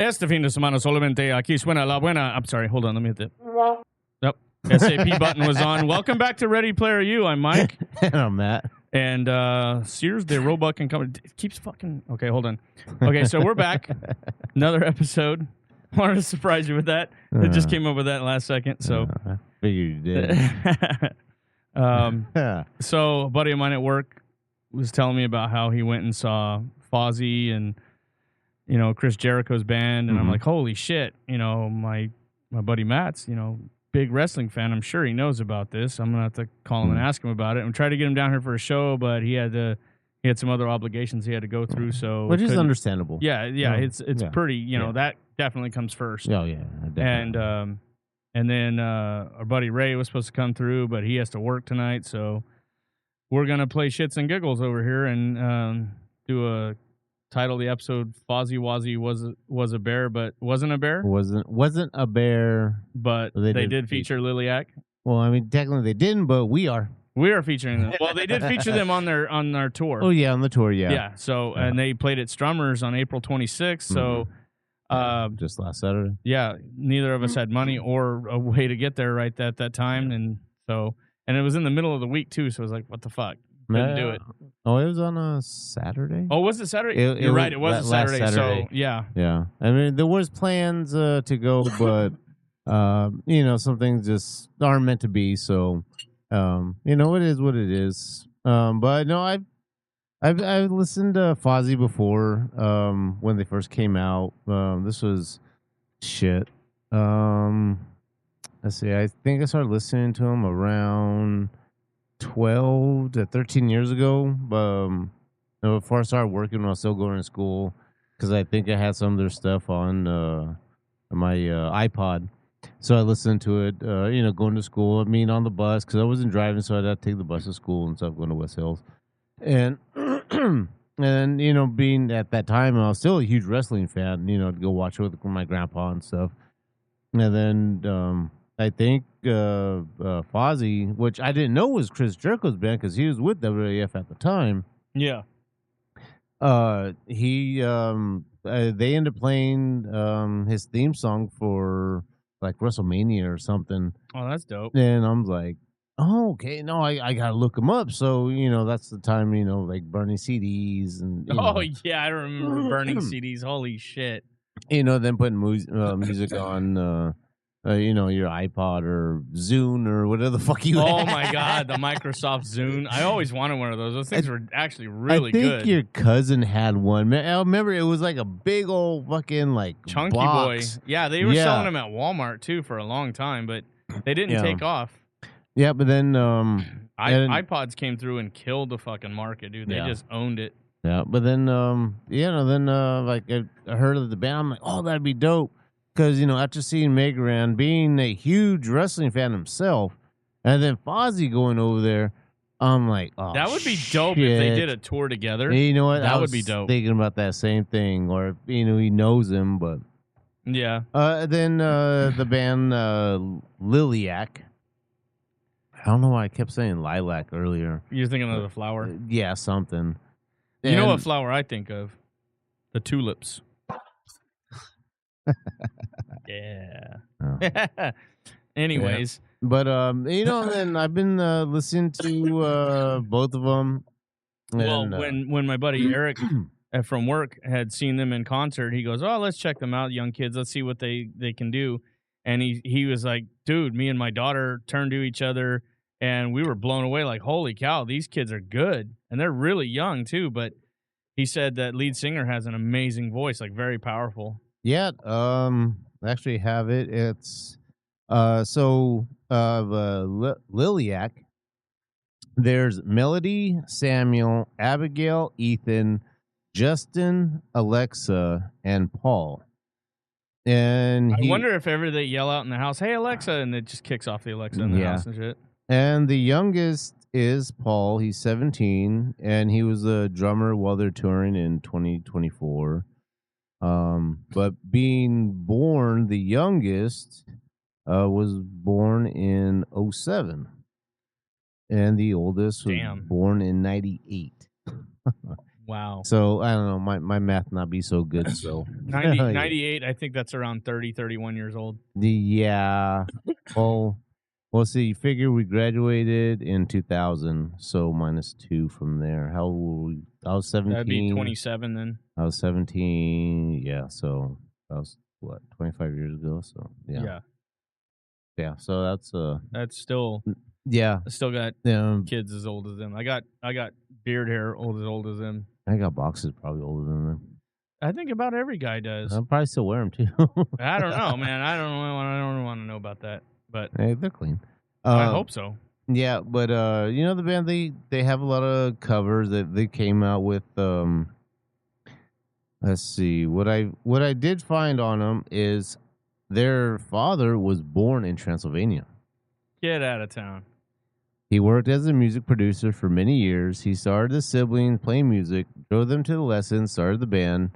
Este fin de semana solamente aquí suena la buena. I'm sorry, hold on, let me hit that. Yep. SAP button was on. Welcome back to Ready Player U. I'm Mike. And I'm Matt. And Sears de Roebuck and Company. It keeps fucking. Okay, hold on. Okay, so we're back. Another episode. Wanted to surprise you with that. It just came up with that last second. So I figured you did. So a buddy of mine at work was telling me about how he went and saw Fozzy and Chris Jericho's band, and I'm like, holy shit! My buddy Matt's big wrestling fan. I'm sure he knows about this. I'm gonna have to call him and ask him about it and try to get him down here for a show, but he had some other obligations he had to go through. So which is understandable. Yeah. It's pretty. That definitely comes first. Oh yeah, definitely. And then our buddy Ray was supposed to come through, but he has to work tonight. So we're going to play shits and giggles over here and title the episode Fozzy Wozzy was a bear, but wasn't a bear. Wasn't a bear. But they did feature Liliac. Well, I mean, technically they didn't, but we are. We are featuring them. Well, they did feature them on their tour. Oh, yeah, on the tour, yeah. Yeah, so, and they played at Strummers on April 26th, so... just last Saturday. Yeah, neither of us had money or a way to get there right at that time, and it was in the middle of the week too, so I was like, what the fuck? Couldn't do it. Oh, it was on a Saturday? Oh, was it Saturday? You're right, it was a Saturday, so yeah. Yeah, I mean, there was plans to go, but, some things just aren't meant to be, so, it is what it is. But, no, I've listened to Fozzy before when they first came out. This was shit. Let's see. I think I started listening to him around 12 to 13 years ago. Before I started working when I was still going to school, because I think I had some of their stuff on my iPod. So I listened to it, going to school. I mean, on the bus, because I wasn't driving, so I'd have to take the bus to school and stuff, going to West Hills. And being at that time, I was still a huge wrestling fan, to go watch it with my grandpa and stuff. And then I think Fozzy, which I didn't know was Chris Jericho's band because he was with WWF at the time. Yeah. They ended up playing his theme song for like WrestleMania or something. Oh, that's dope. And I'm like, oh, okay. No, I gotta look him up. So that's the time like burning CDs and. Yeah, I remember burning CDs. Holy shit! Then putting music on, your iPod or Zune or whatever the fuck you. Oh my god, the Microsoft Zune! I always wanted one of those. Those things were actually really good. I think your cousin had one. I remember it was like a big old fucking like chunky box. boy. Yeah, they were selling them at Walmart too for a long time, but they didn't take off. Yeah, but then iPods came through and killed the fucking market, dude. They just owned it. Yeah, but then like I heard of the band, I'm like, oh, that'd be dope, because after seeing Megaran, being a huge wrestling fan himself, and then Fozzy going over there, I'm like, oh, that would be dope if they did a tour together. And you know what? That would be dope. Thinking about that same thing, or he knows him, but yeah. Then the band Liliac. I don't know why I kept saying lilac earlier. You're thinking of the flower? Yeah, something. You know what flower I think of? The tulips. Yeah. Oh. Anyways. Yeah. But, then I've been listening to both of them. Well, when my buddy Eric from work had seen them in concert, he goes, oh, let's check them out, young kids. Let's see what they can do. And he was like, dude, me and my daughter turned to each other, and we were blown away, like, holy cow, these kids are good. And they're really young, too. But he said that lead singer has an amazing voice, like, very powerful. Yeah, I actually have it. It's Liliac. There's Melody, Samuel, Abigail, Ethan, Justin, Alexa, and Paul. And I wonder if ever they yell out in the house, hey, Alexa, and it just kicks off the Alexa in the house and shit. And the youngest is Paul. He's 17, and he was a drummer while they're touring in 2024. But being born, the youngest was born in 07. And the oldest was born in 98. Wow. So I don't know. My math not be so good. So 98, I think that's around 30, 31 years old. Yeah. Well, well, see, you figure we graduated in 2000, so -2 from there. How old were we? I was That'd be 17. 27 then. I was 17. Yeah, so that was what, 25 years ago. So yeah, Yeah. yeah. So that's That's still yeah, I still got yeah. kids as old as them. I got beard hair old as them. I got boxes probably older than them. I think about every guy does. I'll probably still wear them too. I don't know, man. I don't want to know about that, but Hey, they're clean. I Uh, hope so. yeah, but you know the band they have a lot of covers that they came out with. Let's see what I did find on them is their father was born in Transylvania. Get out of town. He worked as a music producer for many years. He started the siblings playing music, drove them to the lessons, started the band.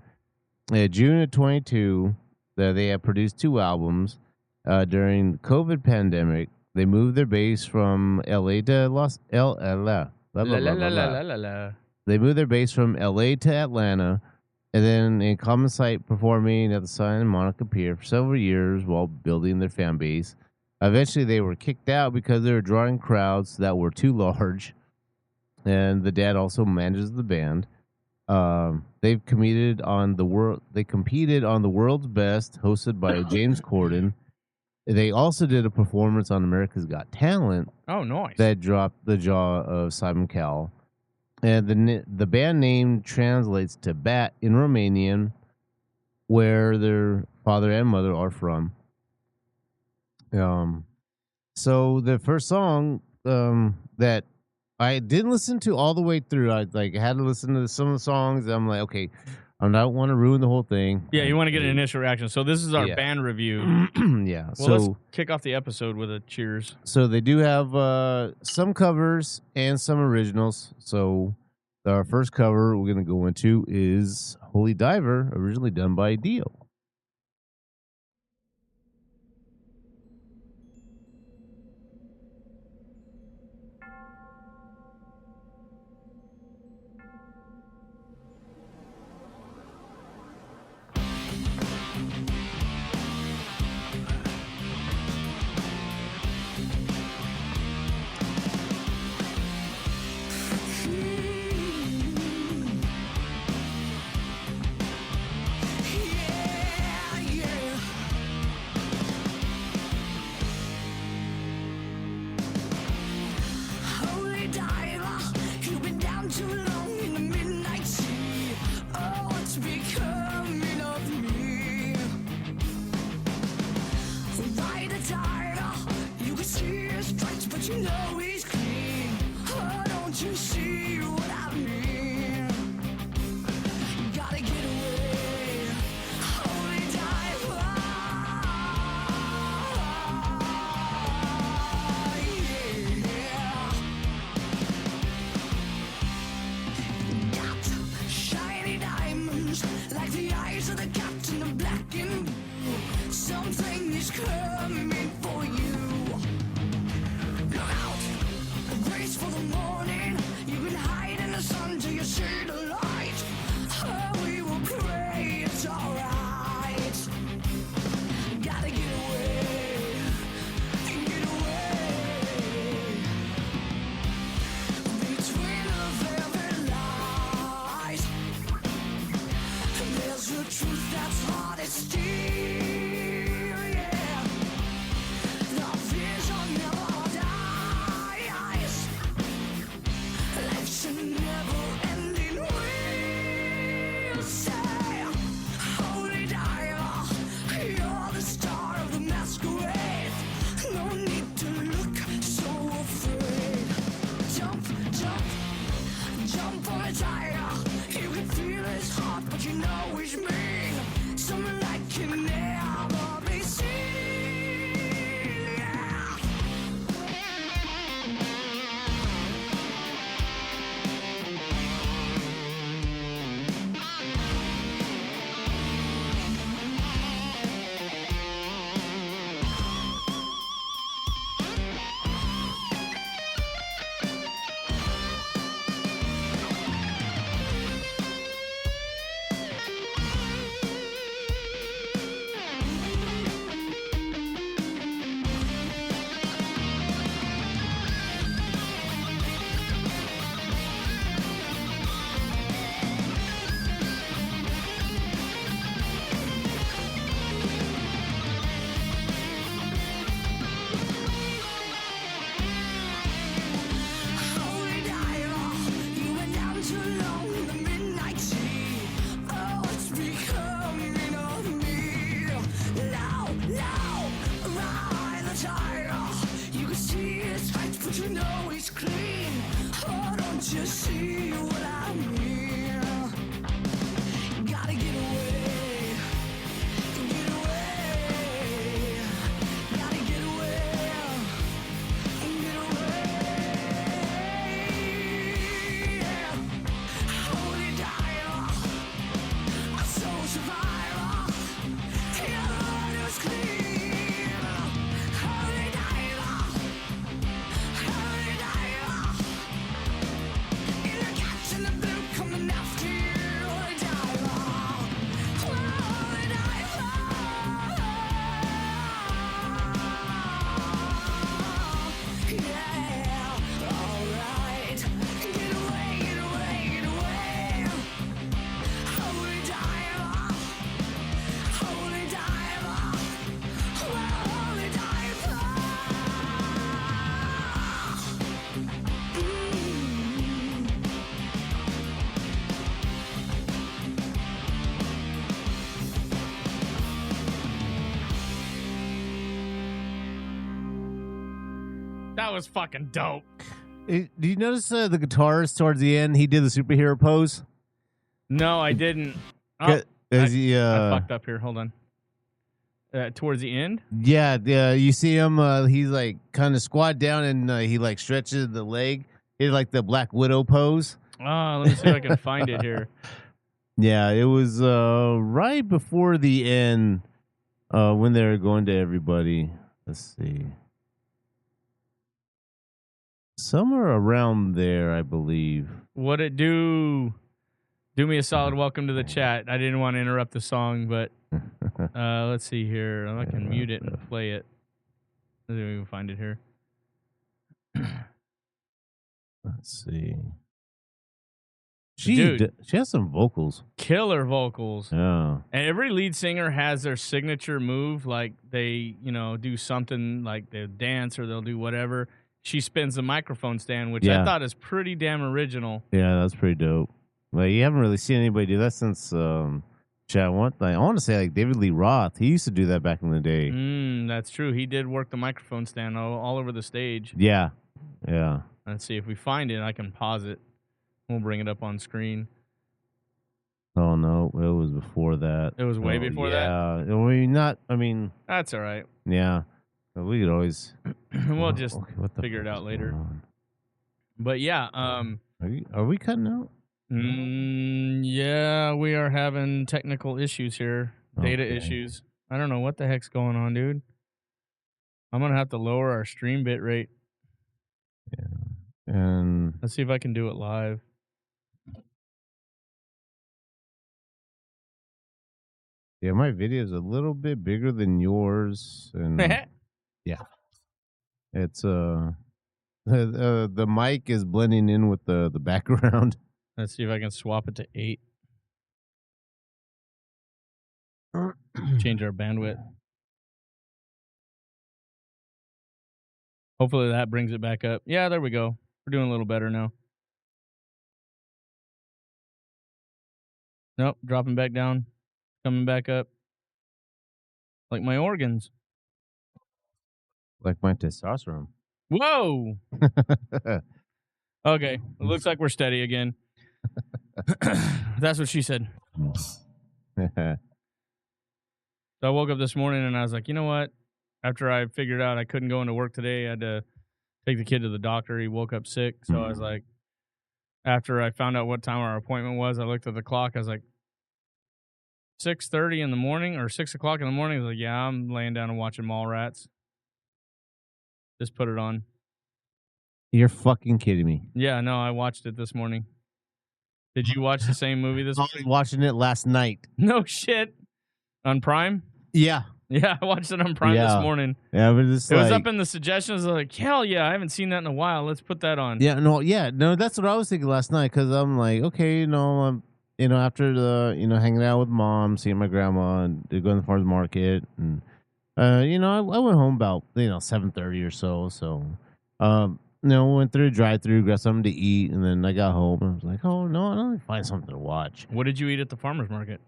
June of 22, they have produced 2 albums. During the COVID pandemic, they moved their base from LA to Los L. Blah, blah, La la blah, la blah, la blah. la la la. They moved their base from LA to Atlanta, and then in common sight performing at the Santa Monica Pier for several years while building their fan base. Eventually, they were kicked out because they were drawing crowds that were too large, and the dad also manages the band. They've competed on the world. They competed on the World's Best, hosted by James Corden. They also did a performance on America's Got Talent Oh, nice. that dropped the jaw of Simon Cowell. And the band name translates to bat in Romanian, where their father and mother are from. So the first song that I didn't listen to all the way through, I like had to listen to some of the songs. And I'm like, okay, I don't want to ruin the whole thing. Yeah, you want to get an initial reaction. So this is our Yeah. band review. Yeah. Well, let's kick off the episode with a cheers. So they do have some covers and some originals. So our first cover we're going to go into is Holy Diver, originally done by Dio. For the morning, you can hide in the sun till you but you know he's clean. Oh, don't you see what I mean? Gotta get away, get away. Gotta get away, get away. Holy diver, a soul survivor. Your Lord is clean. Holy diver, holy diver. In the captain of blue coming after you. Holy diver, holy diver. Yeah, alright. Get away, get away, get away. Holy diver, holy diver, holy diver. That was fucking dope. Do you notice the guitarist towards the end? He did the superhero pose. No, I didn't. Oh, Is he, I fucked up here. Hold on. Towards the end? Yeah, you see him. He's like kind of squat down and he like stretches the leg. It's like the Black Widow pose. Oh, let me see if I can find it here. Yeah, it was right before the end when they were going to everybody. Let's see. Somewhere around there, I believe. What it do? Do me a solid. Welcome to the chat. I didn't want to interrupt the song, but let's see here. I can mute it and play it. Let's see if we can find it here. Let's see. She has some vocals. Killer vocals. Yeah. And every lead singer has their signature move. Like they, do something like they'll dance or they'll do whatever. She spins the microphone stand, which I thought is pretty damn original. Yeah, that's pretty dope. Like you haven't really seen anybody do that since I want to say like David Lee Roth. He used to do that back in the day. That's true. He did work the microphone stand all over the stage. Yeah. Yeah. Let's see if we find it. I can pause it. We'll bring it up on screen. Oh no, it was before that. It was way before that. Yeah, That's all right. Yeah, we could always. We'll just figure it out later. But yeah, are we cutting out? Yeah, we are having technical issues here, data issues. I don't know what the heck's going on, dude. I'm gonna have to lower our stream bit rate. Yeah, and let's see if I can do it live. Yeah, my video is a little bit bigger than yours, and yeah, it's the mic is blending in with the background. Let's see if I can swap it to 8. Change our bandwidth. Hopefully that brings it back up. Yeah, there we go. We're doing a little better now. Nope, dropping back down. Coming back up. Like my organs. Like my testosterone. Whoa! Okay, it looks like we're steady again. That's what she said. So I woke up this morning and I was like, you know what? After I figured out I couldn't go into work today, I had to take the kid to the doctor. He woke up sick. So I was like, after I found out what time our appointment was, I looked at the clock. I was like, 6:30 in the morning or 6 o'clock in the morning. I was like, yeah, I'm laying down and watching Mallrats. Just put it on. You're fucking kidding me. Yeah, no, I watched it this morning. Did you watch the same movie this morning? I was watching it last night. No shit. On Prime? Yeah. Yeah, I watched it on Prime this morning. Yeah, but it was up in the suggestions. I was like, hell yeah, I haven't seen that in a while. Let's put that on. Yeah, no, that's what I was thinking last night because I'm like, okay, I'm after the hanging out with mom, seeing my grandma, and going to the farmers market, and I went home about 7:30 or so. So, went through a drive-through, got something to eat, and then I got home and I was like, oh no, I don't need to find something to watch. What did you eat at the farmers market?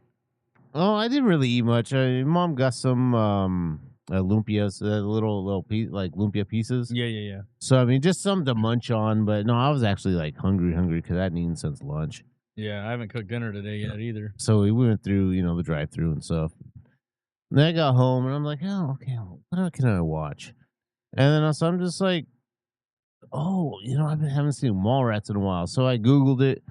Oh, I didn't really eat much. Mom got some lumpias, little piece like lumpia pieces. Yeah. So I mean, just something to munch on. But no, I was actually like hungry because I hadn't eaten since lunch. Yeah, I haven't cooked dinner today yet either. So we went through, the drive-through and stuff. And then I got home and I'm like, oh, okay, what can I watch? And then so I'm just like, oh, haven't seen Mallrats in a while. So I Googled it.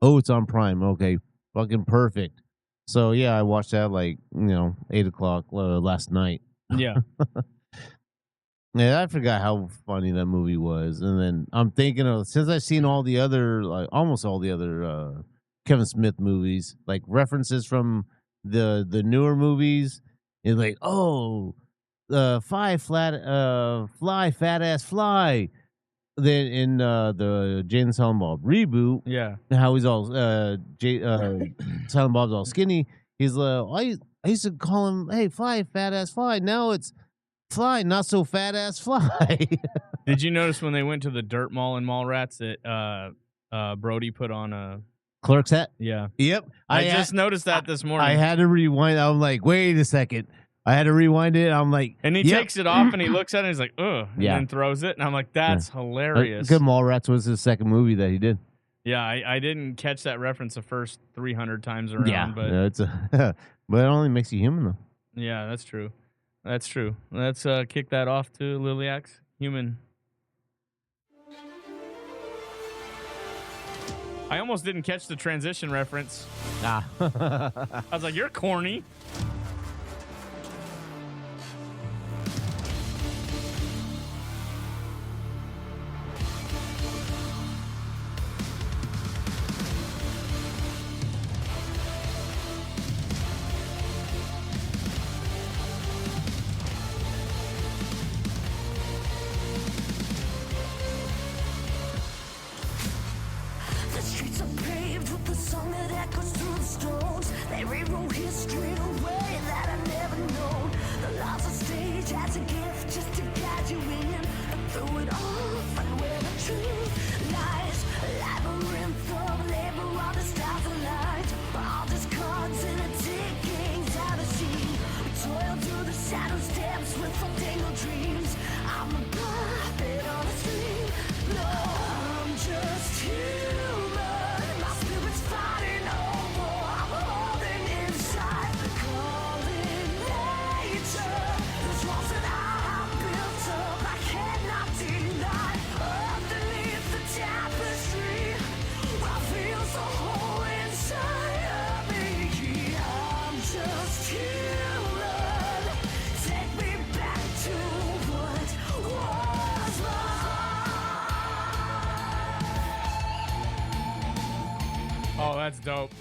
Oh, it's on Prime. Okay, fucking perfect. So yeah, I watched that like 8 o'clock last night. Yeah. Yeah, I forgot how funny that movie was. And then I'm thinking of, since I've seen all the other, like almost all the other Kevin Smith movies, like references from the newer movies, and like, oh, fly fat ass fly. Then in the Jay and Silent Bob reboot, Yeah. how he's all Silent Bob's all skinny. He's I used to call him, hey, fly fat ass fly. Now it's fly, not so fat ass fly. Did you notice when they went to the dirt mall in Mallrats that Brody put on a Clerk's hat? Yeah. Yep. I just noticed that this morning. I had to rewind. I'm like, wait a second. I had to rewind it. I'm like, and he takes it off and he looks at it and he's like, ugh, and then throws it. And I'm like, that's hilarious. Good Mallrats was his second movie that he did. Yeah, I didn't catch that reference the first 300 times around. But it's but it only makes you human though. Yeah, that's true. That's true. Let's kick that off to Liliac's human. I almost didn't catch the transition reference. I was like, you're corny. The streets are paved with the song that echoes through the stones. They rewrote history in a way that I never known. The life's a stage as a gift just to guide you in. And through it all, find where the truth lies. A labyrinth of labor on the stars aligned. All just cards in a ticking time machine. We toil through the shadow steps with untangled dreams. I'm a puppet on a string. No, I'm just human. My spirit's fighting over. I'm holding inside the calling nature. There's walls that I have built up. I cannot deny. Underneath the tapestry, I feel so whole inside of me. I'm just human. Take me back to what was mine. Oh, that's dope.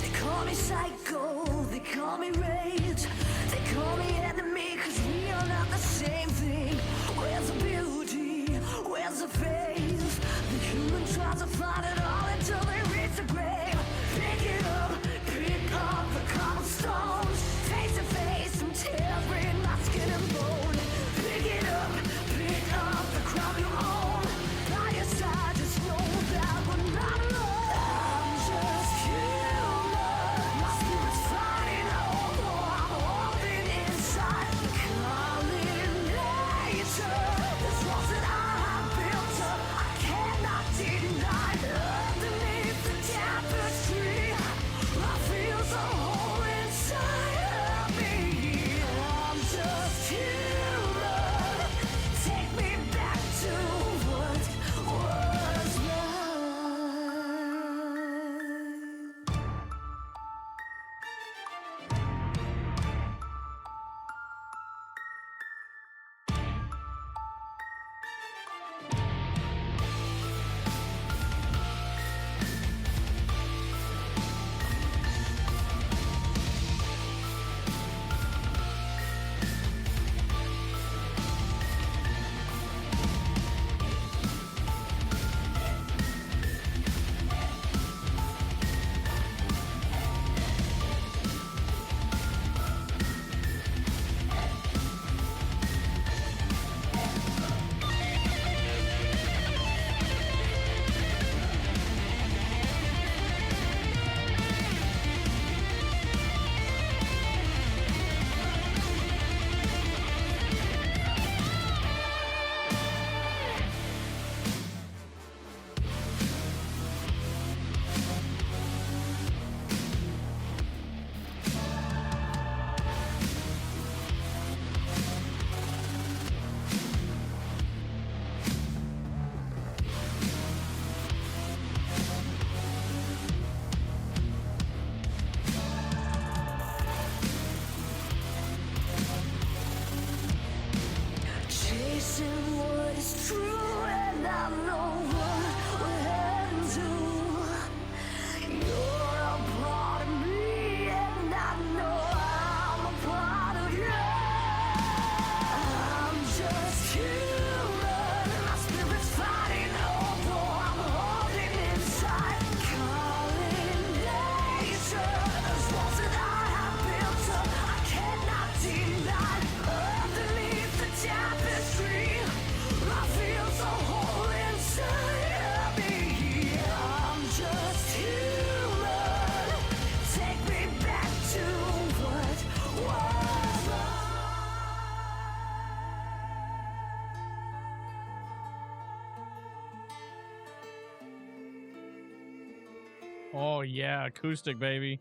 They call me psycho, they call me rage, they call me enemy, cause we are not the same thing. Where's the beauty, where's the faith? The human tries to find it all until they reach the grave. Pick up the cobblestones, face to face, some tears bring my skin and bone. Pick up the crown you own. By your side, just know that we're not alone. I'm just human. My spirit's fighting over. I'm holding inside the calling nature. There's walls that I have built up. Oh yeah, acoustic, baby.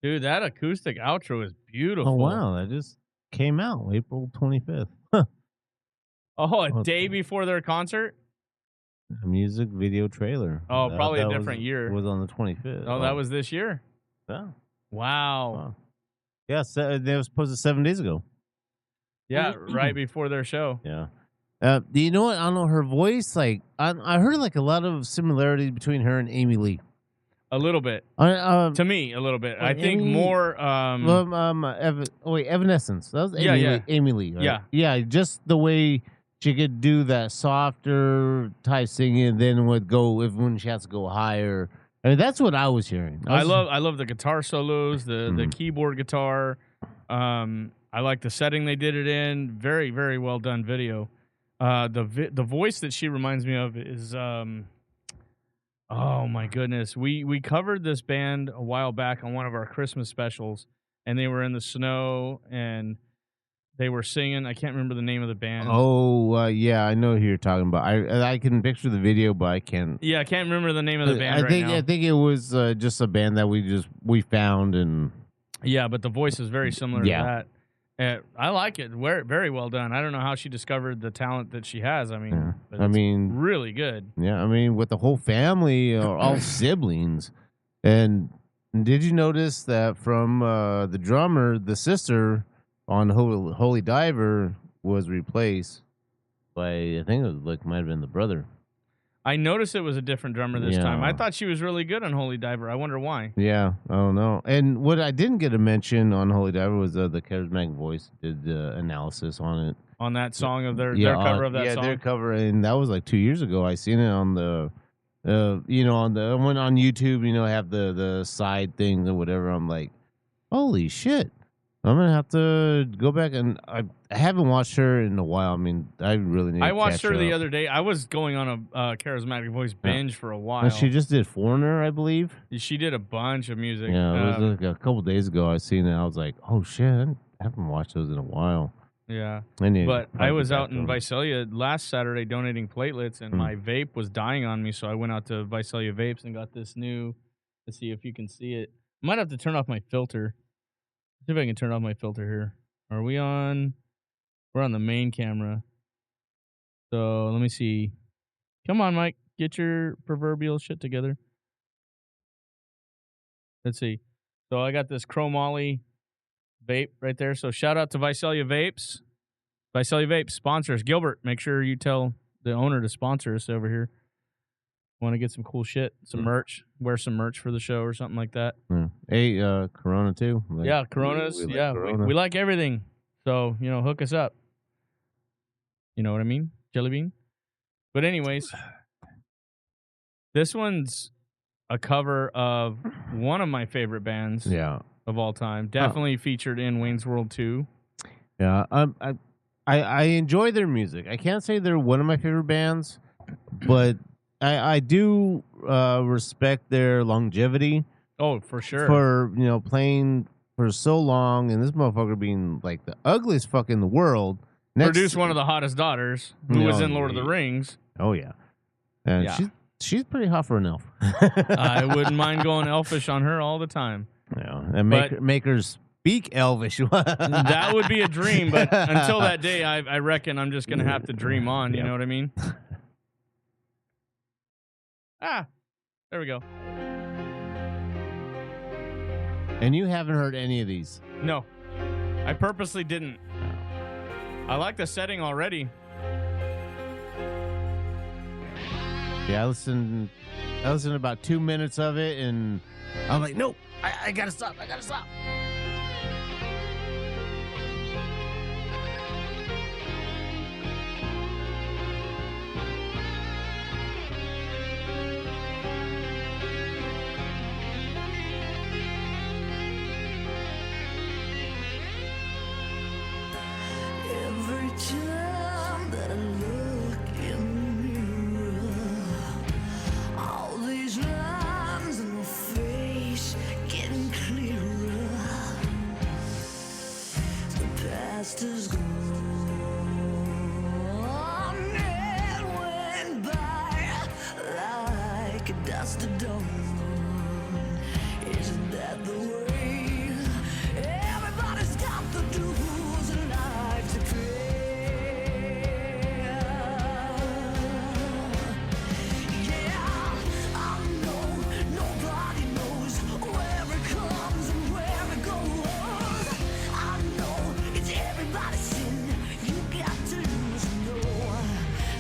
Dude, that acoustic outro is beautiful. Oh wow, that just came out April 25th. Oh, a Okay. day before their concert? A music video trailer. Oh, probably a that different year. Was on the 25th. Oh, that was this year? Yeah. Wow. Wow. Yeah, they was posted 7 days ago. Yeah, right before their show. Yeah. Do you know what? I don't know her voice. Like I heard like a lot of similarities between her and Amy Lee. A little bit. To me, a little bit. Well, I think Amy- more. Evanescence. That was Amy Yeah, yeah. Lee. Amy Lee. Right? Yeah. Yeah. Just the way she could do that softer type singing, then would go when she has to go higher. I mean, that's what I was hearing. I love the guitar solos, the keyboard guitar. I like the setting they did it in. Very, very well done video. The voice that she reminds me of is oh my goodness. We covered this band a while back on one of our Christmas specials, and they were in the snow and they were singing. I can't remember the name of the band. Oh, yeah, I know who you're talking about. I can picture the video, but I can't. Yeah, I can't remember the name of the band now. I think it was just a band that we found and. Yeah, but the voice is very similar Yeah. to that. I like it. Very well done. I don't know how she discovered the talent that she has. I mean, Yeah. but I it's mean, really good. Yeah, I mean, with the whole family or all siblings. And did you notice that from the drummer, the sister on Holy Diver was replaced by, I think it was might have been the brother. I noticed it was a different drummer this time. Yeah. I thought she was really good on Holy Diver. I wonder why. Yeah, I don't know. And what I didn't get a mention on Holy Diver was the Charismatic Voice did analysis on it. On that song of their cover of that song. Yeah, their cover, and that was like 2 years ago. I seen it on the, on YouTube. Have the side things or whatever. I'm like, holy shit! I'm gonna have to go back and I haven't watched her in a while. I mean, I really need. I watched her the other day. I was going on a Charismatic Voice binge for a while. Well, she just did Foreigner, I believe. She did a bunch of music. Yeah, it was like a couple days ago. I seen it. I was like, oh shit! I haven't watched those in a while. Yeah, but I was out in Visalia last Saturday donating platelets, and my vape was dying on me, so I went out to Visalia Vapes and got this new. Let's see if you can see it. I might have to turn off my filter. See if I can turn off my filter here. Are we on? We're on the main camera. So let me see. Come on, Mike. Get your proverbial shit together. Let's see. So I got this chromoly vape right there. So shout out to Visalia Vapes. Visalia Vapes sponsors. Gilbert, make sure you tell the owner to sponsor us over here. Want to get some cool shit, some merch, wear some merch for the show or something like that. Yeah. Hey, Corona too. Yeah, Coronas. Corona. We like everything. So, hook us up. You know what I mean? Jelly bean. But anyways, this one's a cover of one of my favorite bands of all time. Definitely featured in Wayne's World 2. Yeah, I enjoy their music. I can't say they're one of my favorite bands, but I do respect their longevity. Oh, for sure. For playing for so long, and this motherfucker being like the ugliest fuck in the world. Produced one of the hottest daughters who was in Lord of the Rings. Oh yeah, and she's pretty hot for an elf. I wouldn't mind going elfish on her all the time. Yeah, and make her speak Elvish. That would be a dream, but until that day, I reckon I'm just gonna have to dream on. You know what I mean? There we go. And you haven't heard any of these? No, I purposely didn't. I like the setting already. Yeah, I listened to about 2 minutes of it, and I'm like, no, I gotta stop. I gotta stop. Every time past is gone. It went by like a dust of dawn. Isn't that the way? Everybody's got the dues in life to pay. Yeah, I know nobody knows where it comes and where it goes. I know it's everybody's sin. You got to lose and know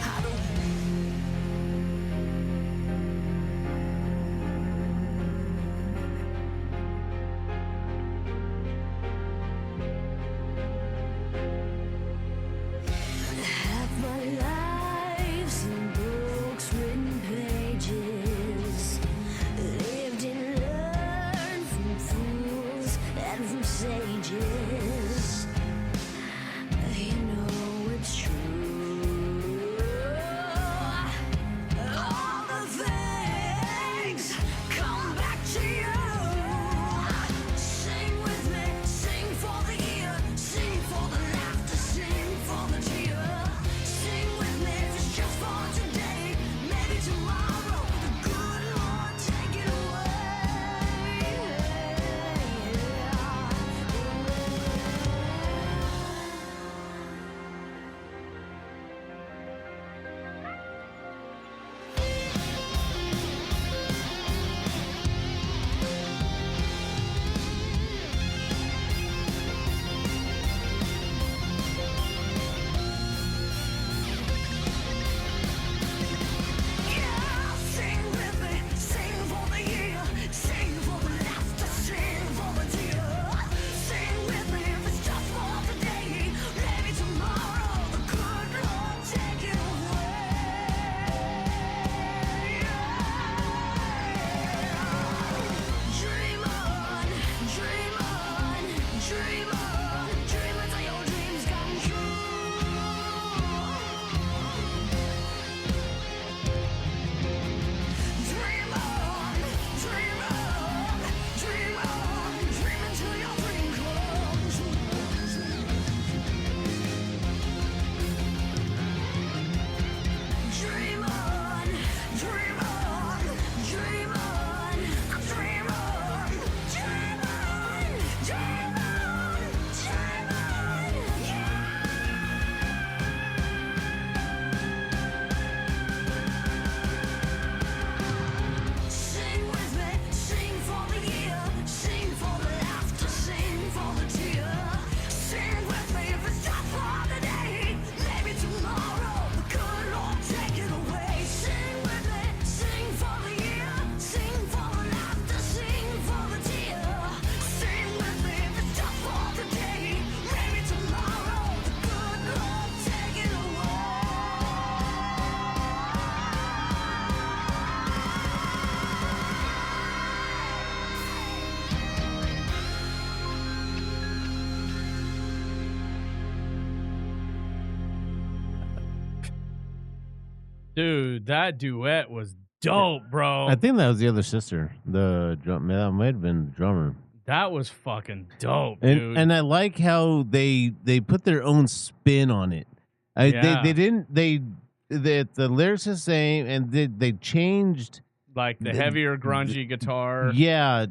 how to win. Half my life's in books, written pages. Lived and learned from fools and from sages. You know it's true. All the things come back to you. Sing with me, sing for the year, sing for the laughter, sing for the tear. Sing with me if it's just for today, maybe tomorrow. The good Lord take it Yeah, sing with me, sing for the year, sing for the laughter, sing for the tear. Sing with me if it's just for today, maybe tomorrow. The good Lord take it away. Dream on, dream on, dream on, dream until your dreams come true. Dream on, dream on, dream on, dream until your dream comes true. Dream on, dream on, dream on, dream on, dream on, dream on, dream on, yeah. Sing with me, sing for the year, sing for the laughter, sing for the tear. Sing with me if it's just for the day, maybe tomorrow. The good Lord take it away. Sing with me, sing for the year, sing for the laughter, sing for the tear. Sing with me if it's just for the day, maybe tomorrow. The good Lord take it away. Dude, that duet was dope, bro. I think that was the other sister. The drum. That might have been the drummer. That was fucking dope, And dude. and I like how they put their own spin on it. Yeah. They didn't the lyrics the same, and they changed. like the heavier grungy guitar. Yeah,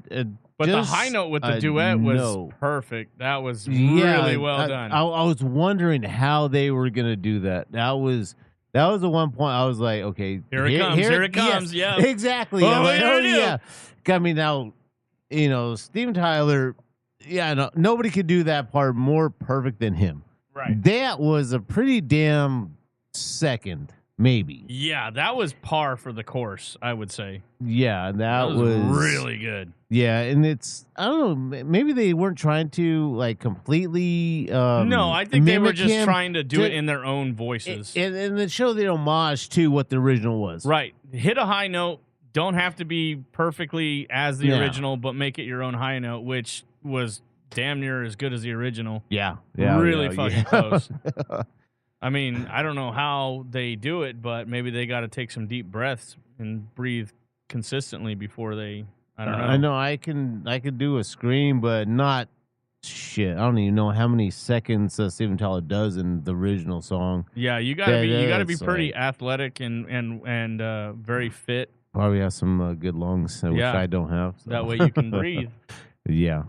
But the high note with the duet was perfect. That was really well done. I was wondering how they were gonna do that. That was the one point I was like, okay, here it comes. Yes, yeah, exactly. Oh, I'm like, yeah, oh I do. yeah. I mean, now, Steven Tyler. Yeah, no, nobody could do that part more perfect than him. Right. That was a pretty damn second, maybe. Yeah, that was par for the course, I would say. Yeah, that was really good. Yeah, and it's, I don't know, maybe they weren't trying to like completely no, I think they were mimic just him trying to do it in their own voices. and it showed the homage to what the original was. Right. Hit a high note. Don't have to be perfectly as the original, but make it your own high note, which was damn near as good as the original. Yeah. Really fucking close. I mean, I don't know how they do it, but maybe they got to take some deep breaths and breathe consistently before they. I don't know. I know I can do a scream, but not shit, I don't even know how many seconds Steven Tyler does in the original song. Yeah, you gotta be That's pretty like, athletic and very fit. probably have some good lungs, which Yeah. I don't have. So. That way you can breathe. Yeah.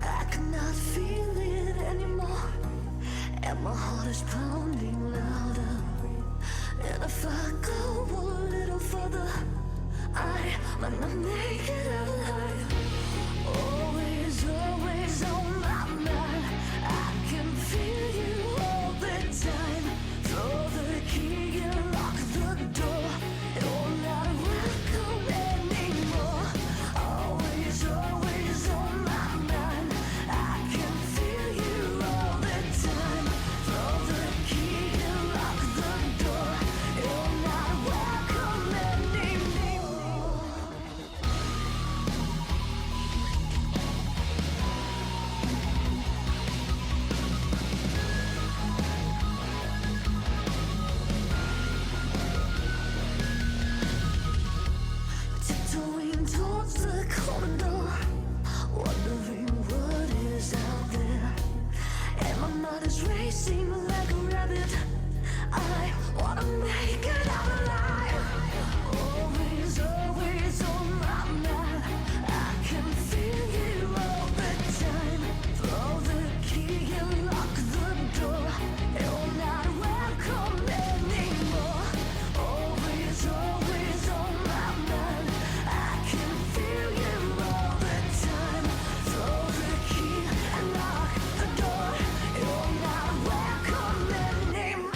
I cannot feel it anymore, and my heart is pounding louder. And if I go a little further, I might not make it alive. Always, always on my mind. I can feel you all the time. Throw the key and lock the door. You're not welcome anymore. Always, always on my mind. I can feel you all the time. Throw the key and lock the door. You're not welcome anymore. Tiptoeing towards the corridor, wondering what is out there. And my mind is racing like a rabbit. I wanna make it out alive. Always, always on my mind. I can feel you all the time. Throw the key and lock the door. You're not welcome anymore. Always, always on my mind. I can feel you all the time. Throw the key and lock the door. You're not welcome anymore.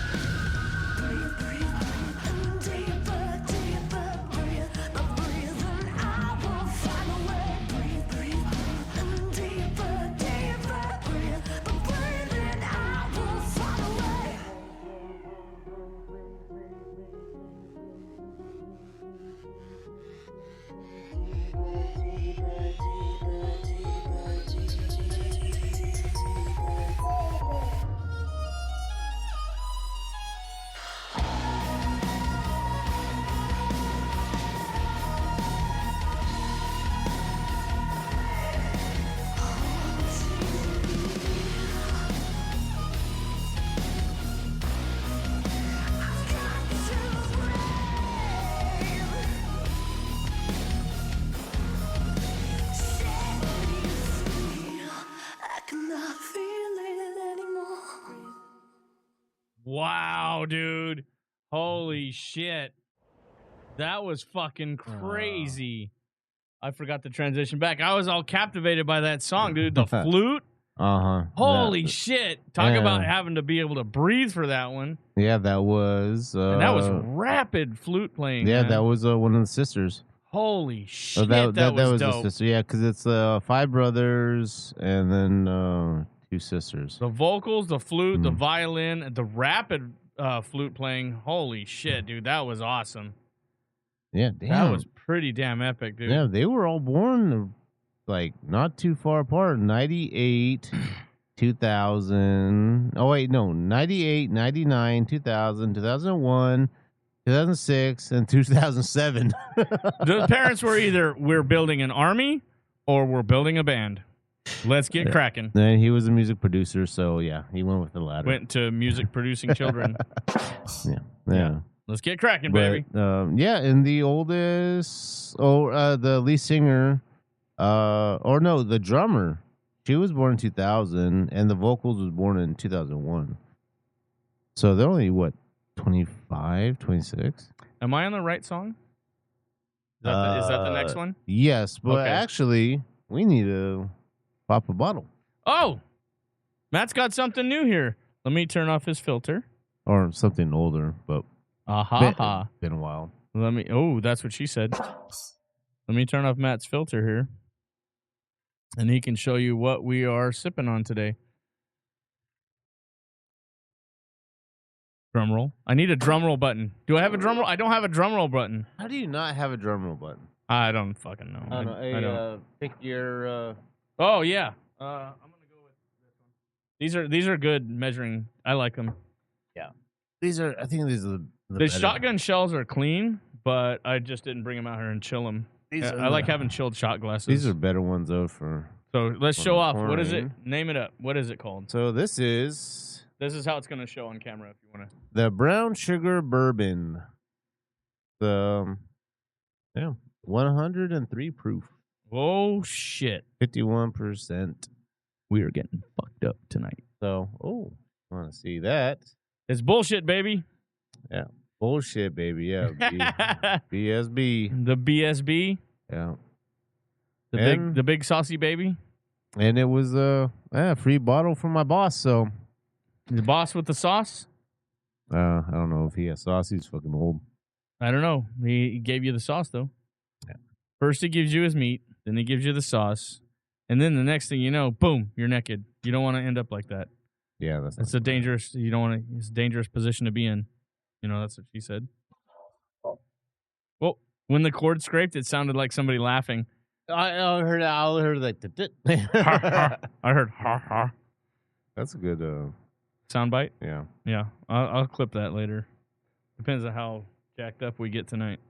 Breathe, breathe, and deeper, deeper breathe. But breathe and I will find a way. Breathe, breathe, and deeper, deeper breathe. But breathe and I will find a way. I cannot feel it anymore. Wow, dude. Holy shit. That was fucking crazy. I forgot to transition back. I was all captivated by that song, dude. The flute. Holy shit. Talk about having to be able to breathe for that one. Yeah, that was. And that was rapid flute playing. Yeah, man. that was one of the sisters. Holy shit. That was dope. a sister. Yeah, because it's 5 brothers and then 2 sisters. The vocals, the flute, the violin, the rapid flute playing. Holy shit, dude. That was awesome. Yeah, damn. That was pretty damn epic, dude. Yeah, they were all born like not too far apart. 98, 2000. Oh, wait, no. 98, 99, 2000, 2001, 2006, and 2007. The parents were either we're building an army or we're building a band. Let's get cracking. And he was a music producer, so yeah, he went with the latter. Went to music producing children. Yeah. Let's get cracking, baby. Yeah, and the oldest, the lead singer, the drummer, she was born in 2000, and the vocals was born in 2001. So they're only, 25, 26? Am I on the right song? Is that the next one? Yes, but Okay. actually, we need to pop a bottle. Oh, Matt's got something new here. Let me turn off his filter. Or something older, but been a while. Oh, that's what she said. Let me turn off Matt's filter here. And he can show you what we are sipping on today. Drum roll. I need a drum roll button. Do I have a drum roll? I don't have a drum roll button. How do you not have a drum roll button? I don't fucking know. I don't know. I Hey, don't. pick your. Oh yeah. I'm gonna go with this one. These are good measuring. I like them. These are. I think these are the The better. shotgun shells are clean, but I just didn't bring them out here and chill them. I like having chilled shot glasses. These are better ones though. For so let's show off. What is it? pouring. Name it up. What is it called? So this is How it's gonna show on camera if you want to. the brown sugar bourbon. The 103 proof, Oh shit. 51%. We are getting fucked up tonight. So I want to see that. It's bullshit, baby. Bullshit, baby. Yeah, BSB. The BSB, Yeah, the big saucy baby. and it was a free bottle from my boss. So The boss with the sauce. I don't know if he has sauce. He's fucking old. I don't know. He gave you the sauce though. Yeah. First he gives you his meat, then he gives you the sauce, and then the next thing you know, boom, you're naked. You don't want to end up like that. Yeah, It's a dangerous. You don't want to. It's a dangerous position to be in. You know, that's what she said. Well, when the cord scraped, it sounded like somebody laughing. I heard like the. I heard ha ha. That's a good. Soundbite. Yeah. Yeah, I'll clip that later. Depends on how jacked up we get tonight.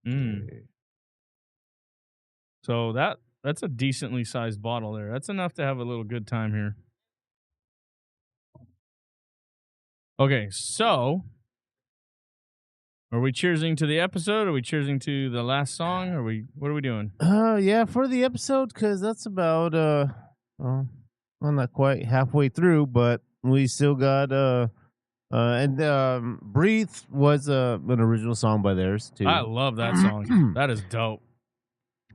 Okay. So that's a decently sized bottle there. That's enough to have a little good time here. Okay, so are we cheersing to the episode? Are we cheersing to the last song? What are we doing? Yeah, for the episode, because that's about well, not quite halfway through, but we still got Breathe was an original song by theirs too. I love that song. That is dope.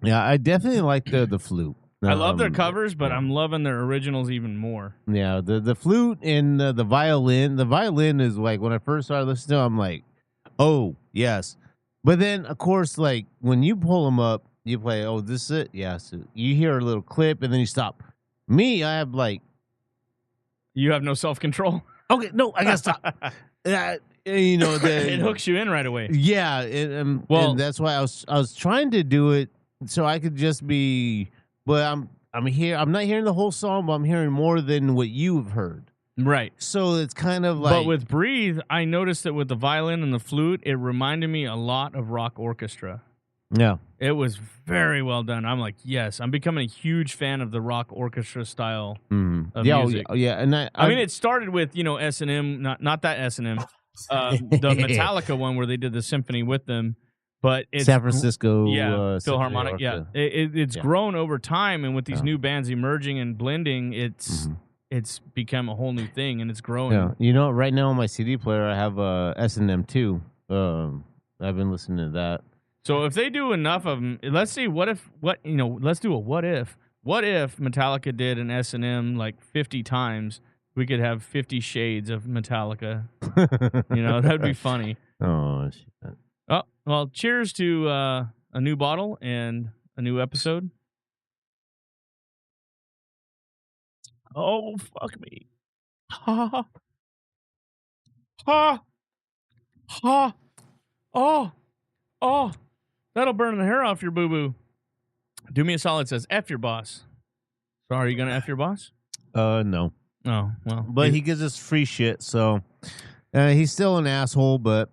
Yeah, I definitely like the flute. I love their covers, but I'm loving their originals even more. Yeah, the flute and the violin. The violin is like when I first started listening to them, I'm like, oh yes. But then of course, like when you pull them up, you play, oh, this is it. Yeah, so you hear a little clip and then you stop. Me, I have like, You have no self control. okay, no, I gotta stop. You know, It hooks you in right away. yeah, and that's why I was trying to do it so I could just be. But I'm here. I'm not hearing the whole song, but I'm hearing more than what you've heard. Right. So it's kind of like. But with Breathe, I noticed that with the violin and the flute, it reminded me a lot of rock orchestra. Yeah. It was very well done. I'm like, yes, I'm becoming a huge fan of the rock orchestra style of music. Yeah, and I mean, it started with S&M, not that S&M, the Metallica one where they did the symphony with them. But it's San Francisco, Philharmonic. Yeah, it's grown over time, and with these new bands emerging and blending, it's become a whole new thing, and it's growing. Yeah, you know, right now on my CD player, I have S&M 2. I've been listening to that. So if they do enough of them, let's see. Let's do a what if. What if Metallica did an S&M like 50 times? We could have 50 shades of Metallica. That'd be funny. Oh shit. Oh, well, cheers to a new bottle and a new episode. Oh, fuck me. Ha. Ha. Ha. Oh. That'll burn the hair off your boo-boo. Do me a solid, says, F your boss. So are you going to F your boss? No. Oh, well. But he gives us free shit, so he's still an asshole, but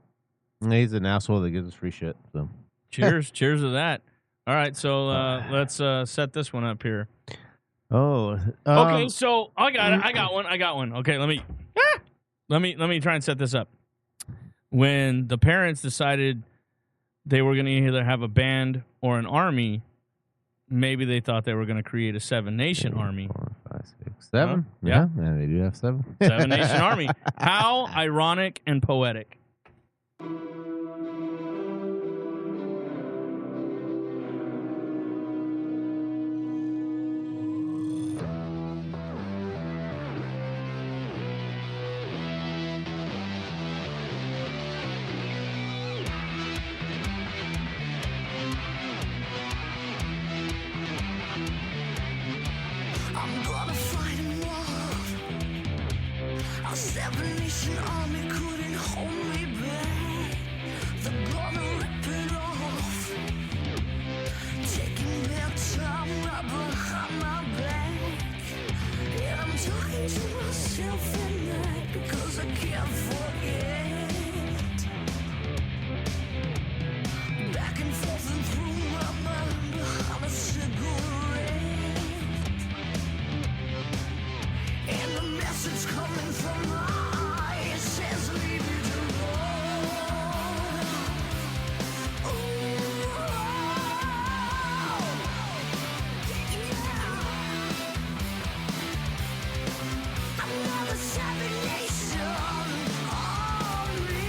he's an asshole that gives us free shit. So cheers to that. All right, so let's set this one up here. Oh, okay. So I got one. Okay, let me try and set this up. When the parents decided they were going to either have a band or an army, maybe they thought they were going to create a 7-nation army. 4, 5, 6, 7. Yeah, they do have 7. 7-nation army. How ironic and poetic. I'm gonna fight 'em off. Salvation Army couldn't hold me back. They're gonna rip it off, taking their time right behind my back. Yeah, I'm talking to myself at night because I can't forget. Back and forth and through my mind behind a cigarette. And the message coming from my eyes says leave it alone. Ooh, yeah. Another assassination on me.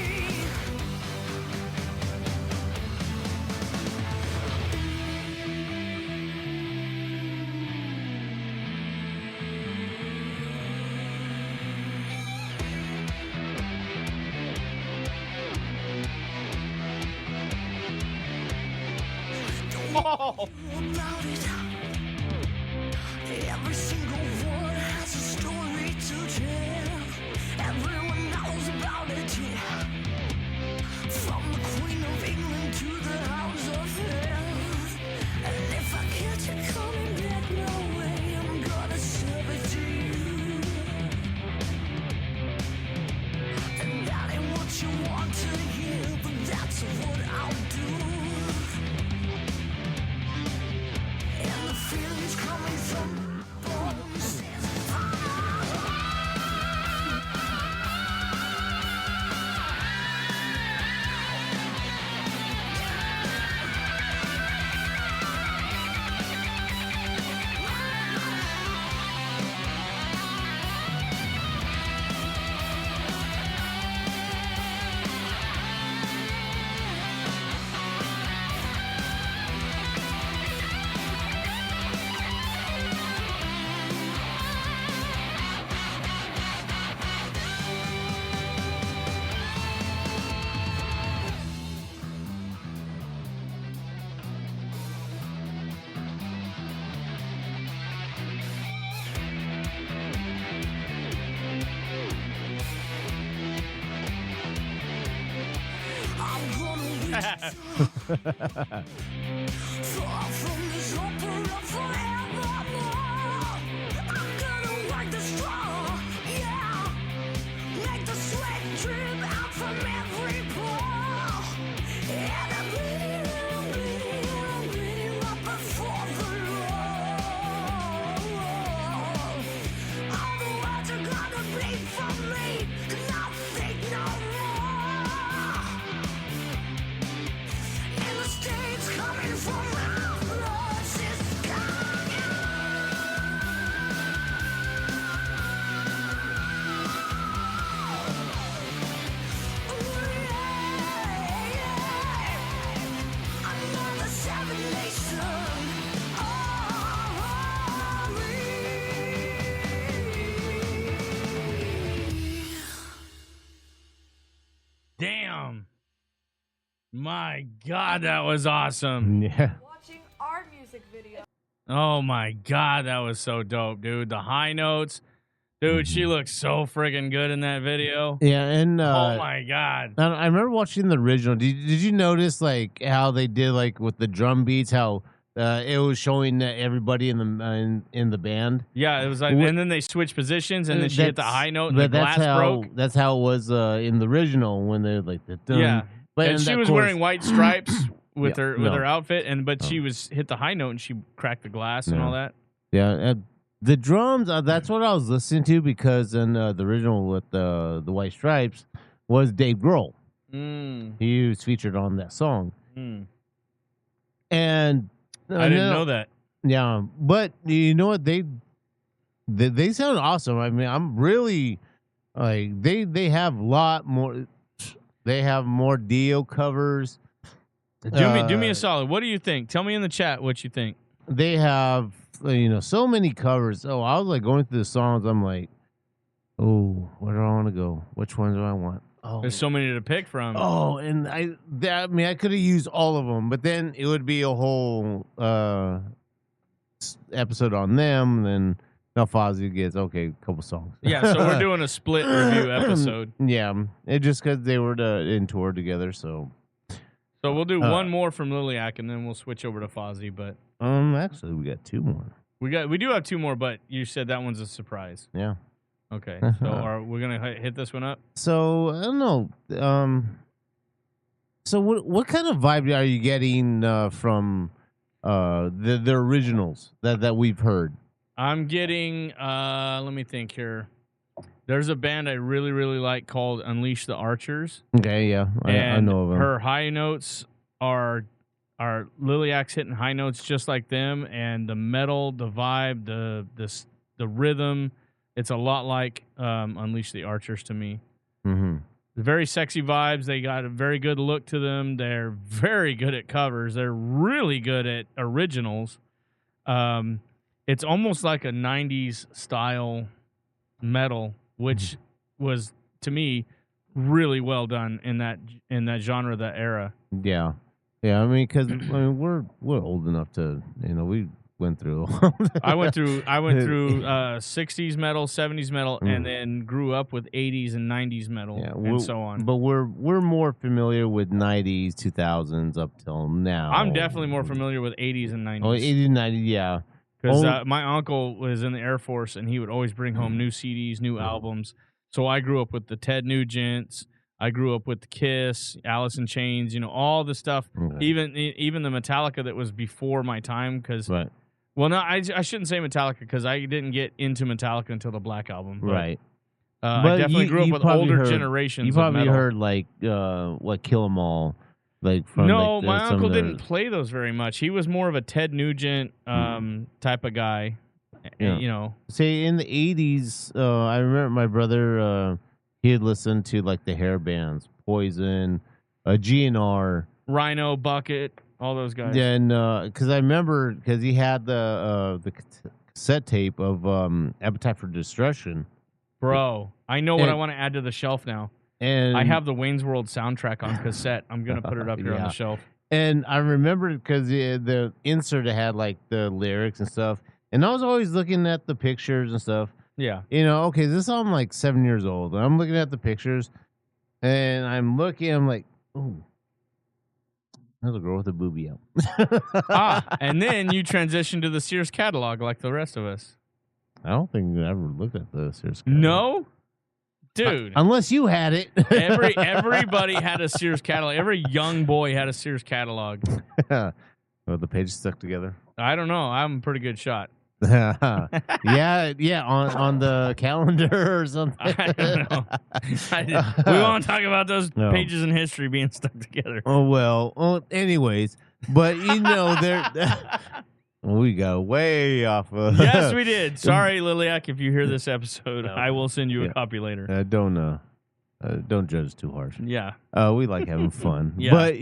Oh. About it. Every single word has a story to tell. Everyone knows about it, yeah. From the Queen of England to the House of Hell. And if I catch it coming back no way, I'm gonna serve it to you. And that ain't what you want to hear, but that's what I'll do. And the feelings coming from bones says I'm gonna far from this opera forevermore. I'm gonna work the straw, yeah. Make the sweat drip out from every pore. And I'm bleeding right before the Lord. All the words are gonna bleed from me, nothing no more. And the stains coming from my blood says another salvation on me. Damn. My God, that was awesome. Yeah. Watching our music video. Oh my God, that was so dope, dude. The high notes. Dude, she looks so friggin' good in that video. Yeah, and Oh my God. I remember watching the original. Did you notice like how they did like with the drum beats? How it was showing everybody in the band. Yeah, it was like, and then they switched positions, and then she hit the high note, and the But glass broke. That's how it was in the original when they like the Yeah, But and she was wearing white stripes with Yeah, her outfit, but she was hit the high note and she cracked the glass and all that. Yeah, the drums. That's what I was listening to because in the original with the white stripes was Dave Grohl. He was featured on that song, and I didn't know that. Yeah, but you know what they sound awesome. I mean, I'm really like they have a lot more. They have more Dio covers. Do me a solid. What do you think? Tell me in the chat what you think. They have so many covers. Oh, I was like going through the songs. I'm like, oh, where do I want to go? Which ones do I want? Oh, There's so many to pick from. Oh, and I could have used all of them, but then it would be a whole episode on them. Then No, Fozzy gets a couple songs. Yeah, so we're doing a split review episode. Yeah, it just because they were in tour together. So we'll do one more from Liliac, and then we'll switch over to Fozzy. But actually, we got 2 more. we do have 2 more, but you said that one's a surprise. Yeah. Okay, so are we gonna hit this one up? So I don't know. So what kind of vibe are you getting from the originals that we've heard? I'm getting. Let me think here. There's a band I really really like called Unleash the Archers. Okay, yeah, I know of them. Her high notes are Liliac's hitting high notes just like them, and the metal, the vibe, the rhythm. It's a lot like Unleash the Archers to me. Mm-hmm. Very sexy vibes. They got a very good look to them. They're very good at covers. They're really good at originals. It's almost like a 90s style metal, which was, to me, really well done in that genre, that era. Yeah. I mean, because we're old enough to, we went through. I went through 60s metal, 70s metal, and then grew up with 80s and 90s metal, and so on. But we're more familiar with 90s, 2000s up till now. I'm definitely more familiar with 80s and 90s. Oh, 80s, 90s, yeah. Because my uncle was in the Air Force, and he would always bring home new CDs, new albums. So I grew up with the Ted Nugents. I grew up with Kiss, Alice in Chains, all the stuff, even the Metallica that was before my time. Right. Well, no, I shouldn't say Metallica because I didn't get into Metallica until the Black Album. But, right. I definitely grew up with older generations. You probably of metal. heard what Kill 'Em All, like from. No, my uncle didn't play those very much. He was more of a Ted Nugent type of guy. Yeah. Say in the 80s, I remember my brother. He had listened to like the hair bands, Poison, GNR, Rhino, Bucket. All those guys. Yeah, and because I remember because he had the cassette tape of Appetite for Destruction. Bro, I know what I want to add to the shelf now. And I have the Wayne's World soundtrack on cassette. I'm gonna put it up here on the shelf. And I remember because the insert had like the lyrics and stuff, and I was always looking at the pictures and stuff. Yeah. Okay, this I'm like 7 years old. And I'm looking at the pictures, and I'm like, oh. There's a girl with a boobie out. And then you transition to the Sears catalog like the rest of us. I don't think I ever looked at the Sears catalog. No? Dude. Unless you had it. Everybody had a Sears catalog. Every young boy had a Sears catalog. Well, the pages stuck together. I don't know. I'm a pretty good shot. yeah, on the calendar or something. I don't know. We won't talk about those pages in history being stuck together. Oh well. Anyways, but we go way off. Yes, we did. Sorry, Liliac, if you hear this episode, I will send you a copy later. Don't judge too harsh. Yeah. We like having fun. Yeah. But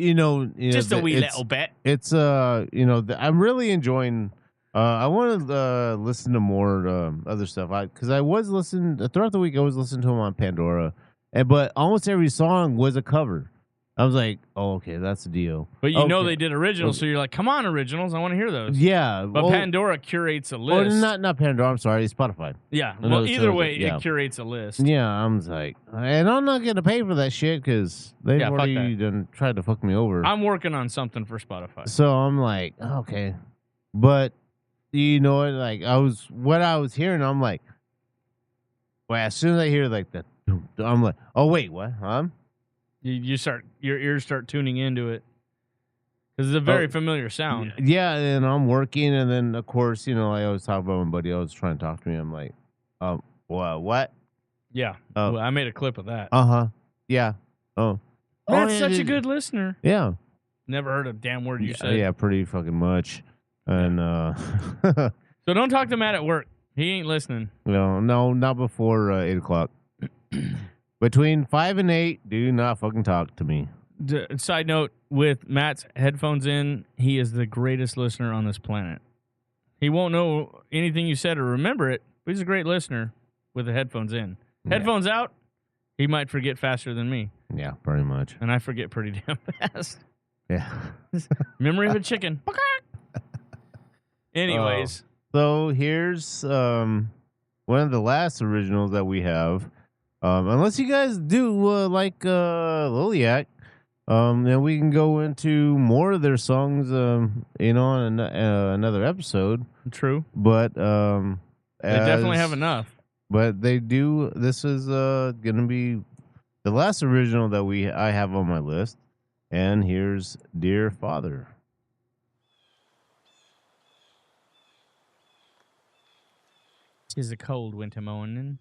just a wee little bit. It's I'm really enjoying. I want to listen to more other stuff. Because I was listening throughout the week. I was listening to him on Pandora, but almost every song was a cover. I was like, oh, okay, that's the deal. But they did originals, so you're like, come on, originals, I want to hear those. Yeah. But Pandora curates a list. Not Pandora, I'm sorry, it's Spotify. Yeah. Well, either way, it curates a list. Yeah, I'm like, and I'm not going to pay for that shit because they've already tried to fuck me over. I'm working on something for Spotify. So I'm like, okay. But, like, what I was hearing, I'm like, well, as soon as I hear like that, I'm like, oh, wait, what? Huh? Your ears start tuning into it because it's a very familiar sound. Yeah, and I'm working, and then of course, I always talk about my buddy. I was trying to talk to me. I'm like, what? Yeah, well, I made a clip of that. Yeah. Oh, that's such a good listener. Yeah, never heard a damn word you said. Yeah, pretty fucking much. And so don't talk to Matt at work. He ain't listening. No, not before 8:00. Between 5 and 8, do not fucking talk to me. Side note, with Matt's headphones in, he is the greatest listener on this planet. He won't know anything you said or remember it, but he's a great listener with the headphones in. Headphones out, he might forget faster than me. Yeah, pretty much. And I forget pretty damn fast. Yeah. Memory of a chicken. Anyways. So here's one of the last originals that we have. Unless you guys do like Liliac, then we can go into more of their songs, on another episode. True. But they definitely have enough. But they do. This is gonna be the last original that I have on my list, and here's "Dear Father." 'Tis a cold winter morning.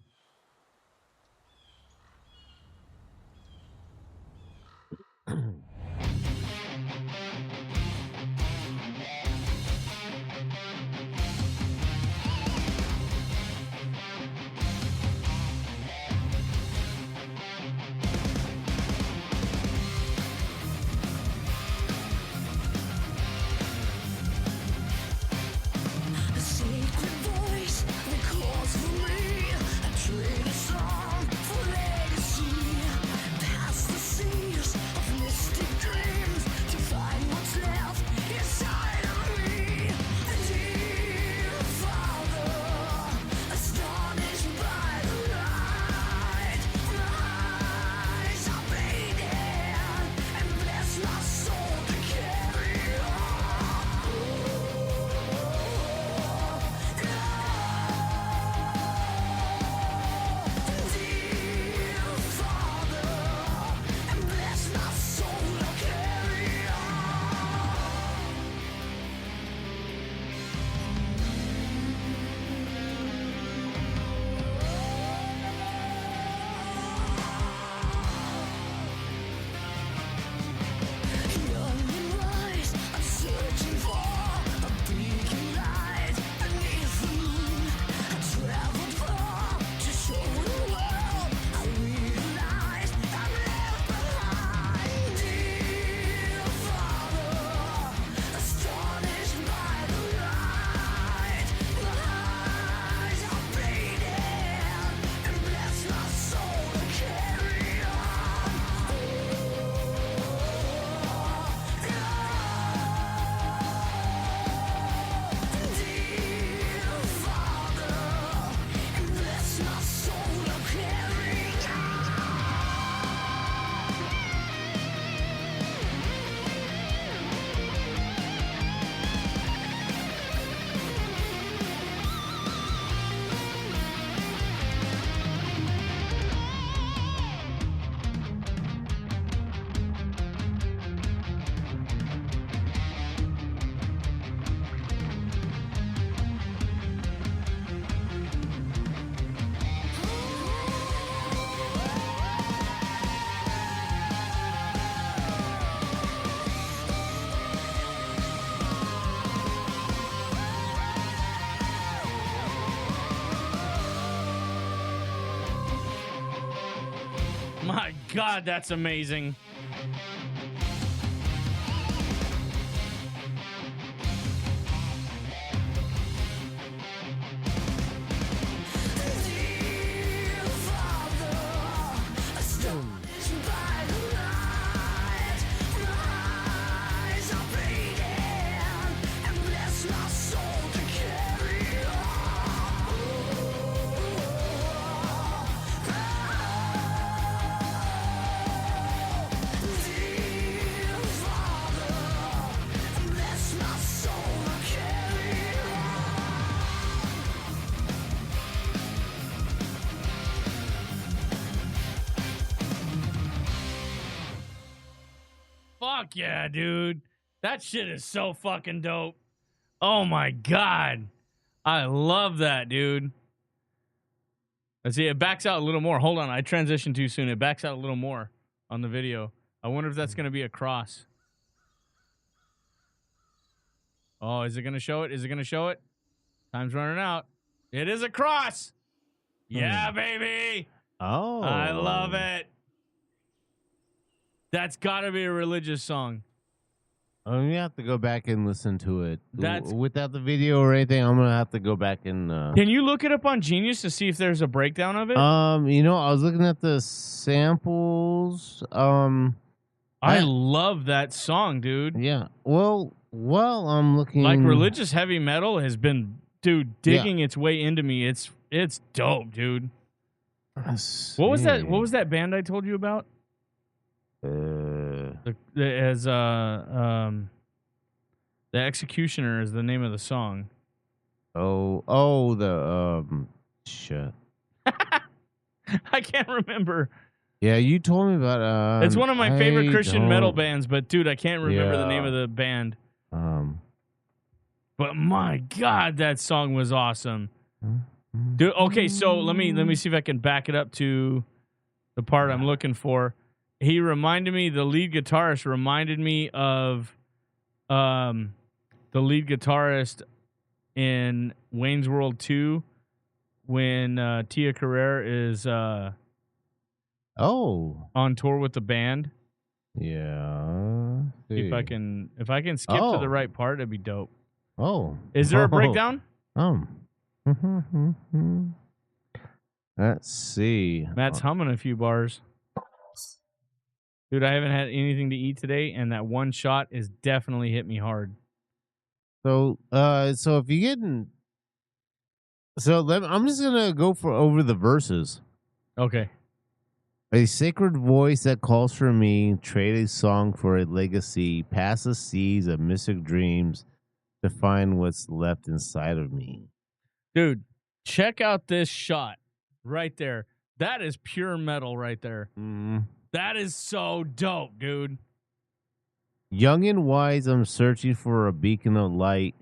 A secret voice that calls for me. I trade a song for legacy. Past the seas of mystic dreams to find what's left inside of me. Dear Father, astonished by the light, my eyes are fading, and bless my soul to carry Dear Father, and bless my soul to carry Young and wise, I'm searching for a beacon light beneath the moon. I traveled far to show the world. I realized I'm left behind. Dear Father, astonished by the light, my eyes are fading, and bless my soul to carry on. Dear Father, and bless my soul to carry My God, that's amazing. Dear Father, astonished by the light, my eyes are fading, and bless my soul to carry on. Dear Father, and bless my soul to carry Fuck yeah, dude. That shit is so fucking dope. Oh my God. I love that, dude. Let's see. It backs out a little more. Hold on. I transitioned too soon. It backs out a little more on the video. I wonder if that's going to be a cross. Oh, is it going to show it? Is it going to show it? Time's running out. It is a cross. Yeah, baby. Oh, I love it. That's got to be a religious song. You have to go back and listen to it. That's- Without the video or anything. I'm gonna have to go back and. Can you look it up on Genius to see if there's a breakdown of it? I was looking at the samples. I love that song, dude. Yeah. Well, I'm looking. Like religious heavy metal has been, dude, digging its way into me. It's It's dope, dude. Let's What was that? see. What was that band I told you about? Uh, The Executioner is the name of the song. shit. I can't remember. Yeah, you told me about. It's one of my favorite Christian metal don't- bands, but dude, I can't remember the name Yeah. of the band. Um, But my God, that song was awesome. Dude, okay, so let me see if I can back it up to the part I'm looking for. He reminded me, the lead guitarist reminded me of the lead guitarist in Wayne's World 2 when Tia Carrere is on tour with the band. Yeah. If I can skip to the right part, that'd be dope. Is there a breakdown? Let's see. Matt's humming a few bars. Dude, I haven't had anything to eat today, and that one shot is definitely hit me hard. So if you getting, I'm just gonna go over the verses. Okay. A sacred voice that calls for me, trade a song for a legacy, pass the seas of mystic dreams to find what's left inside of me. Dude, check out this shot right there. That is pure metal right there. That is so dope, dude. Young and wise, I'm searching for a beacon of light.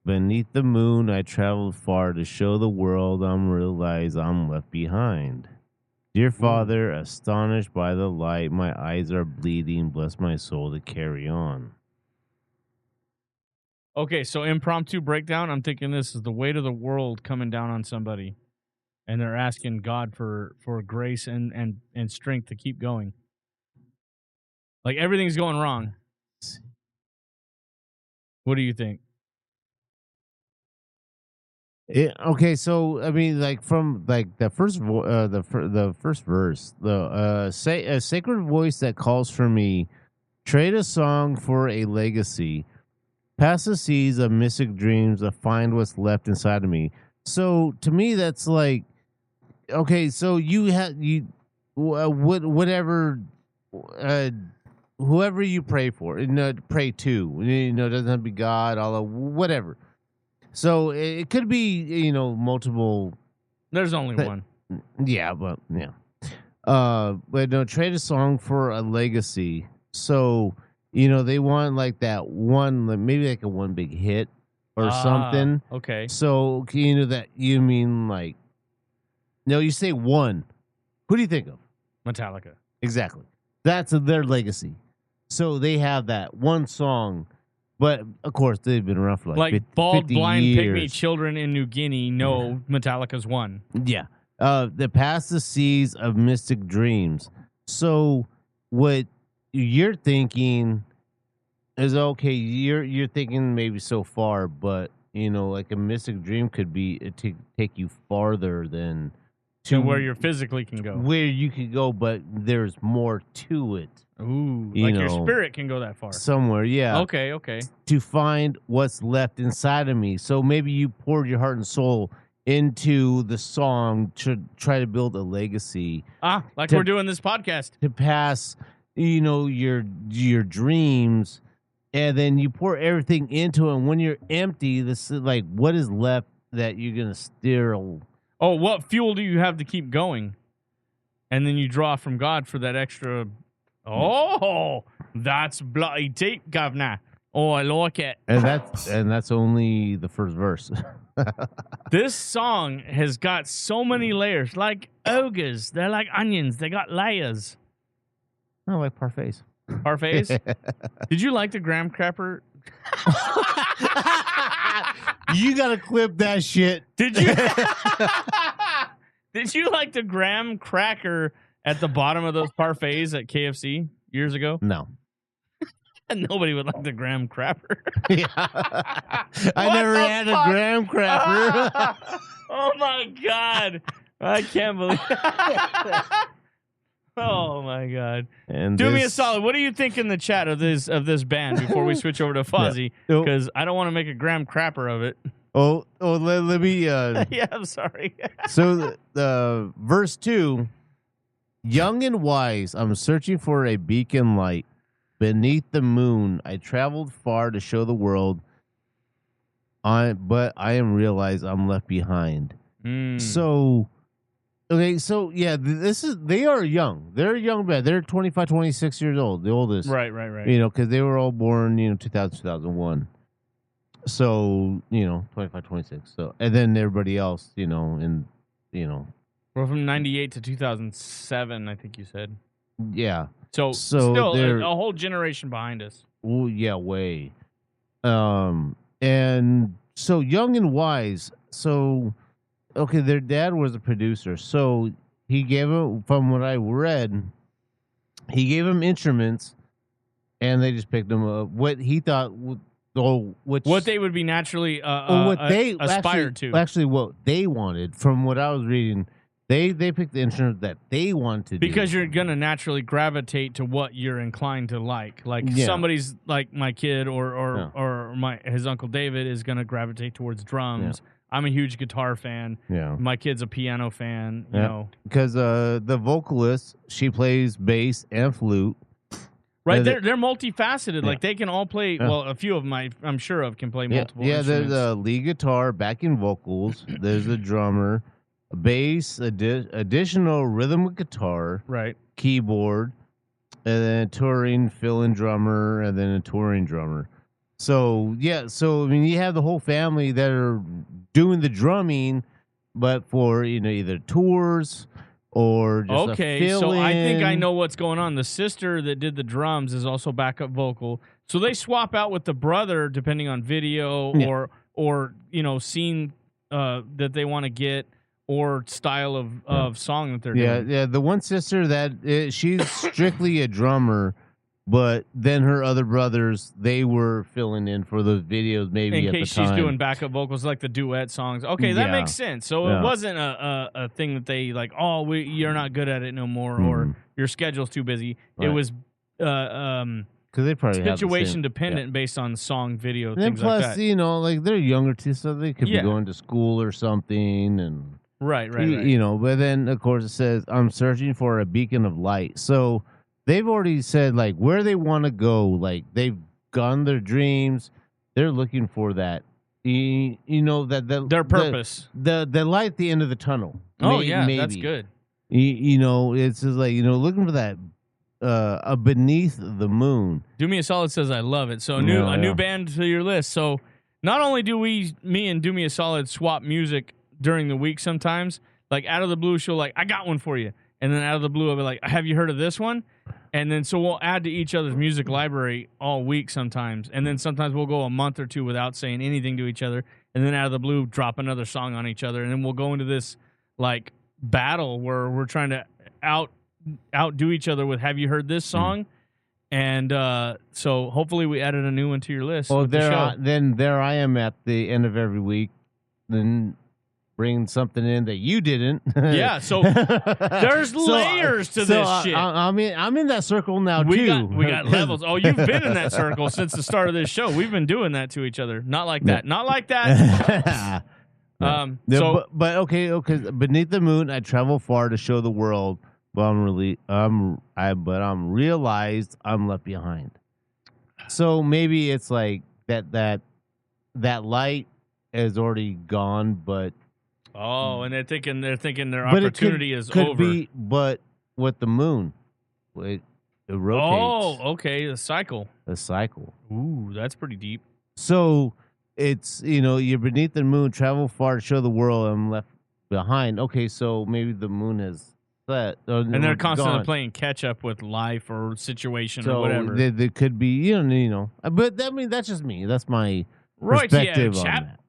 Beneath the moon, I traveled far to show the world realize I'm left behind. Dear Father, astonished by the light, my eyes are bleeding. Bless my soul to carry on. Okay, so impromptu breakdown. I'm thinking this is the weight of the world coming down on somebody, and they're asking God for grace and strength to keep going. Like everything's going wrong. What do you think? Okay, so I mean, like from like the first the first verse, say a sacred voice that calls for me, trade a song for a legacy, pass the seas of mystic dreams to find what's left inside of me. So to me, that's like, okay, so whatever, whoever you pray for, pray to, it doesn't have to be God, Allah, whatever. So it could be, multiple. There's only one. Yeah, but yeah. But no, trade a song for a legacy. So, they want like that one, maybe like a one big hit or something. Okay. So, that you mean like, no, you say one. Who do you think of? Metallica. Exactly. That's their legacy. So they have that one song. But of course, they've been around for like 50, bald, 50 blind, years. pygmy children in New Guinea know Metallica's one. Yeah. The past the seas of mystic dreams. So what you're thinking is okay. You're thinking maybe so far, but like a mystic dream could be to take you farther than to where you physically can go. Where you could go, but there's more to it. Ooh, like your spirit can go that far. Somewhere, yeah. Okay. To find what's left inside of me. So maybe you poured your heart and soul into the song to try to build a legacy. Like we're doing this podcast. To pass, your dreams, and then you pour everything into it. And when you're empty, this is like, what is left that you're going to steal? Oh, what fuel do you have to keep going? And then you draw from God for that extra. Oh, that's bloody deep, governor. Oh, I like it. And that's only the first verse. This song has got so many layers, like ogres. They're like onions. They got layers. I like parfaits. Parfaits? Did you like the graham crapper? You gotta clip that shit. Did you? Did you like the graham cracker at the bottom of those parfaits at KFC years ago? No. And nobody would like the graham crapper. Yeah. I never had a graham crapper. Oh my God. I can't believe Oh my God. And Do me a solid. What do you think in the chat of this band before we switch over to Fozzy? Because I don't want to make a graham crapper of it. Let me. Yeah, I'm sorry. So the verse 2, young and wise, I'm searching for a beacon light beneath the moon. I traveled far to show the world, but I am realized I'm left behind. So, okay, so yeah, they are young. They're young men. They're 25, 26 years old, the oldest. Right. You know, because they were all born, 2000, 2001. So, 25, 26. So, and then everybody else, We're from 98 to 2007, I think you said. yeah. So still a whole generation behind us. Oh, yeah, way. And so young and wise. So, okay, their dad was a producer. So he gave him, from what I read, he gave him instruments, and they just picked them up. What he thought, what they would be naturally what they aspired to. Actually, what they wanted, from what I was reading, they picked the instruments that they wanted to do. Because you're gonna naturally gravitate to what you're inclined to like. Like somebody's like my kid or his Uncle David is gonna gravitate towards drums. Yeah. I'm a huge guitar fan. Yeah. My kid's a piano fan. You know, because the vocalist, she plays bass and flute. Right, they're multifaceted. Yeah. Like they can all play. Well, a few of them I'm sure of can play multiple. Yeah, instruments. There's a lead guitar, backing vocals. There's a drummer, a bass, additional rhythm guitar, right, keyboard, and then a touring fill-in drummer, and then a touring drummer. So I mean, you have the whole family that are doing the drumming, but for either tours. Or just okay, so I think I know what's going on. The sister that did the drums is also backup vocal, so they swap out with the brother depending on video or scene that they want to get or style of song that they're doing. Yeah. The one sister that she's strictly a drummer, but then her other brothers, they were filling in for those videos maybe in case she's doing backup vocals like the duet songs. Okay, that makes sense. So it wasn't a thing that they like, you're not good at it no more or your schedule's too busy. Right. It was because they probably situation dependent based on song, video, and things plus, like that. Like they're younger too, so they could be going to school or something and right. But then of course it says I'm searching for a beacon of light. So they've already said like where they want to go. Like they've gone their dreams. They're looking for that. Their purpose. The light at the end of the tunnel. Oh maybe. That's good. It's just like looking for that beneath the moon. Do Me a Solid says I love it. So a new band to your list. So not only do me and Do Me a Solid swap music during the week sometimes. Like out of the blue, she'll like I got one for you, and then out of the blue I'll be like, have you heard of this one? And then so we'll add to each other's music library all week sometimes. And then sometimes we'll go a month or two without saying anything to each other. And then out of the blue, drop another song on each other. And then we'll go into this like battle where we're trying to outdo each other with have you heard this song? And so hopefully we added a new one to your list. Oh, then there I am at the end of every week. Then bringing something in that you didn't. Yeah, so there's layers to this shit. I'm in that circle now too. We got levels. Oh, you've been in that circle since the start of this show. We've been doing that to each other. Not like that. Not like that. But okay. Beneath the moon, I travel far to show the world, but I'm realized I'm left behind. So maybe it's like that light is already gone, but. Oh, and they're thinking their opportunity is over. But with the moon, it rotates. Oh, okay, a cycle. Ooh, that's pretty deep. So it's you're beneath the moon, travel far to show the world, I'm left behind. Okay, so maybe the moon is set, and they're constantly playing catch up with life or situation or whatever. They could be, but that's just me. That's my perspective on that.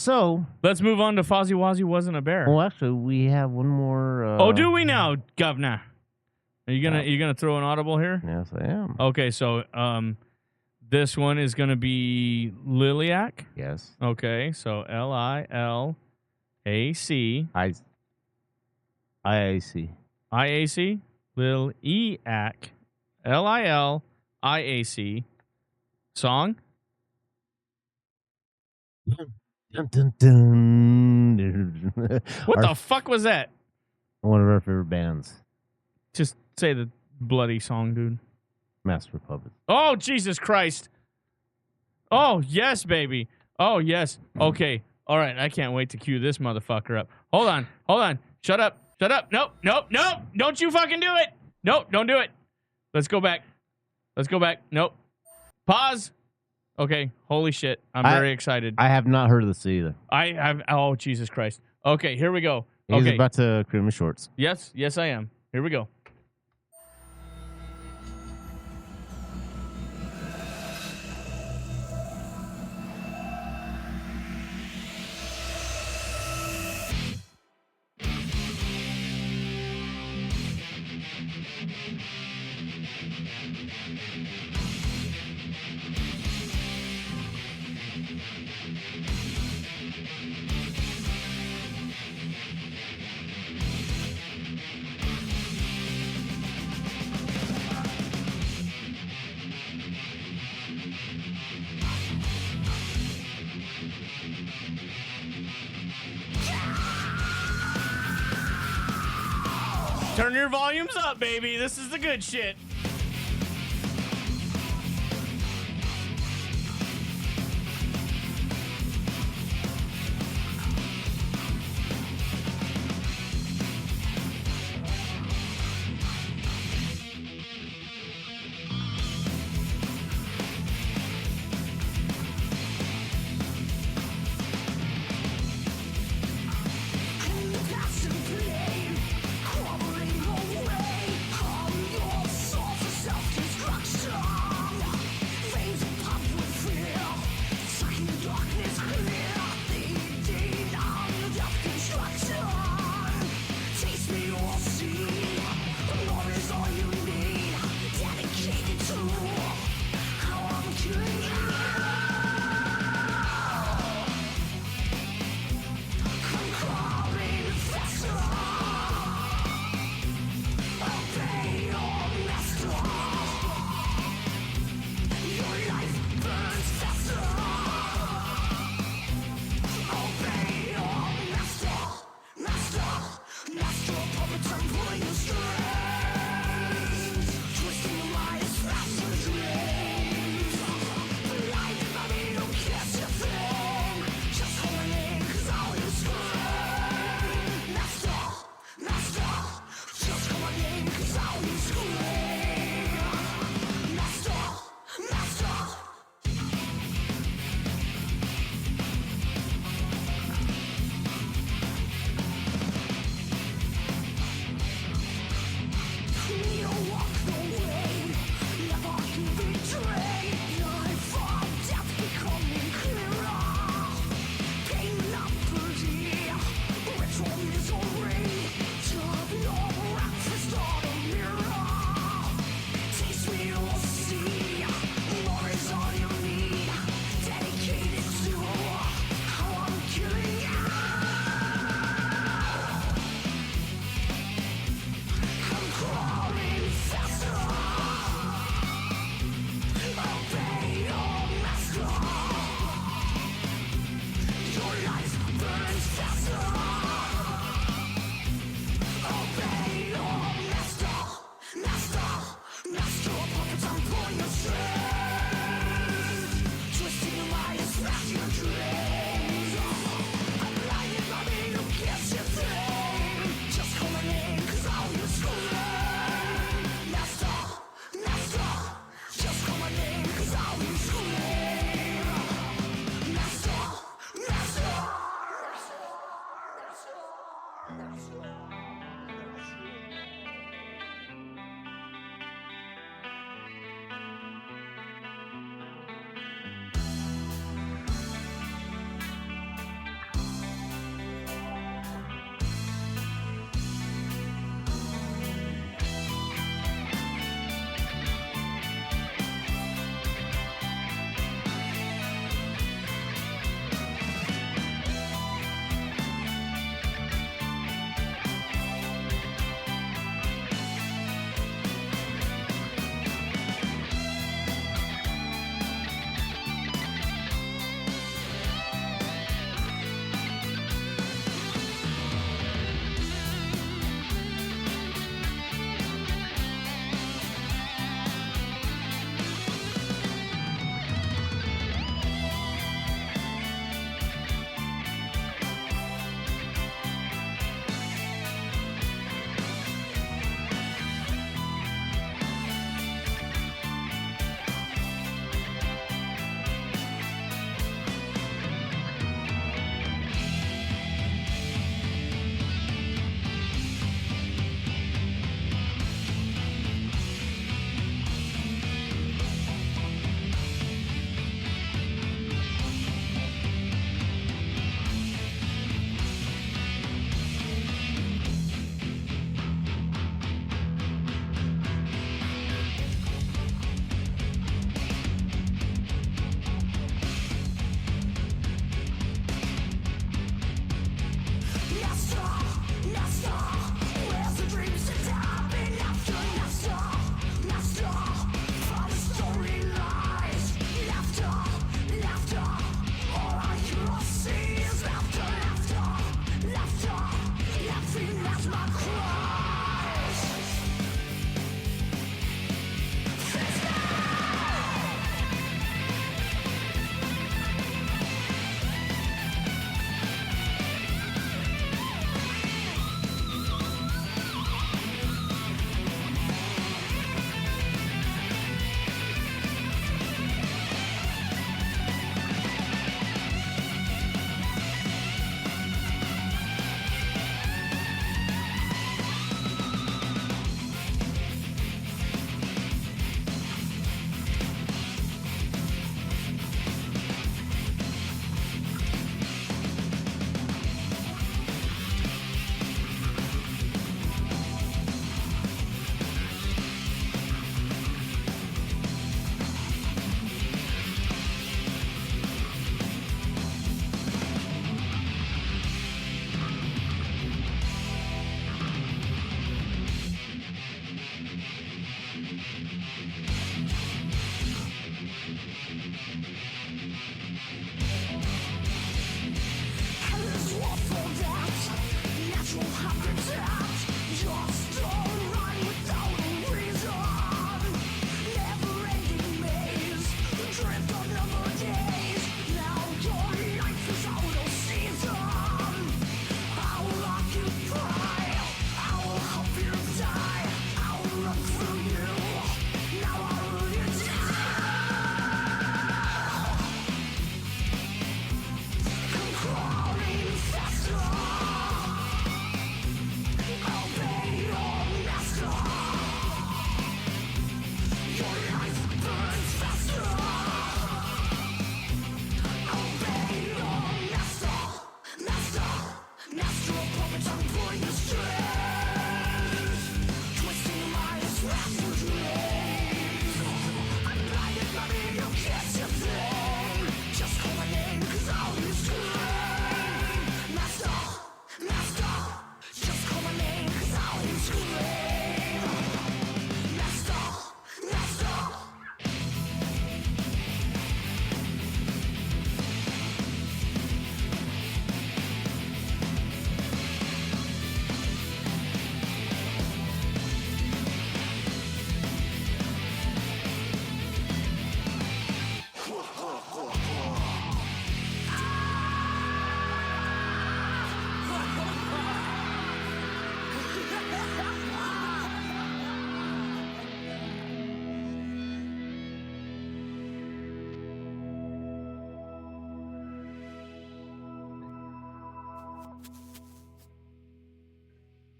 So let's move on to Fozzy Wozzy Wasn't a Bear. Well, actually, we have one more. Do we now, Governor? Are you gonna throw an audible here? Yes, I am. Okay, so this one is gonna be Liliac. Yes. Okay, so Lilac. IAC. IAC. Liliac. Liliac. Song. Dun, dun, dun. What the fuck was that? One of our favorite bands, Just say the bloody song, dude. Master of Puppets. Oh, Jesus Christ. Oh, yes, baby. Oh, yes. Okay. All right. I can't wait to cue this motherfucker up. Hold on. Hold on. Shut up. Shut up. Nope. Nope. Nope. Don't you fucking do it. Nope. Don't do it. Let's go back. Let's go back. Nope. Pause. Okay. Holy shit. I'm very excited. I have not heard of this either. I have. Oh, Jesus Christ. Okay. Here we go. He's Okay. about to cream his shorts. Yes. Yes, I am. Here we go. Turn your volumes up, baby. This is the good shit.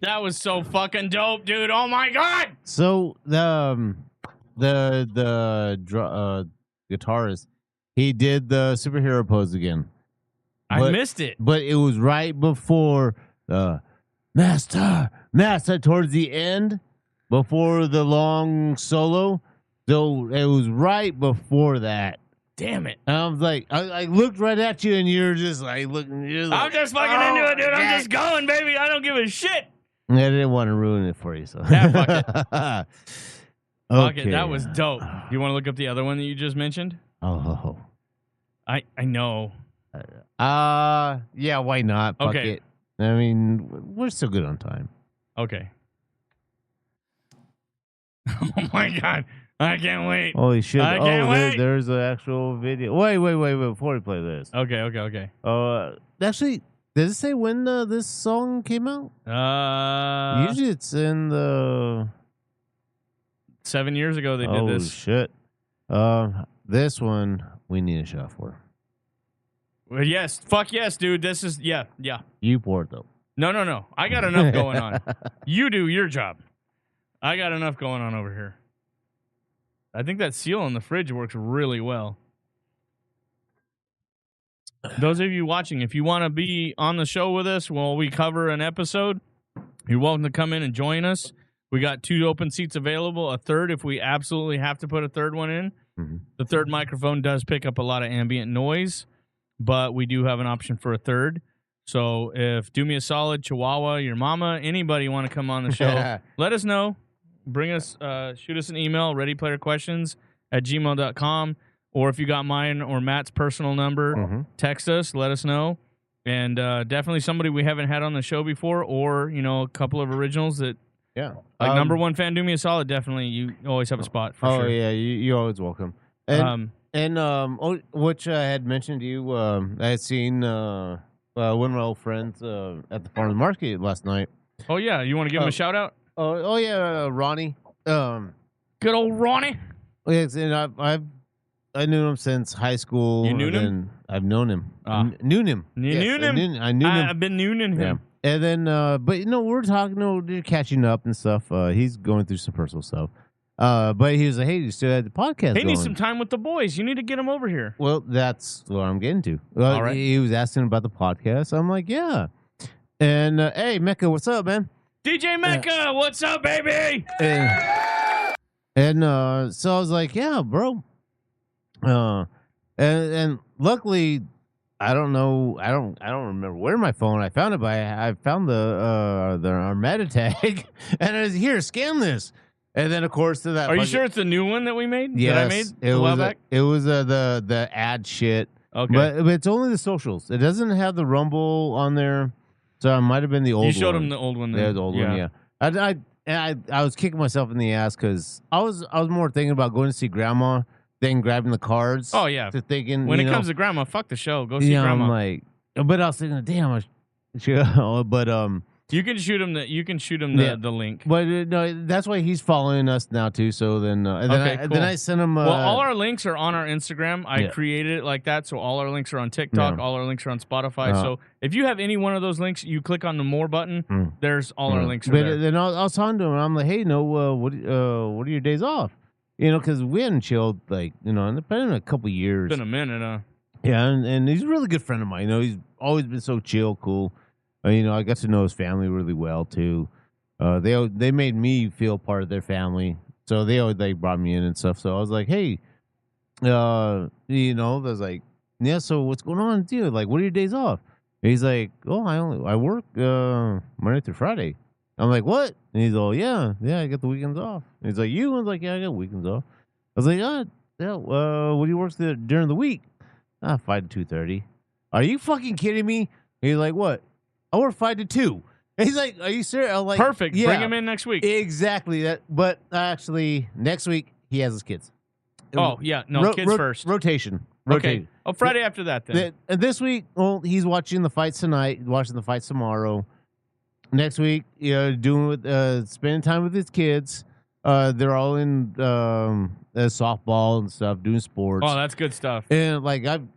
That was so fucking dope, dude. Oh my god. So the guitarist, he did the superhero pose again. I missed it. But it was right before master towards the end, before the long solo. So it was right before that. Damn it. And I was like, I looked right at you, and you're just like looking. I'm just fucking into it, dude. I'm just going, baby. I don't give a shit. I didn't want to ruin it for you, so Yeah, fuck it. Fuck Okay. it. That was dope. You want to look up the other one that you just mentioned? Oh, I know. yeah, why not? Fuck Okay. it. I mean, we're still good on time. Okay. Oh my god. I can't wait. Holy shit. I can't wait. There's an actual video. Wait, before we play this. Okay. Actually, does it say when this song came out? Usually it's in the 7 years ago they did this. Shit. This one we need a shot for. Well, yes. Fuck yes, dude. This is yeah. You pour it though. No. I got enough going on. You do your job. I got enough going on over here. I think that seal on the fridge works really well. Those of you watching, if you want to be on the show with us while we cover an episode, you're welcome to come in and join us. We got 2 open seats available, a third if we absolutely have to put a third one in. Mm-hmm. The third microphone does pick up a lot of ambient noise, but we do have an option for a third. So if Do Me a Solid, Chihuahua, your mama, anybody want to come on the show, let us know. Bring us, shoot us an email, readyplayerquestions@gmail.com. Or if you got mine or Matt's personal number, text us, let us know. And definitely somebody we haven't had on the show before, or, you know, a couple of originals that, like number one fan, Do Me a Solid, definitely. You always have a spot for sure. Oh, yeah, you're always welcome. And, which I had mentioned to you, I had seen one of my old friends at the farmer's market last night. Oh, yeah. You want to give him a shout out? Oh yeah, Ronnie. Good old Ronnie. Yes, and I knew him since high school. You knew him? I've known him. Knew him. You Yes, knew him? I knew him. I've been nooning him. Yeah. And then, but you know, we're talking, we're catching up and stuff. He's going through some personal stuff. But he was like, "Hey, you still had the podcast He going?" needs some time with the boys. You need to get him over here. Well, that's what I'm getting to. All right. He was asking about the podcast. I'm like, yeah. And hey, Mecca, what's up, man? DJ Mecca, what's up, baby? And so I was like, yeah, bro. And luckily, I don't know, I don't remember where my phone. I found it, but I found our meta tag, and I was here, scan this. And then of course to that. Are you sure it's the new one that we made? Yes, that I made it a while was. back? It was the ad shit. Okay. But it's only the socials. It doesn't have the Rumble on there, so it might have been the old one. You showed him the old one. Then. Yeah, the old one. Yeah. I was kicking myself in the ass because I was more thinking about going to see Grandma than grabbing the cards. Oh yeah. To thinking when it comes to Grandma, fuck the show. Go see Grandma. I'm like, but I was thinking, damn, but you can shoot him the link. But no, that's why he's following us now too. So then, cool. Then I sent him. Well, all our links are on our Instagram. I created it like that, so all our links are on TikTok. All our links are on Spotify. So if you have any one of those links, you click on the more button. There's all our links. But there. then I was talking to him. And I'm like, hey, what are your days off? Because we hadn't chilled in been a couple years. Been a minute, Yeah, and he's a really good friend of mine. He's always been so chill, cool. I got to know his family really well too. They made me feel part of their family, so they always brought me in and stuff. So I was like, hey, I was like, yeah. So what's going on, dude? Like, what are your days off? And he's like, oh, I work Monday through Friday. I'm like, what? And he's all, yeah, I get the weekends off. And he's like, you? I was like, yeah, I got weekends off. I was like, yeah. What do you work during the week? 5 to 2:30. Are you fucking kidding me? And he's like, what? I work 5 to 2. And he's like, are you serious? I'm like, perfect. Yeah. Bring him in next week. Exactly that. But actually, next week he has his kids. Oh yeah, no kids first. Rotation. Okay. Oh, Friday after that then. And this week, well, he's watching the fights tonight. Watching the fights tomorrow. Next week, spending time with his kids. They're all in softball and stuff, doing sports. Oh, that's good stuff. And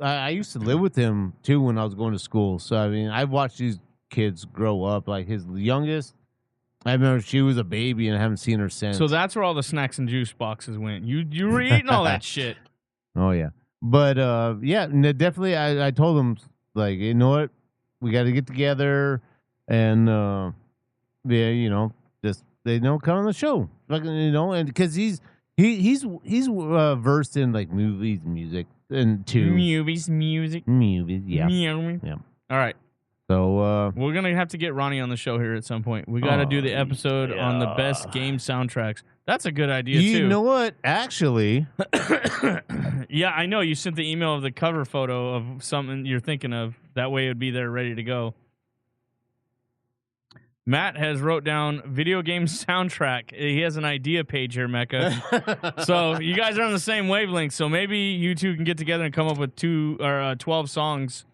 I used to live with him too when I was going to school. So I mean, I've watched these kids grow up. Like his youngest, I remember she was a baby and I haven't seen her since. So that's where all the snacks and juice boxes went. You were eating all that shit. Oh yeah, but definitely. I told him you know what, we got to get together and just come on the show, and because he's versed in movies, music, and movies, yeah. Yeah. All right. So we're gonna have to get Ronnie on the show here at some point. We got to do the episode on the best game soundtracks. That's a good idea too. You know what? Actually, yeah, I know. You sent the email of the cover photo of something you're thinking of. That way, it would be there ready to go. Matt has wrote down video game soundtrack. He has an idea page here, Mecca. So you guys are on the same wavelength. So maybe you two can get together and come up with 12 songs.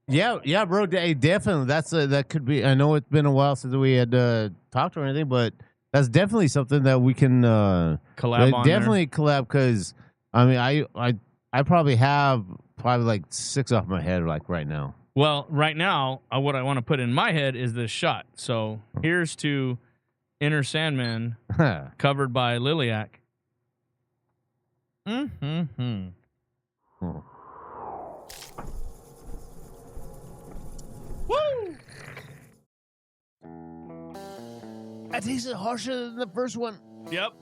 Yeah, bro. Definitely. That could be. I know it's been a while since we had talked or anything, but that's definitely something that we can collab on. Definitely collab because I mean I probably have 6 off my head right now. Well, right now, what I want to put in my head is this shot. So here's to Inner Sandman, covered by Liliac. Mm-hmm. Oh. Woo! That tasted harsher than the first one. Yep.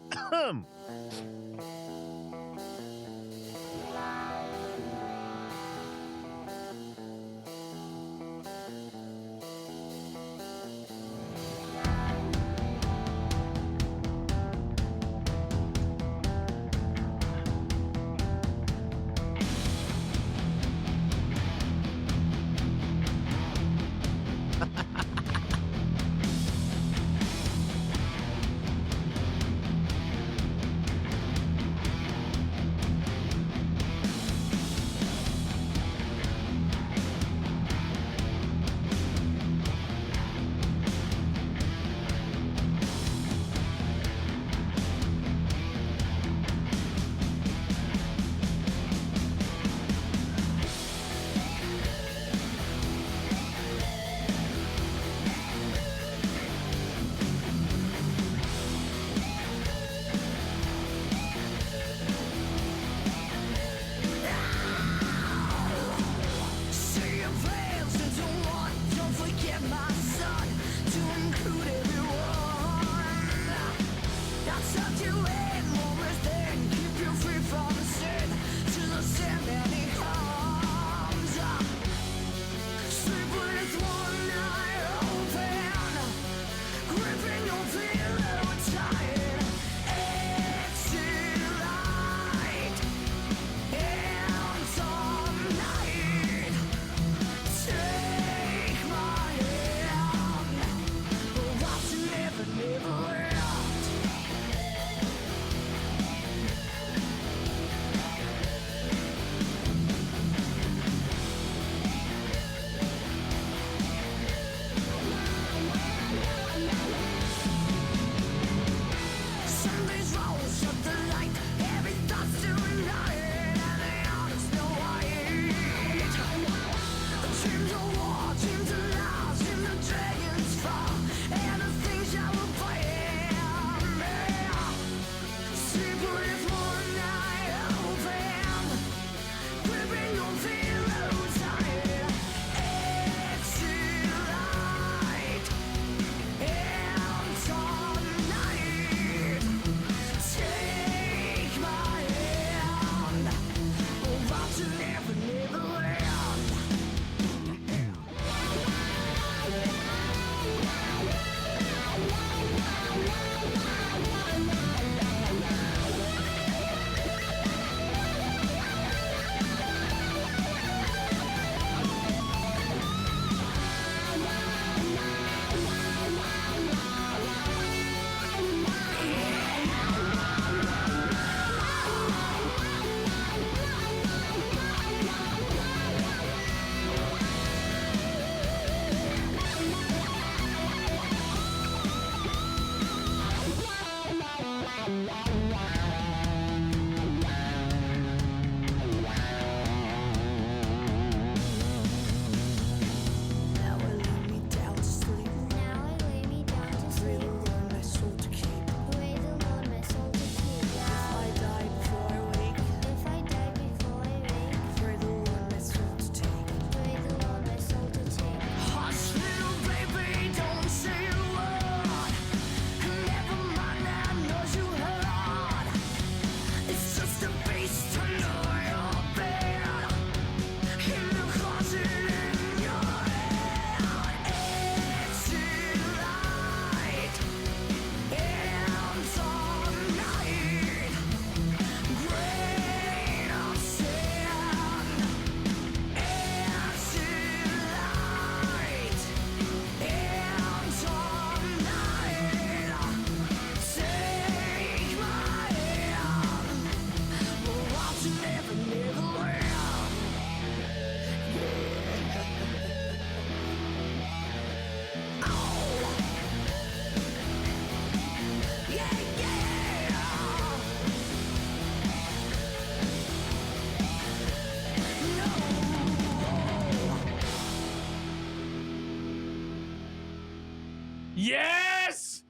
Yes!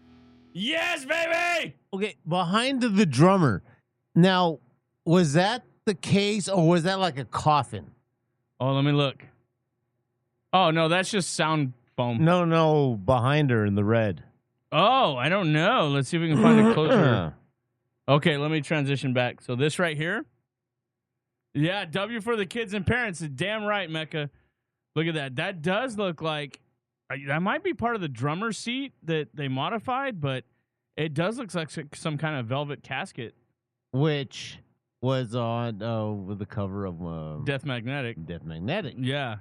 Yes, baby! Okay, behind the drummer. Now, was that the case or was that like a coffin? Oh, let me look. Oh, no, that's just sound foam. No, behind her in the red. Oh, I don't know. Let's see if we can find a closer. Okay, let me transition back. So this right here. Yeah, W for the kids and parents. Damn right, Mecca. Look at that. That does look like that might be part of the drummer's seat that they modified, but it does look like some kind of velvet casket. Which was on with the cover of Death Magnetic. Death Magnetic. Yeah.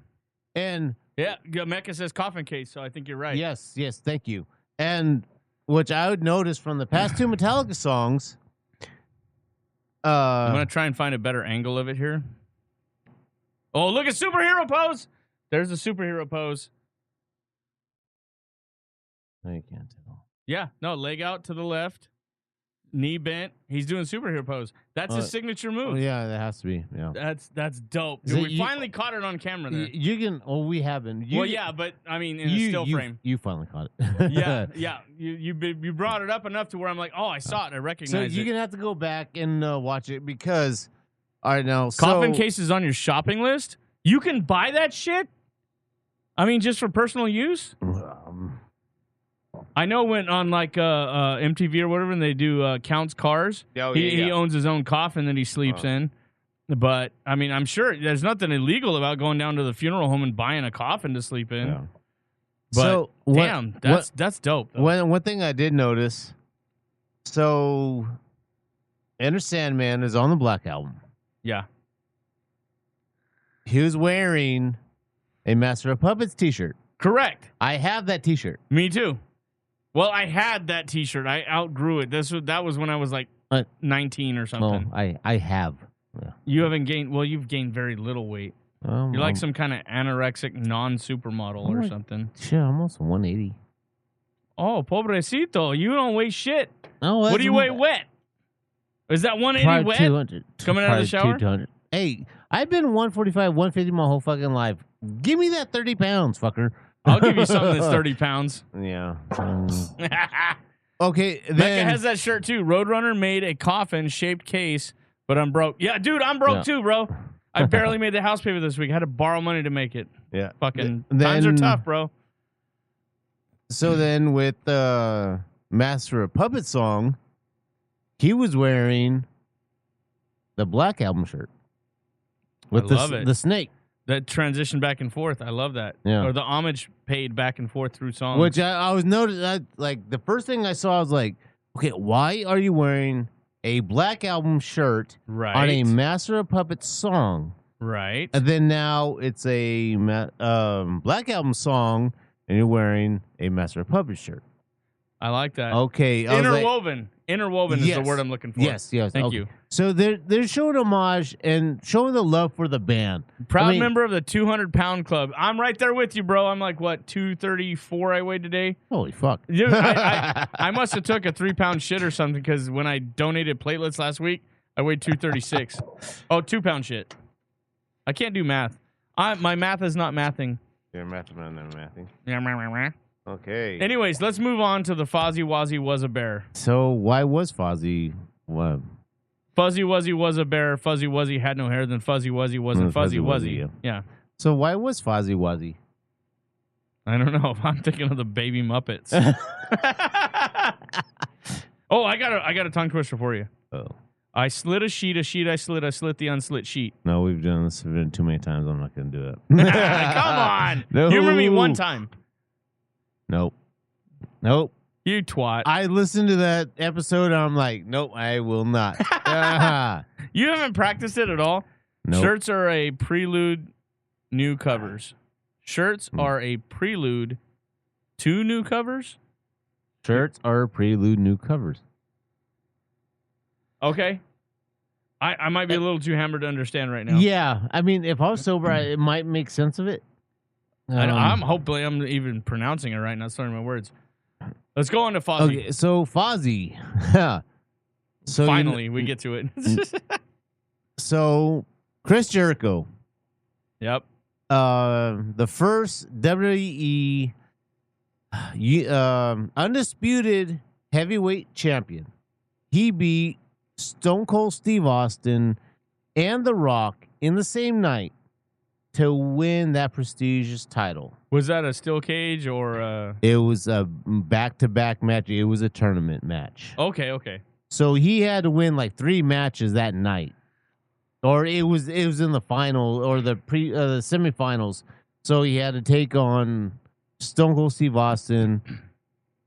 And yeah, Mecca says coffin case, so I think you're right. Yes, thank you. And which I would notice from the past two Metallica songs. I'm going to try and find a better angle of it here. Oh, look at superhero pose. There's the superhero pose. No, you can't tell. Yeah, no, leg out to the left, knee bent. He's doing superhero pose. That's his signature move. Oh, yeah, that has to be. Yeah, that's dope. Dude, we finally caught it on camera there. You can. Oh, we haven't. Well, yeah, but I mean, in a still frame. You finally caught it. yeah. You brought it up enough to where I'm like, oh, I saw it. I recognize it. So you're gonna have to go back and watch it because. All right, now coffin cases on your shopping list. You can buy that shit. I mean, just for personal use. I know when on like MTV or whatever, and they do counts cars. He owns his own coffin that he sleeps in. But I mean, I'm sure there's nothing illegal about going down to the funeral home and buying a coffin to sleep in. Yeah. But so damn, that's dope. One thing I did notice. So, Enter Sandman is on the Black Album. Yeah. He was wearing a Master of Puppets t-shirt. Correct. I have that t-shirt. Me too. Well, I had that t-shirt. I outgrew it. That was when I was like 19 or something. Oh, I have. Yeah. You haven't gained. Well, you've gained very little weight. You're like some kind of anorexic non-supermodel or something. Shit, I'm almost 180. Oh, pobrecito. You don't weigh shit. No, what do you weigh wet? Is that 180 wet? 200. Coming out of the shower? 200. Hey, I've been 145, 150 my whole fucking life. Give me that 30 pounds, fucker. I'll give you something that's 30 pounds. Yeah. Okay. Then, Mecca has that shirt too. Roadrunner made a coffin-shaped case, but I'm broke. Yeah, dude, I'm broke too, bro. I barely made the house payment this week. I had to borrow money to make it. Yeah. Fucking times are tough, bro. So then with the Master of Puppets song, he was wearing the Black Album shirt. With the snake. That transition back and forth. I love that. Yeah. Or the homage paid back and forth through songs. Which I was noticing, like, the first thing I saw, I was like, okay, why are you wearing a Black Album shirt on a Master of Puppets song? Right. And then now it's a Black Album song, and you're wearing a Master of Puppets shirt. I like that. Okay. Interwoven. Interwoven is the word I'm looking for. Yes. Thank you. So they're showing homage and showing the love for the band. Proud member of the 200-pound club. I'm right there with you, bro. I'm like, what, 234 I weighed today? Holy fuck. Dude, I must have took a 3-pound shit or something because when I donated platelets last week, I weighed 236. Oh, 2-pound shit. I can't do math. My math is not mathing. You're mathing. Yeah. Okay. Anyways, let's move on to the Fozzy Wozzy was a bear. So why was Fozzy? What? Fozzy Wozzy was a bear. Fuzzy Wuzzy had no hair. Then Fuzzy Wuzzy wasn't Fuzzy Wuzzy. Yeah. So why was Fozzy Wozzy? I don't know. I'm thinking of the Baby Muppets. Oh, I got a tongue twister for you. Oh. I slid a sheet I slit the unslit sheet. No, we've done this too many times. I'm not going to do it. Come on. No. Humor me one time. Nope. You twat. I listened to that episode and I'm like, nope, I will not. You haven't practiced it at all? Nope. Shirts are a prelude, new covers. Shirts are a prelude to new covers? Shirts are a prelude, new covers. Okay. I might be a little too hammered to understand right now. Yeah. I mean, if I was sober, it might make sense of it. I'm hopefully I'm even pronouncing it right now, starting my words. Let's go on to Fozzy. Okay, so Fozzy. So finally, we get to it. So Chris Undisputed heavyweight champion. He beat Stone Cold Steve Austin and The Rock in the same night to win that prestigious title. Was that a steel cage or? It was a back-to-back match. It was a tournament match. Okay. So he had to win like 3 matches that night, or it was in the final or the semifinals. So he had to take on Stone Cold Steve Austin,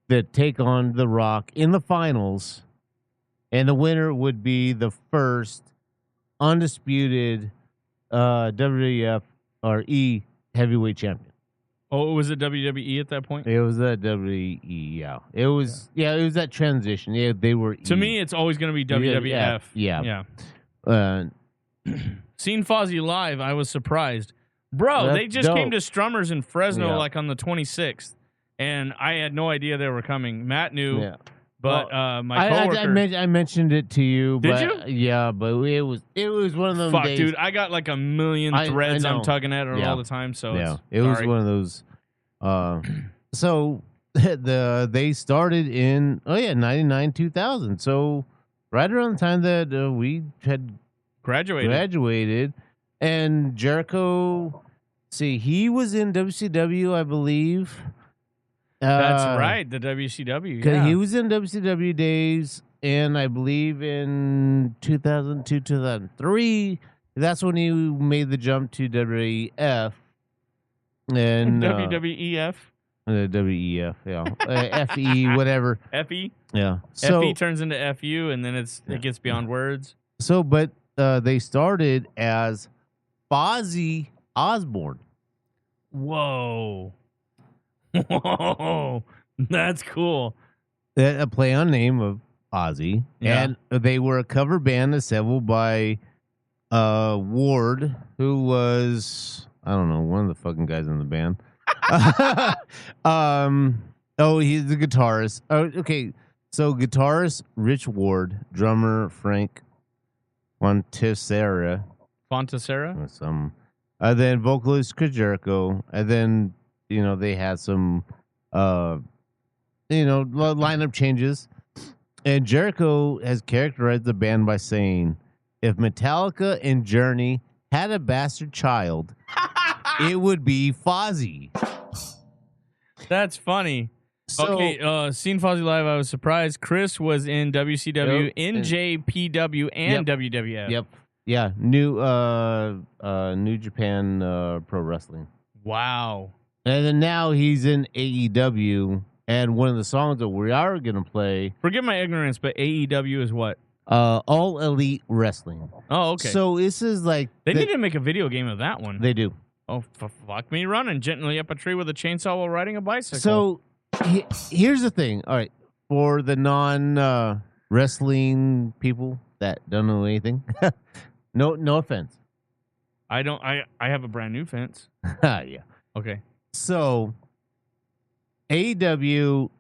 that take on The Rock in the finals, and the winner would be the first undisputed WWF or E heavyweight champion. Oh, it was a WWE at that point? It was a WWE, yeah. It was it was that transition. Yeah, they were To me, it's always going to be WWF. Yeah. Seen Fozzy live, I was surprised. Bro, they just came to Strummers in Fresno like on the 26th, and I had no idea they were coming. Matt knew, but my coworker... I mentioned it to you. Did you? Yeah, but it was one of those days. Dude, I got like a million threads I'm tugging at all the time, so it was one of those... so they started in 99 2000, so right around the time that we had graduated, and Jericho, he was in WCW, I believe. That's right, the WCW. Because he was in WCW days, and I believe in 2002, 2003, that's when he made the jump to WWF. And WWEF. WEF, yeah. FE, whatever. FE? Yeah. So, FE turns into FU, and then it gets beyond words. So, but they started as Fozzy Osbourne. Whoa, that's cool. A play on name of Ozzy, and they were a cover band assembled by Ward, who was, I don't know, one of the fucking guys in the band. He's the guitarist. Okay, so guitarist Rich Ward, drummer Frank Fontecera, then vocalist Chris Jericho, and then they had some lineup changes. And Jericho has characterized the band by saying, "If Metallica and Journey had a bastard child, it would be Fozzy." That's funny. So, okay, seen Fozzy live, I was surprised. Chris was in WCW, NJPW, and WWF. Yep. Yeah. New Japan Pro Wrestling. Wow. And then now he's in AEW, and one of the songs that we are gonna play. Forgive my ignorance, but AEW is what? All Elite Wrestling. Oh, okay. So this is like they need to make a video game of that one. They do. Oh, fuck me running gently up a tree with a chainsaw while riding a bicycle. So here's the thing. All right, for the non wrestling people that don't know anything, no offense. I don't. I have a brand new fence. Yeah. Okay. So AEW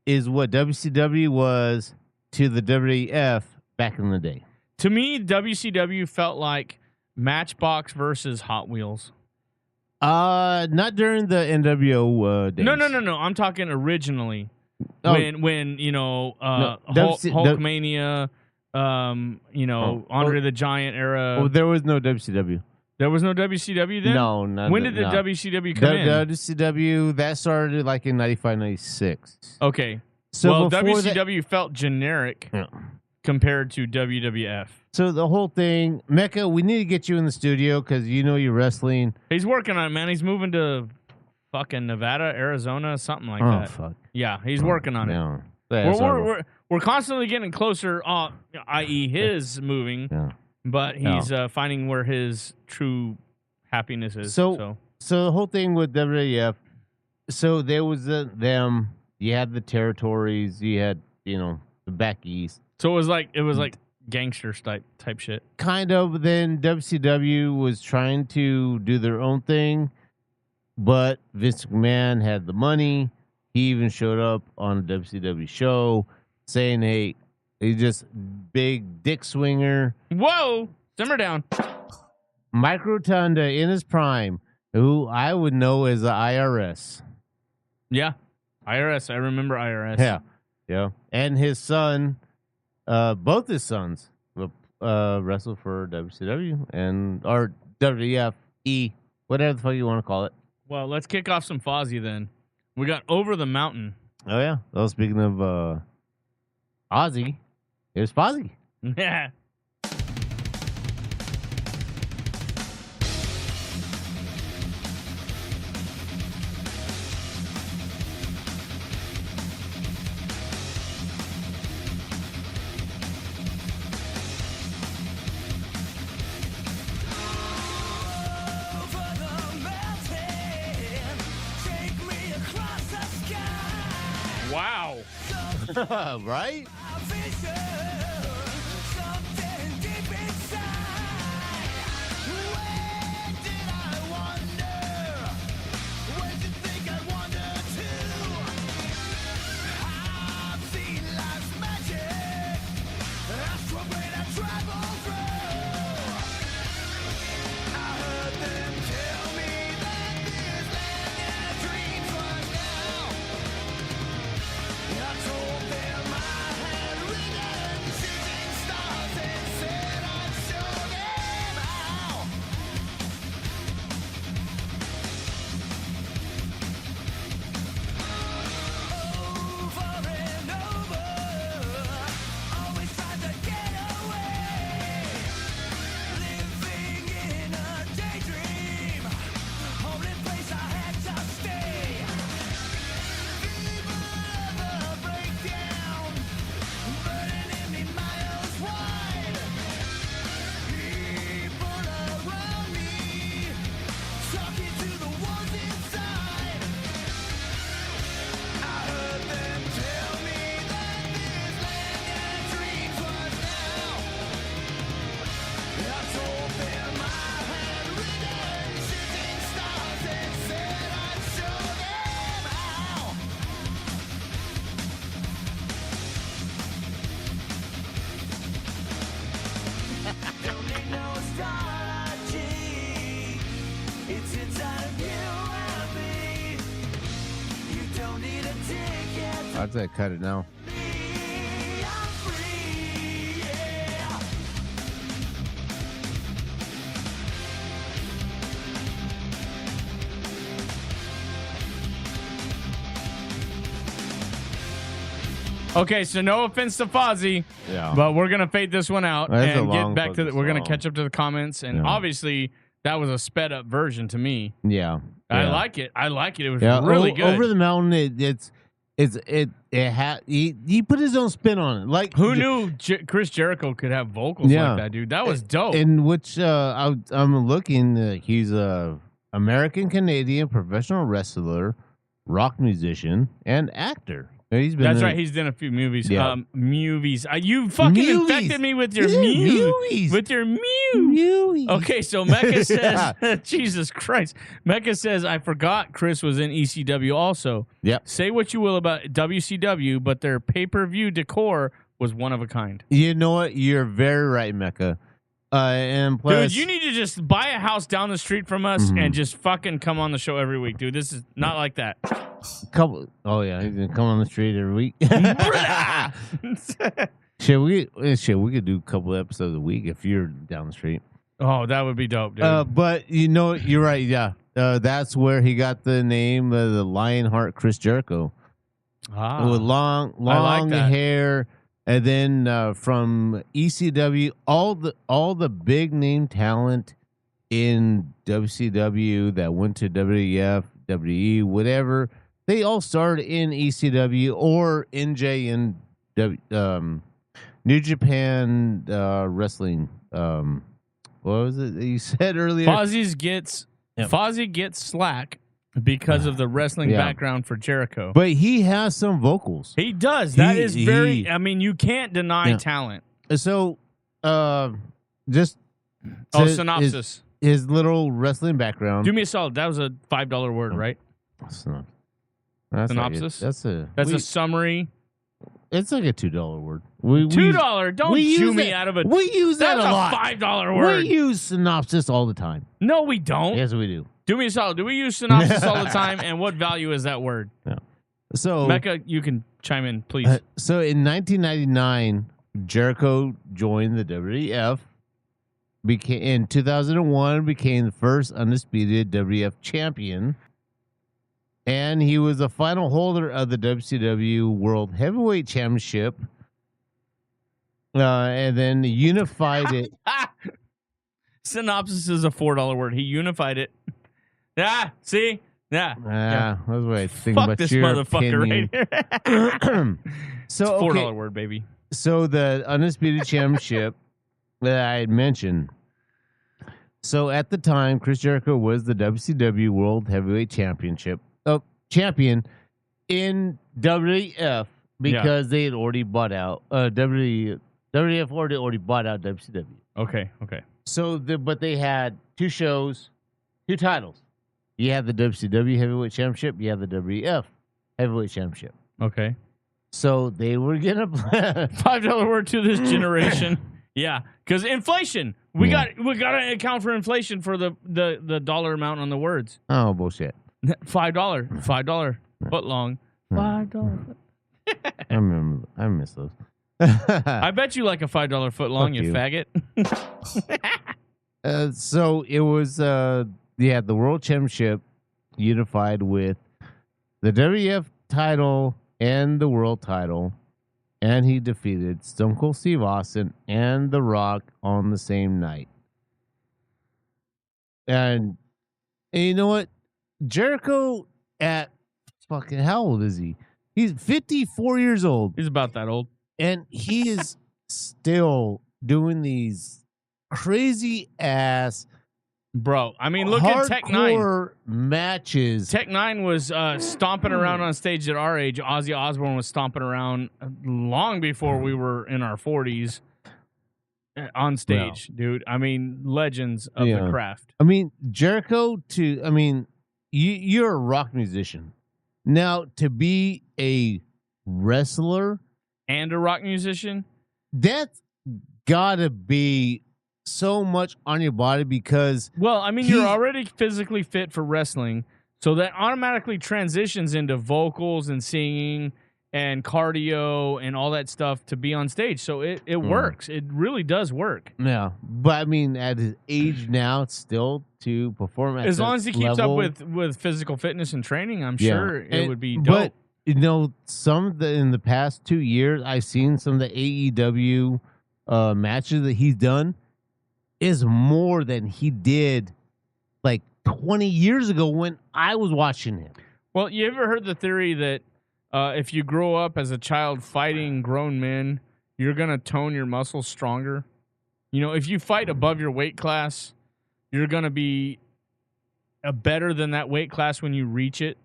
is what WCW was to the WWF back in the day. To me, WCW felt like Matchbox versus Hot Wheels. Not during the NWO days. No. I'm talking originally. When Hulkmania, Andre the Giant era. Oh, there was no WCW. There was no WCW then? No. When did the WCW come in? WCW, that started like in 95, 96. Okay. So WCW felt generic compared to WWF. So the whole thing, Mecca, we need to get you in the studio because you're wrestling. He's working on it, man. He's moving to fucking Nevada, Arizona, something like that. Fuck. Yeah, he's working on it. We're constantly getting closer, i.e. his moving. Yeah. But he's finding where his true happiness is. So the whole thing with WWF, so there was them. You had the territories. You had the back east. So it was like gangster type shit. Kind of. Then WCW was trying to do their own thing, but Vince McMahon had the money. He even showed up on a WCW show saying, "Hey." He's just big dick swinger. Whoa! Simmer down. Mike Rotunda in his prime, who I would know as the IRS. Yeah. IRS. I remember IRS. Yeah. And his son, both his sons, wrestled for WCW or WFE, whatever the fuck you want to call it. Well, let's kick off some Fozzy then. We got Over the Mountain. Oh yeah. Well, speaking of Ozzy, here's Fozzy. Yeah. Wow. Right? I'd say cut it now. Okay, so no offense to Fozzy, Yeah. but we're gonna fade this one out That's a and get long back to the. fucking We're gonna song. catch up to the comments, and obviously that was a sped up version to me. Yeah. I Yeah. like it. I like it. It was Yeah, really good. Over the Mountain, he put his own spin on it. Like Who knew Chris Jericho could have vocals Yeah. like that, dude? That was dope. In which I'm looking, he's a American Canadian professional wrestler, rock musician, and actor. He's been That's in- right. He's done a few movies. Yeah. Movies. You fucking Movies. infected me with your Yeah, mew. movies. With your mew. Movies. Okay, so Mecca says, Jesus Christ. Mecca says, I forgot Chris was in ECW also. Yep. Say what you will about WCW, but their pay-per-view decor was one of a kind. You know what? You're very right, Mecca. And plus, Dude, you need to just buy a house down the street from us and just fucking come on the show every week, dude. This is not like that. Oh yeah, he's gonna come on the street every week. We could do a couple episodes a week if you're down the street. Oh, that would be dope, dude. But you know, you're right. Yeah, that's where he got the name, the Lionheart Chris Jericho, with long like that. hair, and then from ECW, all the big name talent in WCW that went to WWF, WWE, whatever. They all started in ECW or NJ in New Japan Wrestling. What was it that you said earlier? Fozzy gets slack because of the wrestling background for Jericho. But he has some vocals. He does. That is very. I mean, you can't deny talent. So, just synopsis. His little wrestling background. Do me a solid. That was a $5 word, right? That's Synopsis. That's a summary. It's like a $2 word. $2. Don't chew me out of it. We use that a lot. That's a $5 word. We use synopsis all the time. No, we don't. Yes, we do. Do me a solid. Do we use synopsis all the time? And what value is that word? No. So Mecca, you can chime in, please. So in 1999, Jericho joined the WWF. In 2001, became the first undisputed WWF champion, and he was the final holder of the WCW World Heavyweight Championship. And then unified it. Synopsis is a $4 word. He unified it. See? Yeah. That's what I think Fuck about this your motherfucker opinion. right here. So It's $4 okay, word, baby. so the undisputed championship that I had mentioned. So at the time, Chris Jericho was the WCW World Heavyweight champion in WWF because they had already bought out WWF already bought out WCW. Okay. So but they had two shows, two titles. You have the WCW Heavyweight Championship. You have the WWF Heavyweight Championship. Okay. So they were gonna play $5 word to this generation. Yeah, because inflation. We got to account for inflation for the dollar amount on the words. Oh bullshit! $5 foot long. $5. I miss those. I bet you like a $5 foot long, Fuck you you. faggot. So it was the World Championship unified with the WWF title and the World title, and he defeated Stone Cold Steve Austin and The Rock on the same night. And you know what? Jericho at fucking how old is he? He's 54 years old. He's about that old. And he is still doing these crazy ass Bro, I mean, look at Tech 9. hardcore matches. Tech 9 was stomping around on stage at our age. Ozzy Osbourne was stomping around long before we were in our 40s on stage, dude. I mean, legends of the craft. I mean, Jericho you're a rock musician. Now, to be a wrestler And a rock musician? that's gotta be so much on your body because Well, I mean, you're already physically fit for wrestling, so that automatically transitions into vocals and singing and cardio and all that stuff to be on stage. So it works. It really does work. yeah, but I mean, at his age now, still to perform at As long that as he keeps level, up with physical fitness and training, I'm Yeah. sure it would be dope. But you know, in the past 2 years, I've seen some of the AEW matches that he's done is more than he did like 20 years ago when I was watching him. Well, you ever heard the theory that if you grow up as a child fighting grown men, you're going to tone your muscles stronger? You know, if you fight above your weight class, you're going to be better than that weight class when you reach it,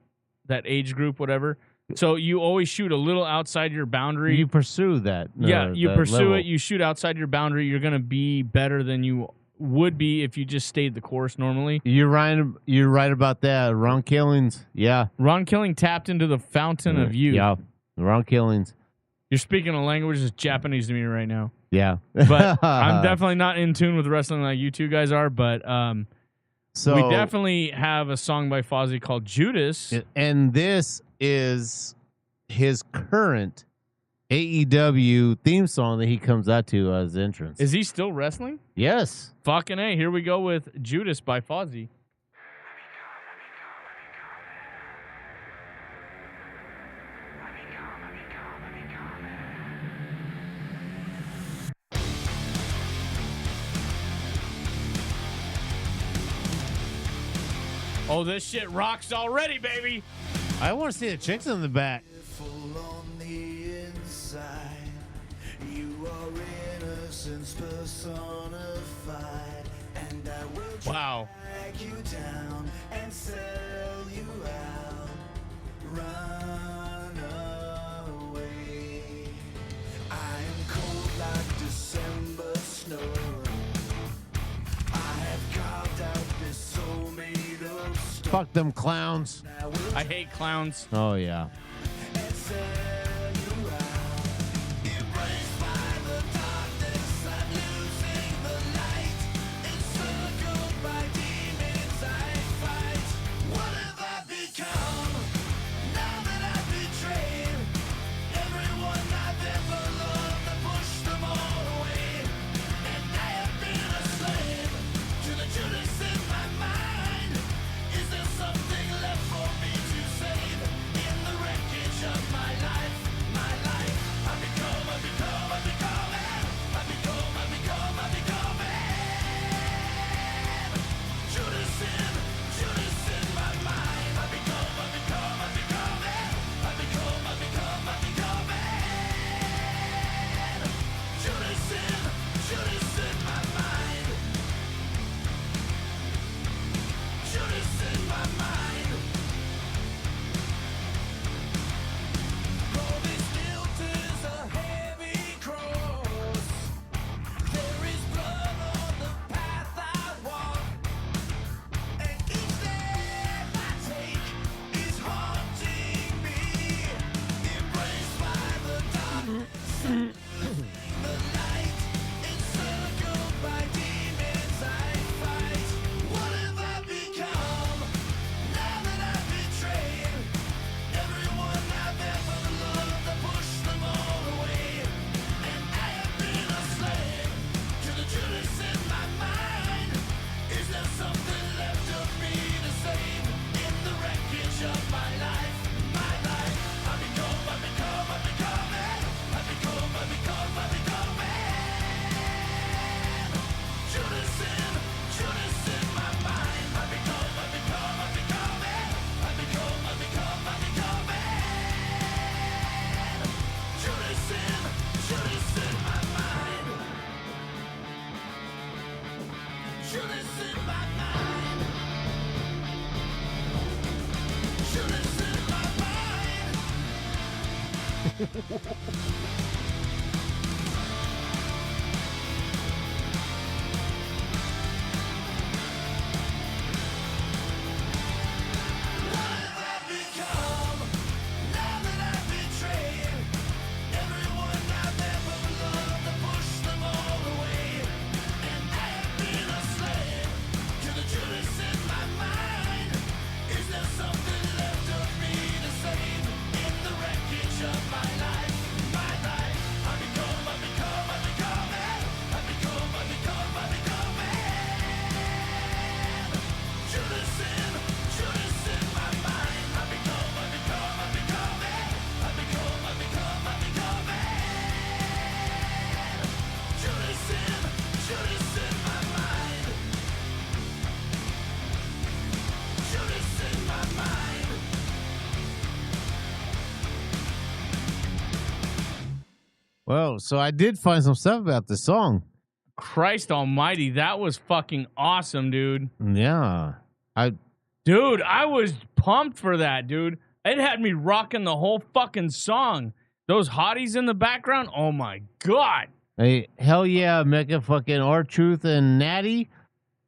that age group, whatever. So you always shoot a little outside your boundary. You pursue that. You that pursue level. it. You shoot outside your boundary. You're going to be better than you would be if you just stayed the course normally. You're right about that. Ron Killings. Yeah. Ron Killing tapped into the fountain of youth. Yeah. Ron Killings. You're speaking a language that's Japanese to me right now. Yeah. But I'm definitely not in tune with wrestling like you two guys are. But so we definitely have a song by Fozzy called Judas. And this is his current AEW theme song that he comes out to as entrance. Is he still wrestling? Yes. Fucking A. Here we go with Judas by Fozzy. Oh, this shit rocks already, baby. I want to see the chicks in the back. On the inside, you are innocence personified, and I will Wow. drag you down and sell you out. Run away. I am cold like December snow. I have carved out this soul made of stone. Fuck them clowns. I hate clowns. Oh, yeah. Well, so I did find some stuff about this song. Christ almighty, that was fucking awesome, dude. Yeah. Dude, I was pumped for that, dude. It had me rocking the whole fucking song. Those hotties in the background, oh my God. Hey, hell yeah, Mecca fucking R-Truth and Natty.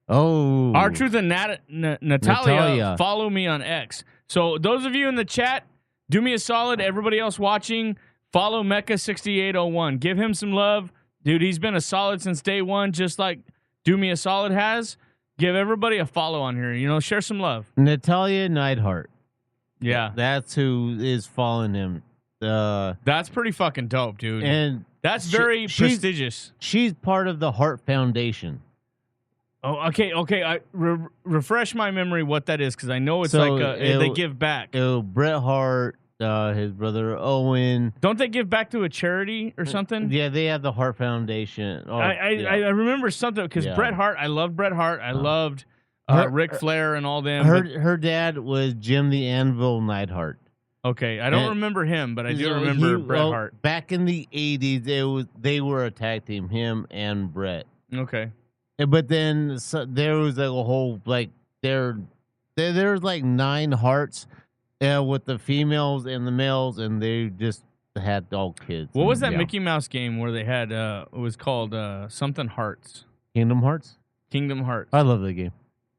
Oh. R-Truth and Natalia, follow me on X. So those of you in the chat, do me a solid. Everybody else watching, follow Mecca6801. Give him some love. Dude, he's been a solid since day one, just like Do Me a Solid has. Give everybody a follow on here. You know, share some love. Natalia Neidhart. Yeah. That's who is following him. That's pretty fucking dope, dude. And that's very prestigious. She's part of the Heart Foundation. Oh, okay. Refresh my memory what that is, because I know it's they give back. Bret Hart, his brother Owen. Don't they give back to a charity or something? Yeah, they have the Heart Foundation. I remember something because Bret Hart. I loved Bret Hart. I loved Ric Flair and all them. Her dad was Jim the Anvil Neidhart. Okay, I don't remember him, but I do remember Bret Hart. Back in the 80s, they were a tag team, him and Bret. Okay. But then there was like a whole there was like 9 hearts with the females and the males, and they just had all kids. What was that Mickey Mouse game where they had it was called something Hearts? Kingdom Hearts? Kingdom Hearts. I love that game.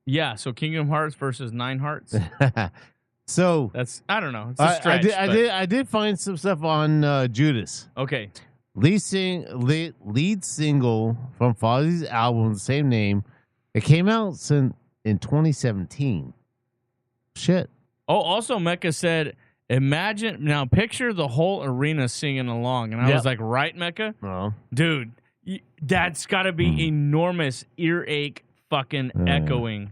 Yeah, so Kingdom Hearts versus 9 Hearts. So that's, I don't know. It's a stretch. I did find some stuff on Judas. Okay. Lead single from Fozzy's album, the same name. It came out in 2017. Shit. Oh, also Mecca said, picture the whole arena singing along. And I was like, right, Mecca? Oh. Dude, that's got to be enormous earache fucking echoing.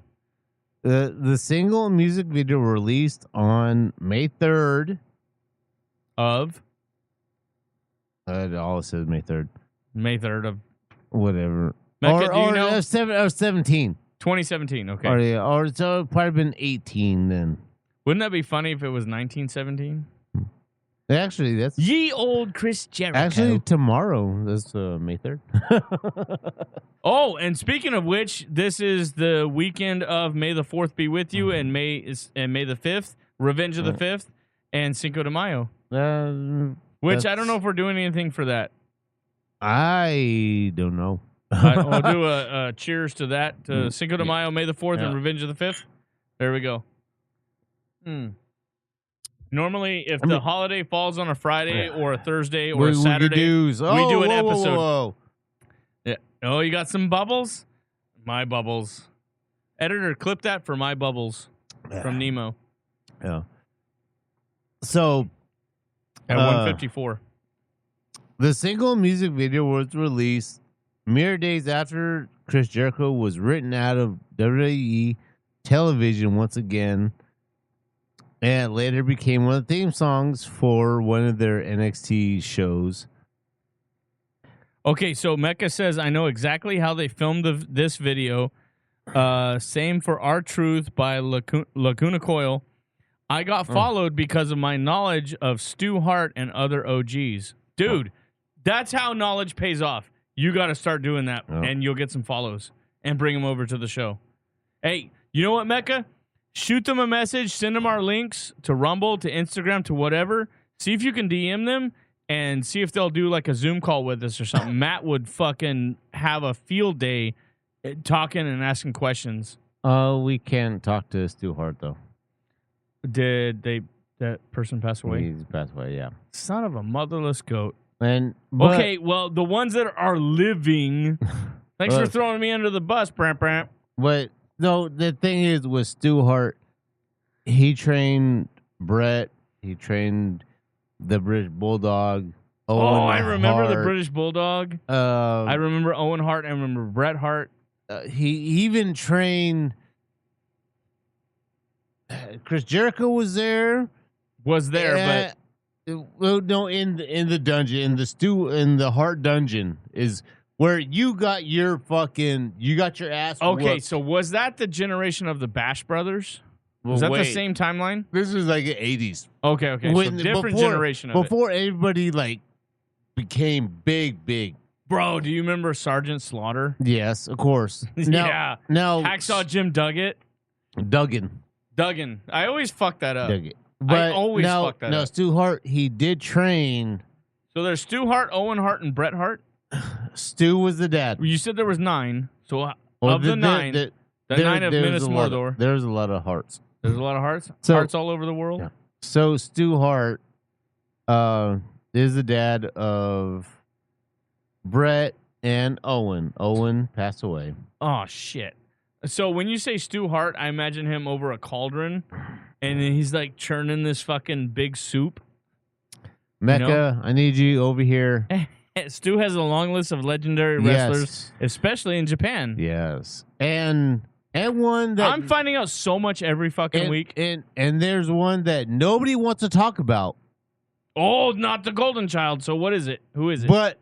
The single music video released on May 3rd of... it all says May 3rd. May 3rd of... whatever. Mecca, do you know? 17. 2017, okay. Or it's probably been 18 then. Wouldn't that be funny if it was 1917? Actually, that's... Ye old Chris Jericho. Actually, tomorrow. That's May 3rd. Oh, and speaking of which, this is the weekend of May the 4th be with you, and May the 5th, Revenge of the 5th, and Cinco de Mayo. Which I don't know if we're doing anything for that. I don't know. We'll do a cheers to that. To Cinco de Mayo, May the 4th, and Revenge of the 5th. There we go. Normally, if the holiday falls on a Friday or a Thursday or a Saturday, we do an episode. Whoa. Yeah. Oh, you got some bubbles? My bubbles. Editor, clip that for my bubbles from Nemo. Yeah. So at 154. The single music video was released mere days after Chris Jericho was written out of WWE television once again, and later became one of the theme songs for one of their NXT shows. Okay, so Mecca says, I know exactly how they filmed this video. Same for R-Truth by Lacuna Coil. I got followed because of my knowledge of Stu Hart and other OGs. Dude, that's how knowledge pays off. You got to start doing that, and you'll get some follows. and bring them over to the show. Hey, you know what, Mecca? Shoot them a message, send them our links to Rumble, to Instagram, to whatever. See if you can DM them and see if they'll do like a Zoom call with us or something. Matt would fucking have a field day talking and asking questions. We can't talk to Stu Hart, though. Did that person pass away? He's passed away, yeah. Son of a motherless goat. But, Okay, well, the ones that are living, thanks for throwing me under the bus, Bram. But no, the thing is with Stu Hart, he trained Brett, he trained the British Bulldog. I remember Hart. the British Bulldog. I remember Owen Hart. I remember Bret Hart. He even trained Chris Jericho was there. But well, no, in the dungeon, in the Hart dungeon is where you got your ass. Okay, whooped. so was that the generation of the Bash Brothers? Well, Was that the wait. same timeline? This was like the 80s. Okay. So different generation of before everybody like became big. Bro, do you remember Sergeant Slaughter? Yes, of course. Yeah. Now Hacksaw Jim Duggan. I always fuck that up. Duggan. But I always fuck that up. Stu Hart, he did train. So there's Stu Hart, Owen Hart, and Bret Hart. Stu was the dad. You said there was 9. So Well, of the 9, the 9 of Minas Mordor. There's a lot of hearts. There's a lot of hearts. So- Hearts all over the world. Yeah. So Stu Hart is the dad of Brett and Owen. Owen passed away. Oh shit. So when you say Stu Hart, I imagine him over a cauldron, and then he's like churning this fucking big soup. Mecca, I need you over here. Stu has a long list of legendary wrestlers, especially in Japan. Yes. And one that I'm finding out so much every fucking week. And there's one that nobody wants to talk about. Oh, not the Golden Child. So what is it? Who is it? But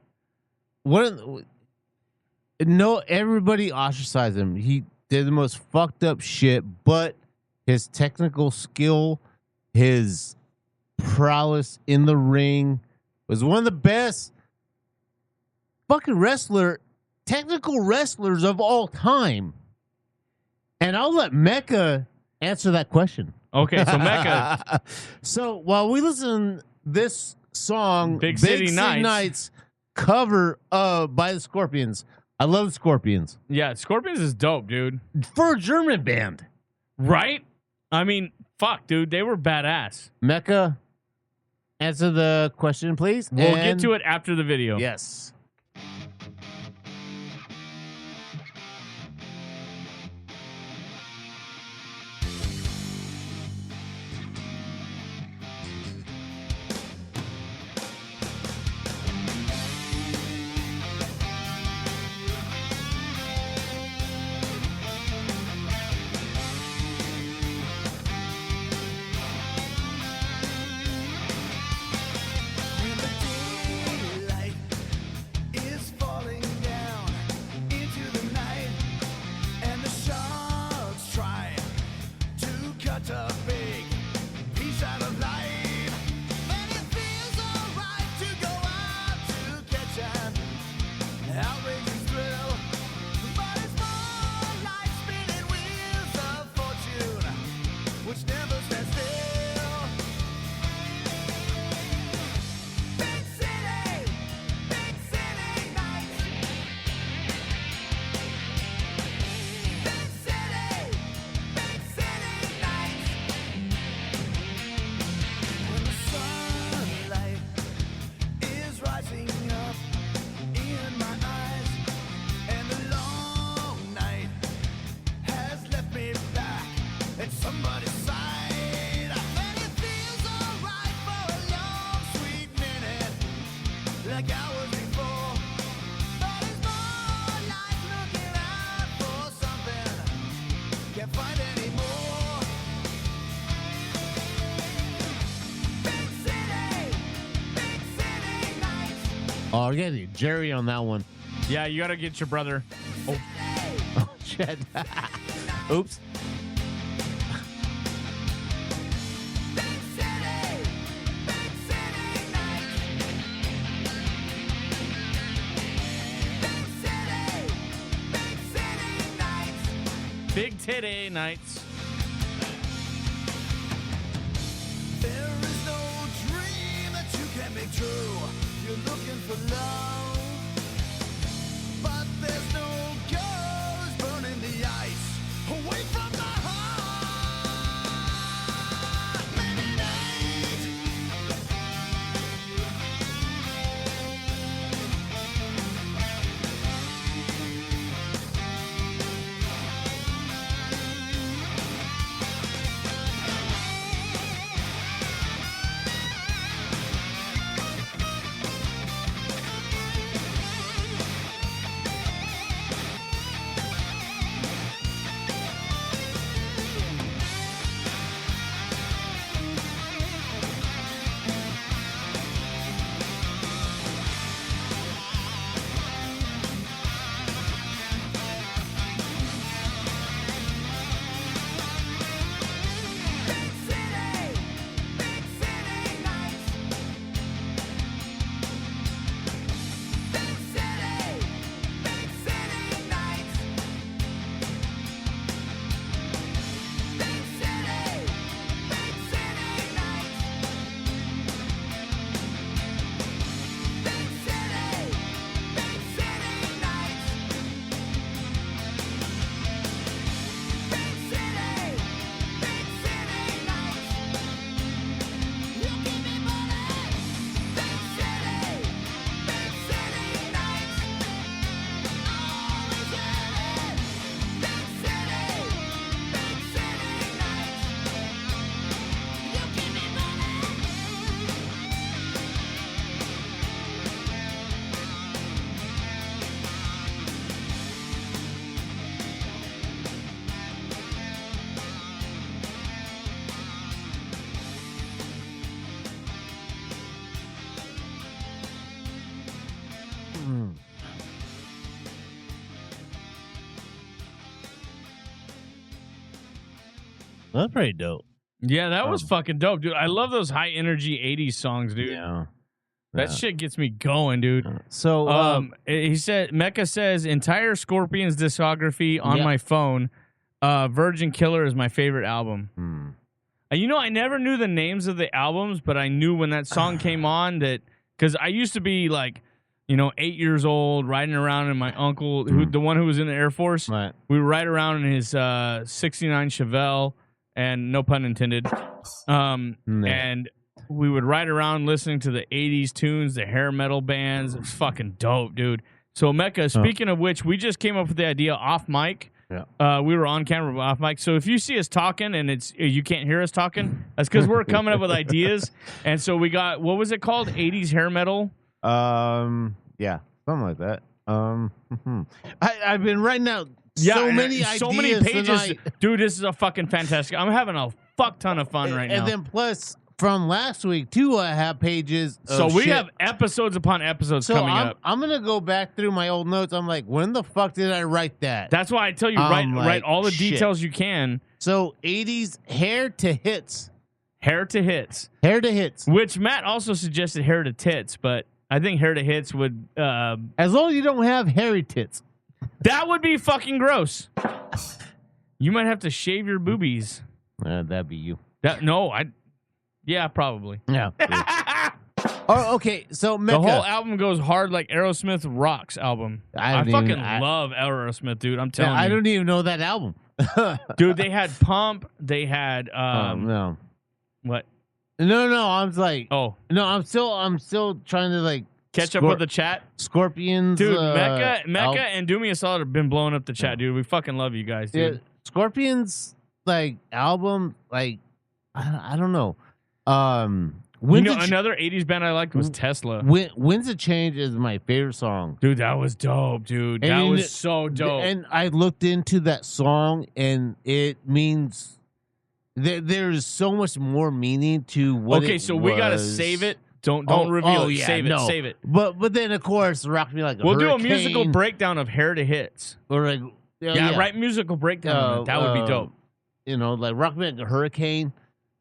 everybody ostracized him. He did the most fucked up shit, but his technical skill, his prowess in the ring was one of the best fucking technical wrestlers of all time. And I'll let Mecca answer that question. Okay, so Mecca. So while we listen this song, Big City Nights, cover by the Scorpions. I love the Scorpions. Yeah, Scorpions is dope, dude. For a German band. Right? I mean, fuck, dude. They were badass. Mecca, answer the question, please. We'll get to it after the video. Yes. Oh, I got Jerry on that one. Yeah, you got to get your brother. Oh shit. Oops. Big Titty Nights. There is no dream that you can make true. You're looking for love, but there's no ghost burning the ice away from the heart. Midnight. That's pretty dope. Yeah, that was fucking dope, dude. I love those high energy 80s songs, dude. Yeah. That shit gets me going, dude. So, he said, Mecca says, entire Scorpions discography on my phone. Virgin Killer is my favorite album. You know, I never knew the names of the albums, but I knew when that song came on that, because I used to be like, 8 years old, riding around in my uncle, the one who was in the Air Force. Right. We would ride around in his 69 Chevelle, and no pun intended. And we would ride around listening to the 80s tunes, the hair metal bands. It was fucking dope, dude. So, Mecca, speaking of which, we just came up with the idea off mic. Yeah. We were on camera, but off mic. So if you see us talking and you can't hear us talking, that's because we're coming up with ideas. And so we got, what was it called? 80s hair metal? Yeah, something like that. I've been writing out So many ideas, so many pages. tonight. Dude, this is a fucking fantastic. I'm having a fuck ton of fun right now. And then plus from last week too, I have pages. So we shit. have episodes upon episodes coming up. I'm gonna go back through my old notes. I'm like, when the fuck did I write that? That's why I tell you, write all the details you can. So 80s hair to hits. Hair to hits. Hair to hits. Which Matt also suggested hair to tits, but I think hair to hits would as long as you don't have hairy tits. That would be fucking gross. You might have to shave your boobies. That'd be you. Yeah, probably. Yeah. Oh, okay. So Mecca, the whole album goes hard like Aerosmith Rocks album. I fucking love Aerosmith, dude. I'm telling you. I don't even know that album. Dude, they had Pump. They had no. What? No. I was like, oh no. I'm still trying to like catch up with the chat. Scorpions, dude. Mecca, and Do Me a Solid have been blowing up the chat, dude. We fucking love you guys, dude. Yeah, Scorpions like album, like I don't know. Another 80s band I liked was Tesla. Winds of Change is my favorite song. Dude, that was dope, dude. That was so dope. And I looked into that song, and it means there's so much more meaning to what okay, so we got to save it. Don't reveal it. Yeah, Save it. But then, of course, Rock Me Like a Hurricane. We'll do a musical breakdown of hair to hits. Or like, write musical breakdown. That would be dope. Like Rock Me Like a Hurricane.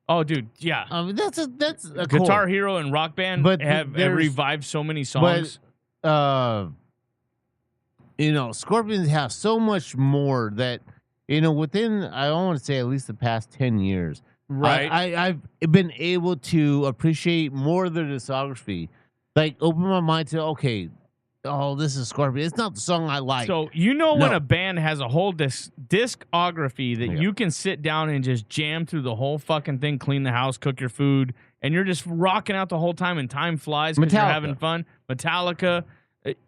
Oh, dude, yeah. That's a Guitar cool. Hero and Rock Band have revived so many songs. But, Scorpions have so much more that within I don't want to say at least the past 10 years, Right. I've been able to appreciate more of their discography, like open my mind to this is Scorpion. It's not the song I like. So when a band has a whole discography that you can sit down and just jam through the whole fucking thing, clean the house, cook your food, and you're just rocking out the whole time and time flies because you're having fun. Metallica,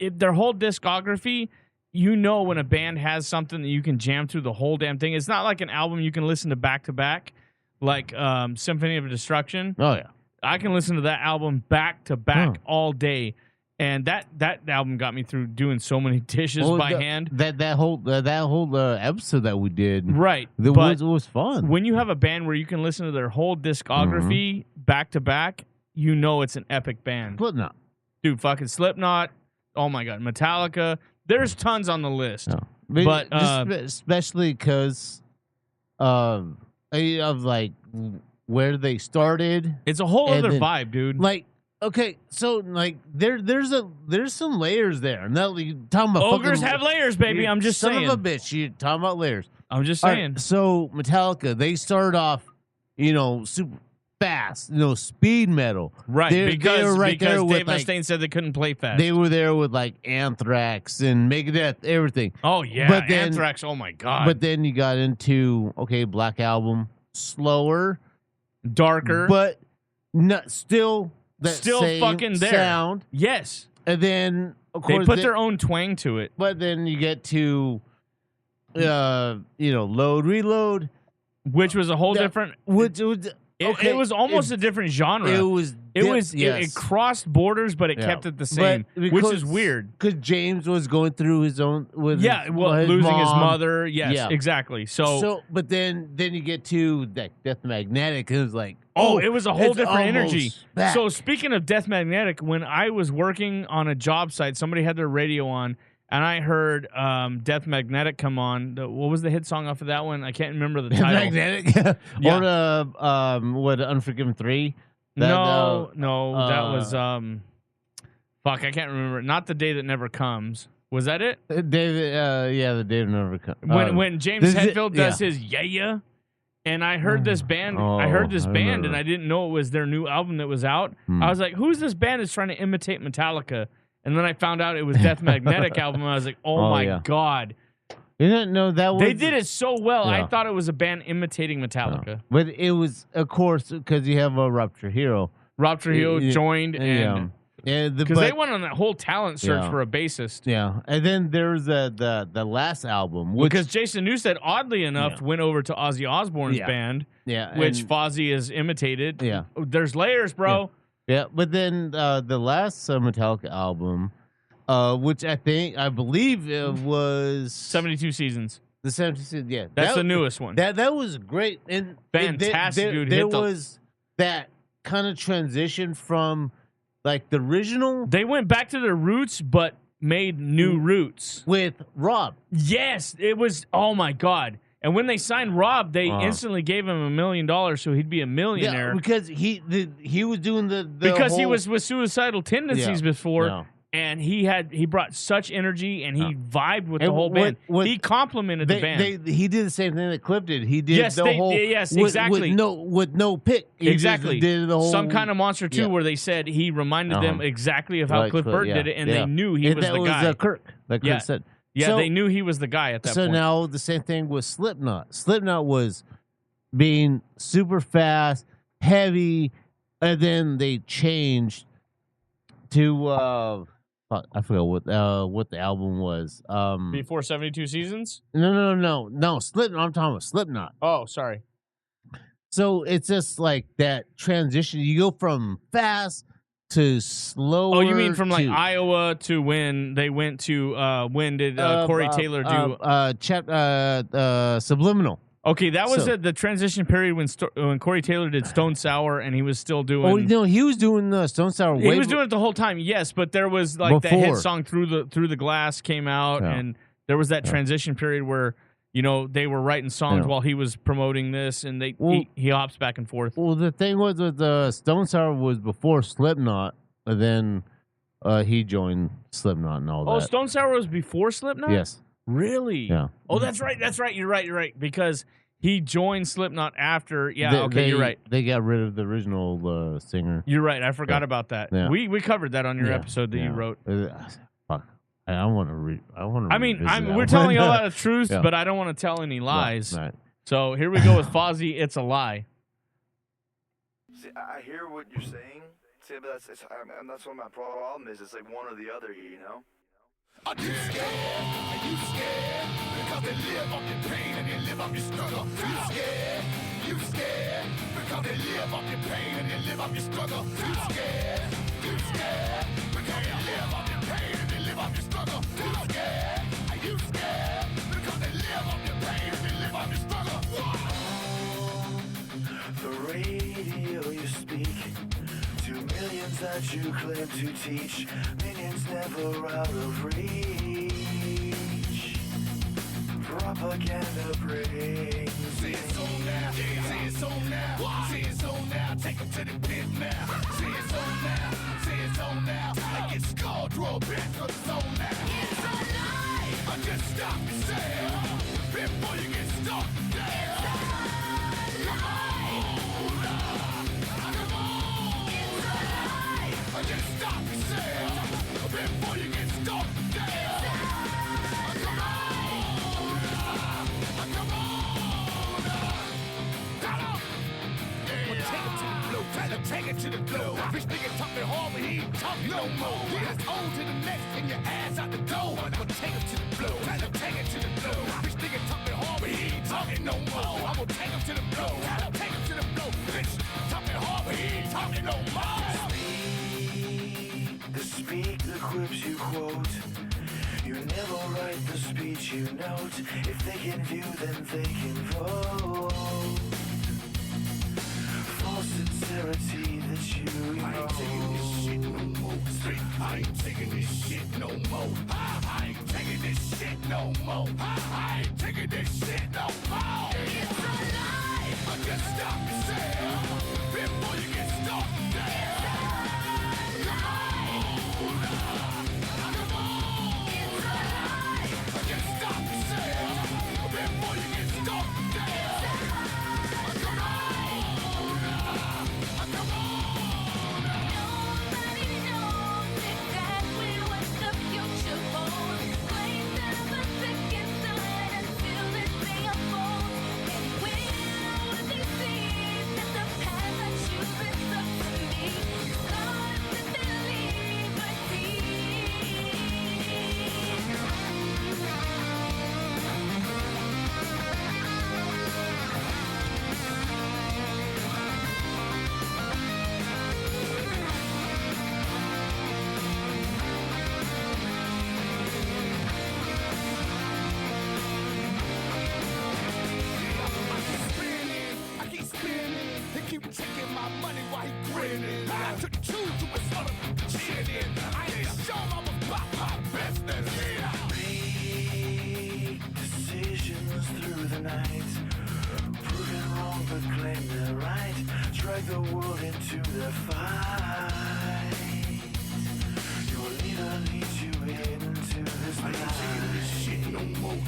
their whole discography, when a band has something that you can jam through the whole damn thing. It's not like an album you can listen to back to back, like Symphony of Destruction. Oh yeah, I can listen to that album back to back all day. And that album got me through doing so many dishes by hand. That whole episode that we did, right? It was fun. When you have a band where you can listen to their whole discography back to back, it's an epic band. Slipknot, dude, fucking Slipknot. Oh my god, Metallica. There's tons on the list, but especially because of like where they started. It's a whole other vibe, dude. Like. Okay, so like there's some layers there. Now you talking about ogres have layers, baby. I'm just saying. Son of a bitch, you talking about layers. I'm just saying. Right, so Metallica, they started off, super fast, speed metal. Right, because Dave Mustaine said they couldn't play fast. They were there with like Anthrax and Megadeth, everything. Oh yeah, but then, Anthrax. Oh my god. But then you got into Black Album, slower, darker, but still fucking there. Sound. Yes. And then of course they put their own twang to it. But then you get to Load Reload, which was a whole different it was almost a different genre. It crossed borders, but it kept it the same, which is weird. Because James was going through his own losing his mother. Yes, exactly. So but then you get to Death Magnetic, and it was like, it was a whole different energy. Back. So speaking of Death Magnetic, when I was working on a job site, somebody had their radio on, and I heard Death Magnetic come on. What was the hit song off of that one? I can't remember the title. Magnetic? Or Unforgiven 3? No, that was fuck, I can't remember. Not The Day That Never Comes. Was that it? The Day That Never Comes. When James Hetfield does his yeah. And I heard this band. And I didn't know it was their new album that was out. I was like, "Who's this band that's trying to imitate Metallica?" And then I found out it was Death Magnetic album. And I was like, "Oh my god!" You didn't know that was. They did it so well. I thought it was a band imitating Metallica. But it was, of course, because you have a Rob Trujillo. Rob Trujillo joined because they went on that whole talent search for a bassist. Yeah, and then there's the last album, because Jason Newsted, oddly enough, went over to Ozzy Osbourne's band, which Fozzy has imitated. Yeah, there's layers, bro. Yeah, but then the last Metallica album, which I believe it was 72 Seasons. The 72 Seasons, yeah, that's the newest one. That was great and fantastic, dude. There was that kind of transition from. Like the original, they went back to their roots, but made new roots with Rob. Yes, it was. Oh my god! And when they signed Rob, they instantly gave him $1 million, so he'd be a millionaire. Yeah, because he was doing he was with suicidal tendencies before. And he brought such energy, and he vibed with the whole band. He complimented the band. He did the same thing that Cliff did. He did exactly. With no pick. Exactly. Did the whole, Some Kind of Monster too, where they said he reminded them exactly of how Cliff Burton did it, and they knew he was the guy. That was Kirk. Like Kirk said. Yeah, so, they knew he was the guy at that point. So now the same thing with Slipknot. Slipknot was being super fast, heavy, and then they changed to I forgot what the album was. Before 72 Seasons? No. Slipknot. I'm talking about Slipknot. Oh, sorry. So it's just like that transition. You go from fast to slower. Oh, you mean from like Iowa to when they went to when did Corey Taylor do Subliminal? Okay, that was the transition period when Corey Taylor did Stone Sour, and he was still doing. Oh no, he was doing Stone Sour. He was doing it the whole time, yes, but there was like that hit song Through the Glass came out, and there was that transition period where they were writing songs while he was promoting this, and he hops back and forth. Well, the thing was with Stone Sour was before Slipknot, and then he joined Slipknot and all that. Oh, Stone Sour was before Slipknot? Yes. Really? Yeah. Oh, that's right. That's right. You're right. You're right. Because he joined Slipknot after. Yeah. They, You're right. They got rid of the original singer. You're right. I forgot about that. Yeah. We covered that on your episode that you wrote. Fuck. I want to. I mean, we're telling a lot of truths, but I don't want to tell any lies. Right. So here we go with Fozzy. It's a lie. See, I hear what you're saying. See, but that's what my problem is. It's like one or the other, you know? Are you scared? Are you scared? Because they live off your pain and they live off your struggle. You scared? You scared? Because they live off your pain and they live off your struggle. You scared? You scared? Because they live off your pain and they live off your struggle. You scared? Are you scared? Because they live off your pain and they live off your struggle. The radio you speak to millions that you claim to teach, millions never out of reach. Propaganda brings. See it's on now, see it's on now, see it's on now, take them to the pit now. See it's on now, see it's on now, I get scarred, draw back, cause it's on now. It's a lie! I just stop yourself before you get stuck down. Come on! It's a lie! I just stop yourself before you get stuck down. Come on! Come on! Take it to the floor. Bitch nigga talking hard, but he ain't talking no more. Yeah, it's on to the next and your ass out the door. I'm gonna take it to the floor. Take it to the floor. Bitch nigga talking hard, but he ain't talking no more. I'm gonna take him to the floor. Take him to the floor. Bitch talking hard, but he ain't talking no more. Speak the quips you quote. You never write the speech you note. If they can view, then they can vote. False sincerity that you I ain't taking this shit no more. I ain't taking this shit no more. I ain't taking this shit no more. I ain't taking this shit no more. It's a lie. I just stop yourself before you get stuck down. Come on. Come on. It's a lie. I just stop yourself before you get stuck down. Come on. Taking my money while he grinning. I took two to his other chin in. I ain't sure I was about my business here. Make decisions through the night, proving wrong but claim they're right. Drag the world into the fight. Your leader leads you into this I ain't taking this shit no more.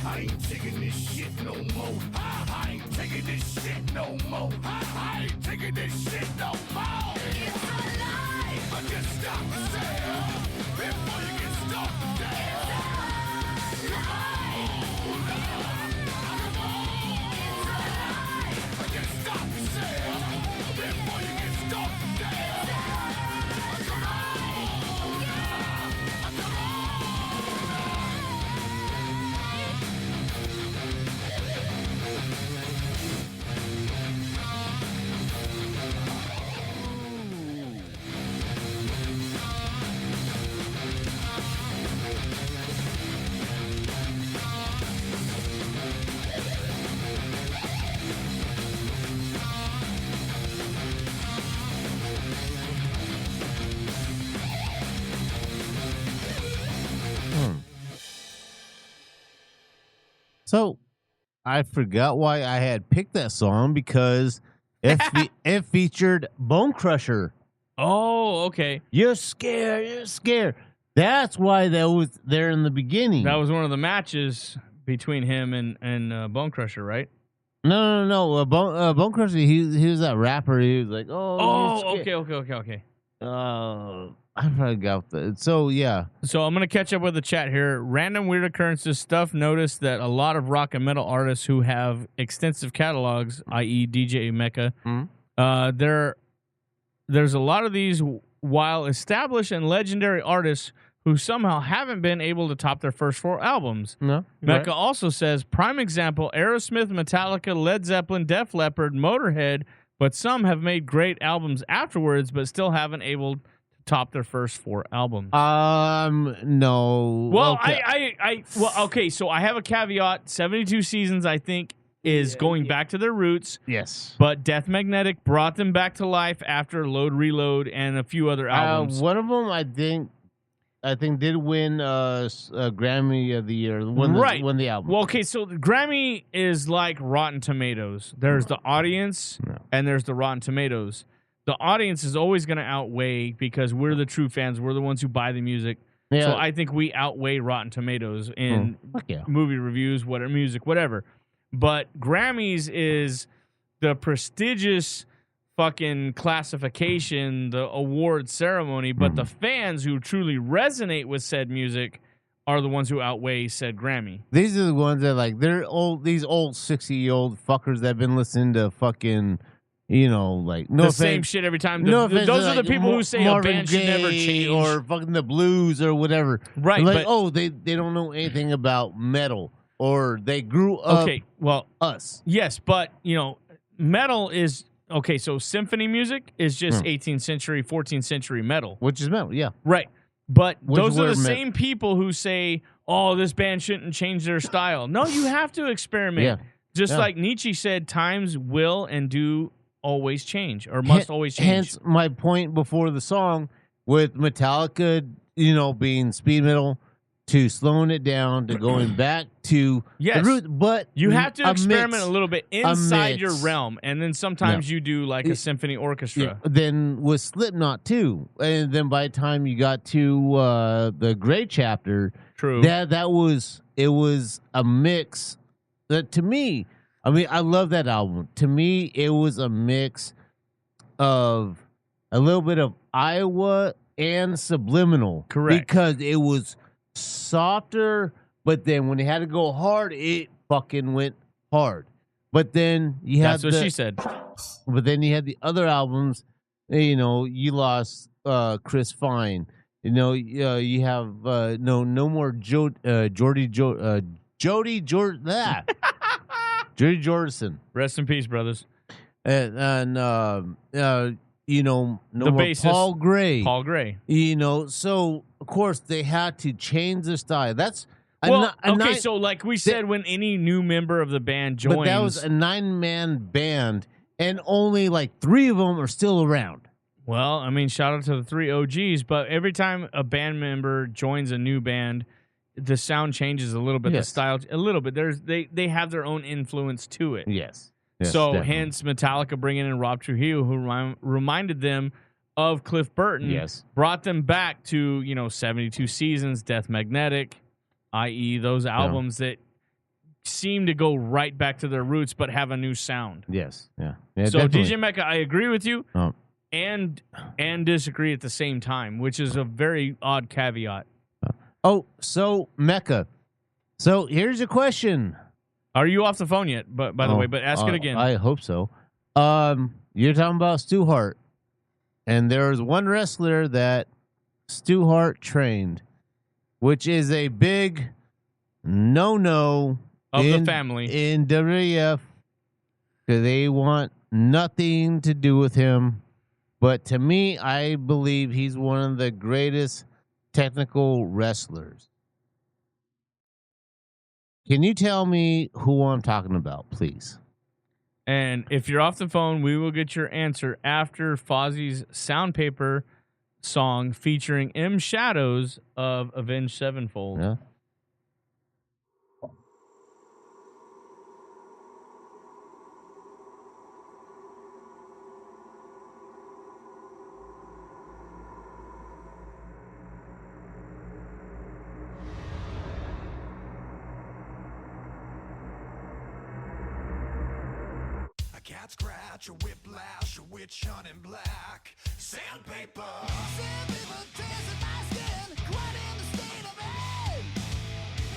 I ain't taking this shit no more. I ain't taking this shit no more. I ain't taking this shit no more. It's a lie. I just stop yourself before you get stuck down. Come on. Come on. It's a lie. I just stop yourself before you get stuck down. Come on. Come on. So I forgot why I had picked that song because it featured Bone Crusher. Oh, okay. You're scared. You're scared. That's why that was there in the beginning. That was one of the matches between him and Bone Crusher, right? No. Bone Crusher, he was that rapper. He was like, Oh, okay. I forgot that. So yeah. So I'm gonna catch up with the chat here. Random weird occurrences stuff. Noticed that a lot of rock and metal artists who have extensive catalogs, i.e., DJ Mecca, there's a lot of these. While established and legendary artists who somehow haven't been able to top their first 4 albums. No. Mecca also says, prime example, Aerosmith, Metallica, Led Zeppelin, Def Leppard, Motorhead, but some have made great albums afterwards, but still haven't able to top their first 4 albums. No. Well, okay. Okay, so I have a caveat. 72 Seasons, I think, is going back to their roots. Yes. But Death Magnetic brought them back to life after Load Reload and a few other albums. One of them, I think did win a Grammy of the Year. Won the album. Well, okay, so the Grammy is like Rotten Tomatoes. There's the audience and there's the Rotten Tomatoes. The audience is always going to outweigh because we're the true fans. We're the ones who buy the music. Yeah. So I think we outweigh Rotten Tomatoes in movie reviews, whatever, music, whatever. But Grammys is the prestigious fucking classification, the award ceremony, but the fans who truly resonate with said music are the ones who outweigh said Grammy. These are the ones that they're old, these old 60-year-old fuckers that have been listening to fucking, same shit every time. Those are the people who say Marvin a band should never change. Or fucking the blues or whatever. Right. They don't know anything about metal. Or they grew up. Okay, well, us. Yes, but metal is okay. So symphony music is just 18th century, 14th century metal, which is metal, yeah, right. But those are the same people who say, "Oh, this band shouldn't change their style." No, you have to experiment. Yeah. Just like Nietzsche said, times will and do always change, or must always change. Hence my point before the song with Metallica, being speed metal. To slowing it down, to going back to the root, but you have to experiment a little bit inside your realm, and then sometimes you do like a symphony orchestra. Yeah, then with Slipknot too, and then by the time you got to the Gray Chapter, true, that was a mix. That to me, I love that album. To me, it was a mix of a little bit of Iowa and Subliminal, correct? Because it was softer, but then when they had to go hard, it fucking went hard. But then you had that's what she said. But then you had the other albums. You lost Chris Fine. You have no more Jody Jordison. Rest in peace, brothers. And no the more bassist, Paul Gray. Paul Gray. So of course they had to change their style. That's so like we said, when any new member of the band joins, but that was a 9-man band, and only like 3 of them are still around. Well, shout out to the 3 OGs, but every time a band member joins a new band, the sound changes a little bit, the style a little bit. They have their own influence to it. Yes, so definitely. Hence Metallica bringing in Rob Trujillo, who reminded them of Cliff Burton, brought them back to 72 Seasons, Death Magnetic, i.e. those albums that seem to go right back to their roots but have a new sound. Yes, yeah. So definitely. DJ Mecca, I agree with you and disagree at the same time, which is a very odd caveat. So Mecca. So here's a question. Are you off the phone yet? But by the way, but ask it again. I hope so. You're talking about Stu Hart, and there was one wrestler that Stu Hart trained, which is a big no of the family in WWF, because they want nothing to do with him. But to me, I believe he's one of the greatest technical wrestlers. Can you tell me who I'm talking about, please? And if you're off the phone, we will get your answer after Fozzy's Soundpaper song featuring M Shadows of Avenged Sevenfold. Yeah. cat scratch, a whiplash, a witch hunt in black. Sandpaper. Sandpaper dancing my skin, caught in the state of pain.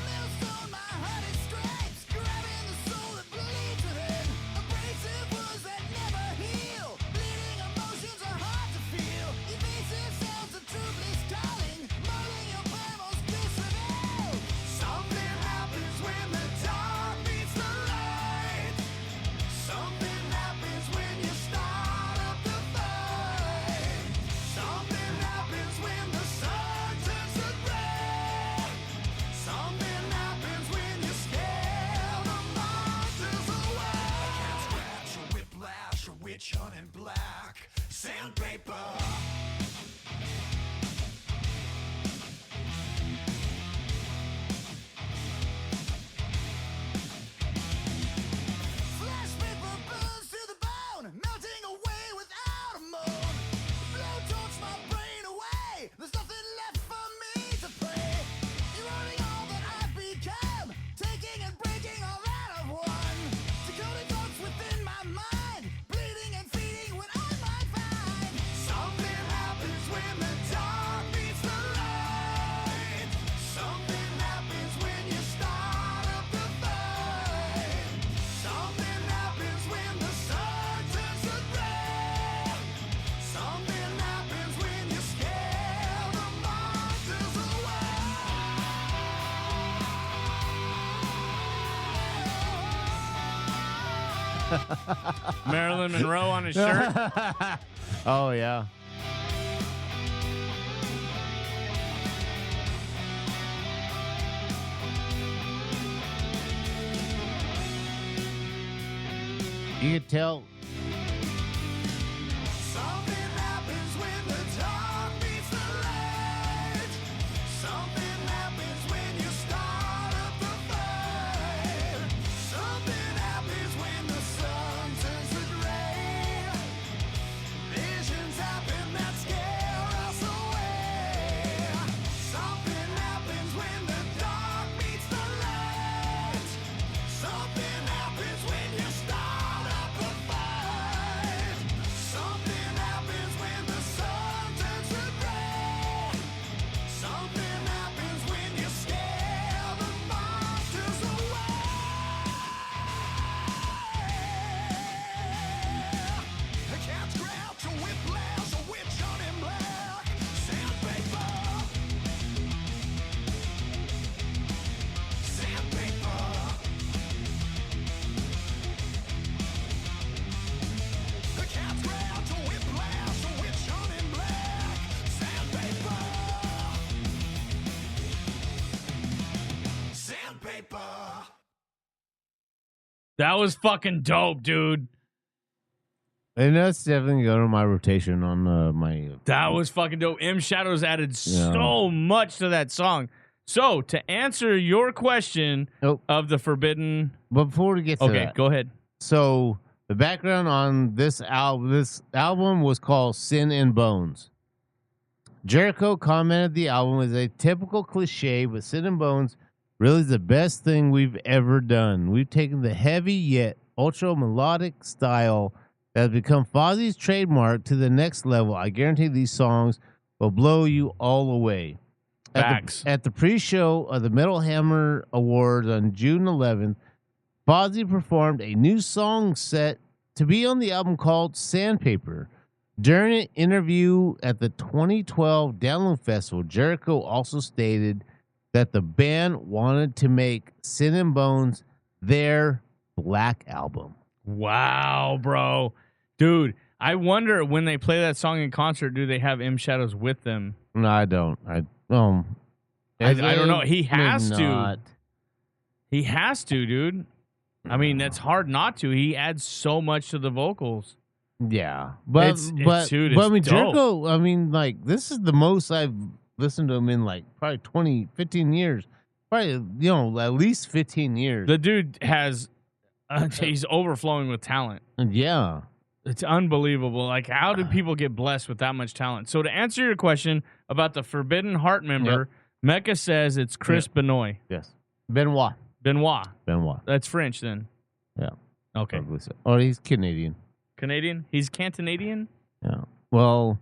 Millstone, my heart is stripes, grabbing the soul that bleeds within. Abrasive wounds that never heal, bleeding emotions are hard to feel. Evasive sounds of truthless calling, molding your primal's bliss reveal. Something happens when the dark meets the light. Something happens when you start up the fight. Something happens when the sun turns to gray. Something happens when you scare the monsters away. A cat scratch, a whiplash, a witch hunt in black. Sandpaper. Flash paper burns to the bone, melting away without a moan. Blowtorch my brain away, there's nothing left for me to play. Eroding all that I've become, taking and breaking all that I've won. Decoding thoughts within my mind, bleeding and feeding what I might find. Something happens when the dark meets the light. Something happens when you start up the fight. Something happens when the sun turns to gray. Something happens when you scare the monsters away. Marilyn Monroe on his shirt. Oh yeah. You could tell. Something happens when the dark meets the light. Something happens when you start up the fight. Something happens when the sun turns to gray. Visions happen that scare us away. Something happens when the dark meets the light. Something happens when you start up the fight. Something happens when the sun turns to gray. Something happens when you scare the monsters away. A cat scratch, a whiplash, a witch hunt in black. Sandpaper. Sandpaper. A cat scratch, a whiplash, a witch hunt in black. Sandpaper. Sandpaper. That was fucking dope, dude. And that's definitely going to my rotation on my. That was fucking dope. M Shadows added Yeah. so much to that song. So to answer your question Nope. of the forbidden, But before we get to okay, that, go ahead. so the background on this album was called Sin and Bones. Jericho commented the album was a typical cliche, but Sin and Bones really is the best thing we've ever done. We've taken the heavy yet ultra melodic style that has become Fozzy's trademark to the next level. I guarantee these songs will blow you all away. Facts. At the pre-show of the Metal Hammer Awards on June 11th, Fozzy performed a new song set to be on the album called Sandpaper. During an interview at the 2012 Download Festival, Jericho also stated that the band wanted to make Sin and Bones their Black Album. Wow, bro. Dude, I wonder when they play that song in concert, do they have M Shadows with them? No, I don't. I don't know. He has to. not. He has to, dude. I mean, that's hard not to. He adds so much to the vocals. Yeah, but dude, I mean, it's dope. Jericho. I mean, like this is the most I've listened to him in like probably 15 years. Probably at least 15 years. The dude has, he's overflowing with talent. Yeah. It's unbelievable. Like, how did people get blessed with that much talent? So to answer your question about the Forbidden Heart member, Mecca says it's Chris Benoit. Yes. Benoit. Benoit. Benoit. That's French then. Yeah. Okay. I believe so. Or he's Canadian. Canadian? He's Cantonadian? Yeah. Well,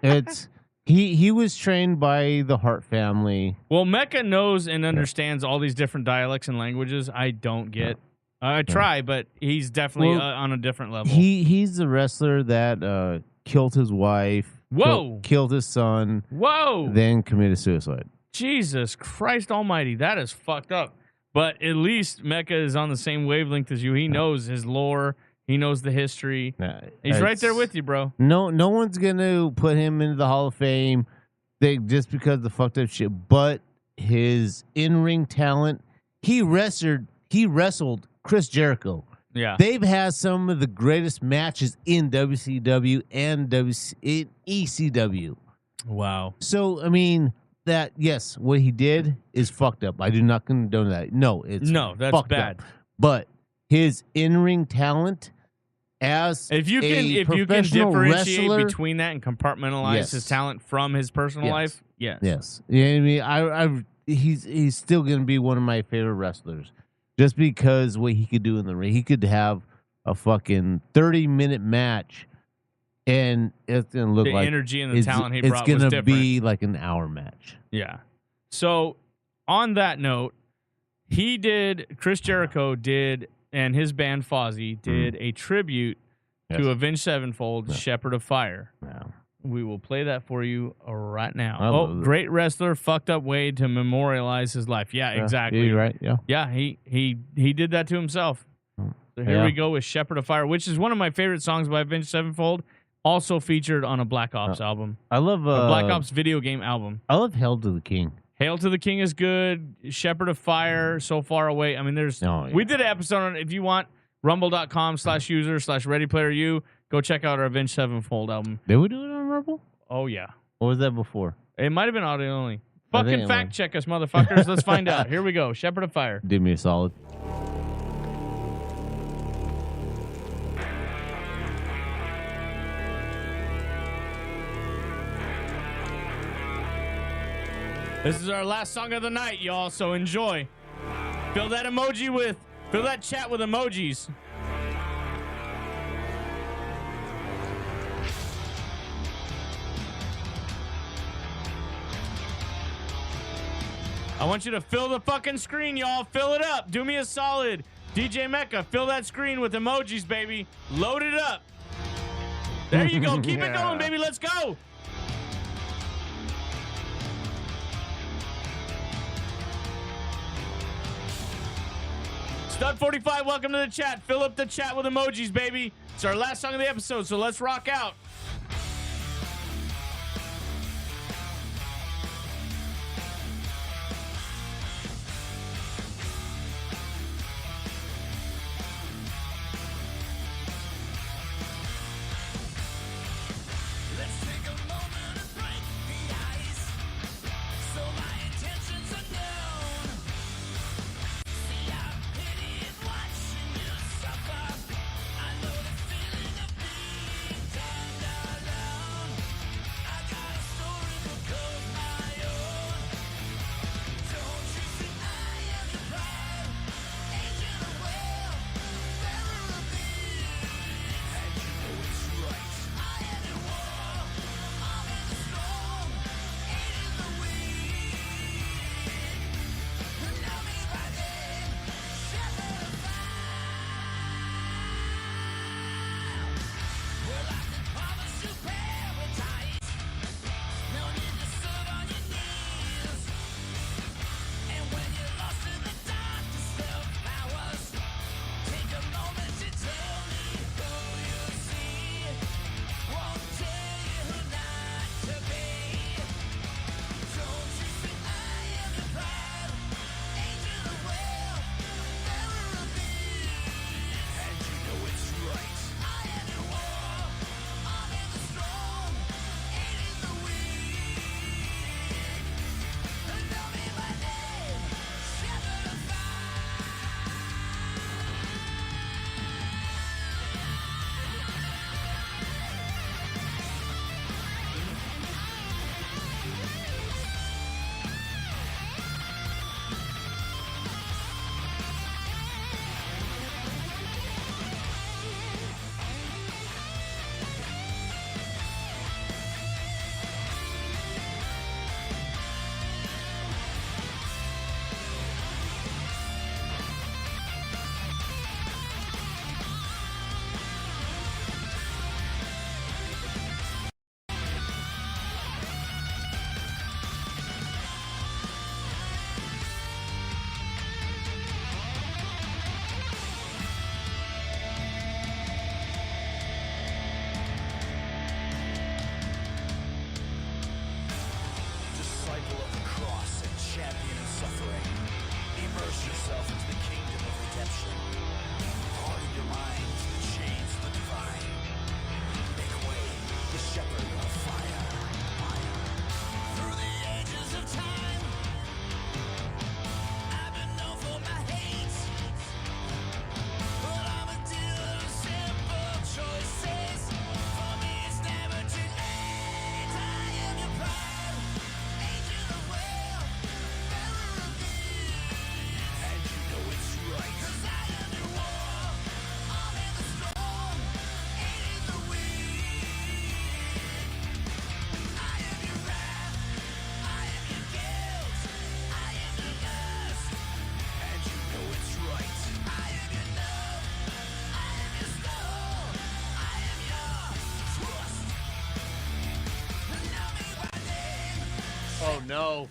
it's he was trained by the Hart family. Well, Mecca knows and understands all these different dialects and languages I don't get. I try, but he's definitely on a different level. He's the wrestler that killed his wife. Whoa. Killed his son. Whoa. Then committed suicide. Jesus Christ almighty. That is fucked up. But at least Mecca is on the same wavelength as you. He knows his lore. He knows the history. He's right there with you, bro. No one's going to put him into the Hall of Fame just because of the fucked up shit. But his in-ring talent, he wrestled Chris Jericho. Yeah. They've had some of the greatest matches in WCW and in ECW. Wow. So, I mean, yes, what he did is fucked up. I do not condone that. No, that's bad. Up. But his in-ring talent as if you can differentiate wrestler, between that and compartmentalize his talent from his personal life, yes. Yeah, I mean, he's still going to be one of my favorite wrestlers. Just because what he could do in the ring, he could have a fucking 30-minute match, and it's gonna look like the energy and the talent he brought was different. It's gonna be different. like an hour match. Yeah. So on that note, Chris Jericho did, and his band Fozzy did a tribute to Avenged Sevenfold, Shepherd of Fire. Yeah. We will play that for you right now. Great wrestler, fucked up way to memorialize his life. Yeah, exactly. Yeah, you're right. Yeah. Yeah, he did that to himself. So here we go with Shepherd of Fire, which is one of my favorite songs by Avenged Sevenfold. Also featured on a Black Ops album. I love a Black Ops video game album. I love Hail to the King. Hail to the King is good. Shepherd of Fire, So Far Away. I mean, we did an episode on it. If you want, rumble.com/user/readyplayeru. Go check out our Avenged Sevenfold album. Did we do it on Rumble? Oh, yeah. Or was that before? It might have been audio only. Fucking fact check us, motherfuckers. Let's find out. Here we go. Shepherd of Fire. Do me a solid. This is our last song of the night, y'all, so enjoy. Fill that chat with emojis. I want you to fill the fucking screen, y'all. Fill it up. Do me a solid. DJ Mecca, fill that screen with emojis, baby. Load it up. There you go. Keep it going, baby. Let's go. Stud45, welcome to the chat. Fill up the chat with emojis, baby. It's our last song of the episode, so let's rock out. Oh, no.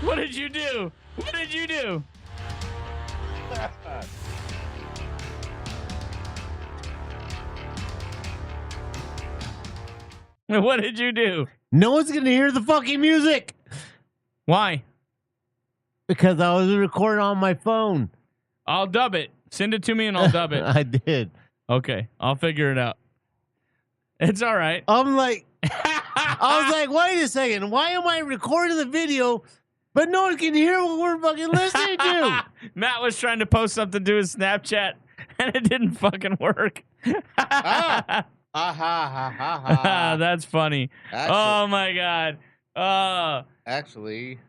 What did you do? What did you do? What did you do? No one's going to hear the fucking music Why? because I was recording on my phone. I'll dub it. Send it to me and I'll dub it. I did. Okay, I'll figure it out. It's all right. I'm like, I was like, wait a second. Why am I recording the video, but no one can hear what we're fucking listening to? Matt was trying to post something to his Snapchat and it didn't fucking work. That's funny. Actually, Oh my god. actually,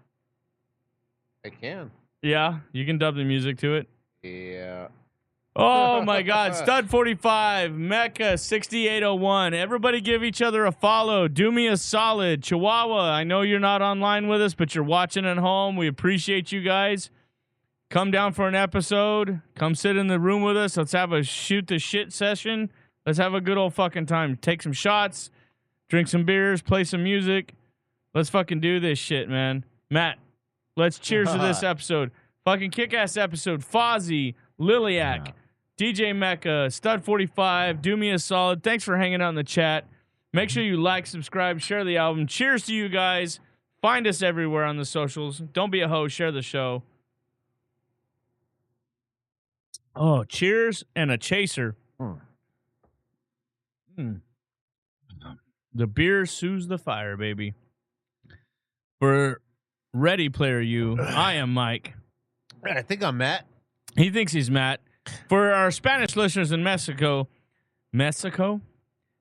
I can. Yeah, you can dub the music to it. Yeah. Oh my god. Stud 45, Mecca 6801. Everybody give each other a follow. Do me a solid. Chihuahua, I know you're not online with us, but you're watching at home. We appreciate you guys. Come down for an episode. Come sit in the room with us. Let's have a shoot the shit session. Let's have a good old fucking time. Take some shots, drink some beers, play some music. Let's fucking do this shit, man. Matt, let's cheers to this episode. Fucking kick-ass episode. Fozzy, Liliac, DJ Mecca, Stud 45. Do me a solid. Thanks for hanging out in the chat. Make sure you like, subscribe, share the album. Cheers to you guys. Find us everywhere on the socials. Don't be a hoe. Share the show. Oh, cheers and a chaser. The beer soothes the fire, baby. For Ready Player You, I am Mike. I think I'm Matt. He thinks he's Matt. For our Spanish listeners in Mexico,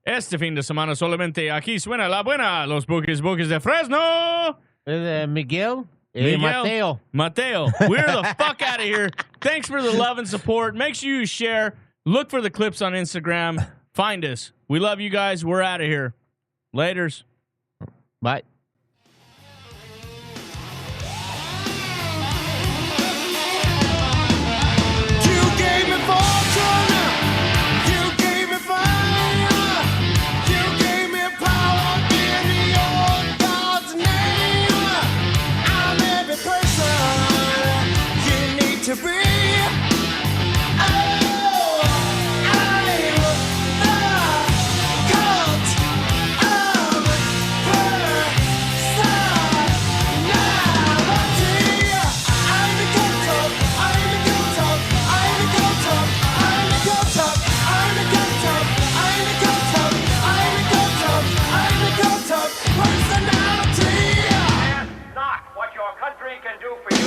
este fin de semana solamente aquí suena la buena. Los Bookies de Fresno. Miguel? Miguel. Mateo. We're the fuck out of here. Thanks for the love and support. Make sure you share. Look for the clips on Instagram. Find us. We love you guys. We're out of here. Laters. Bye. You gave me fortune, you gave me fire, you gave me power in your God's name. I'm every person you need to be. Oh, I'm the cult of personality. I'm the cult of, I'm the cult of, I'm the cult of, I'm the cult of, I'm the cult of, I'm the cult of, I'm the cult of, I'm the cult of personality. Ask not what your country can do for you.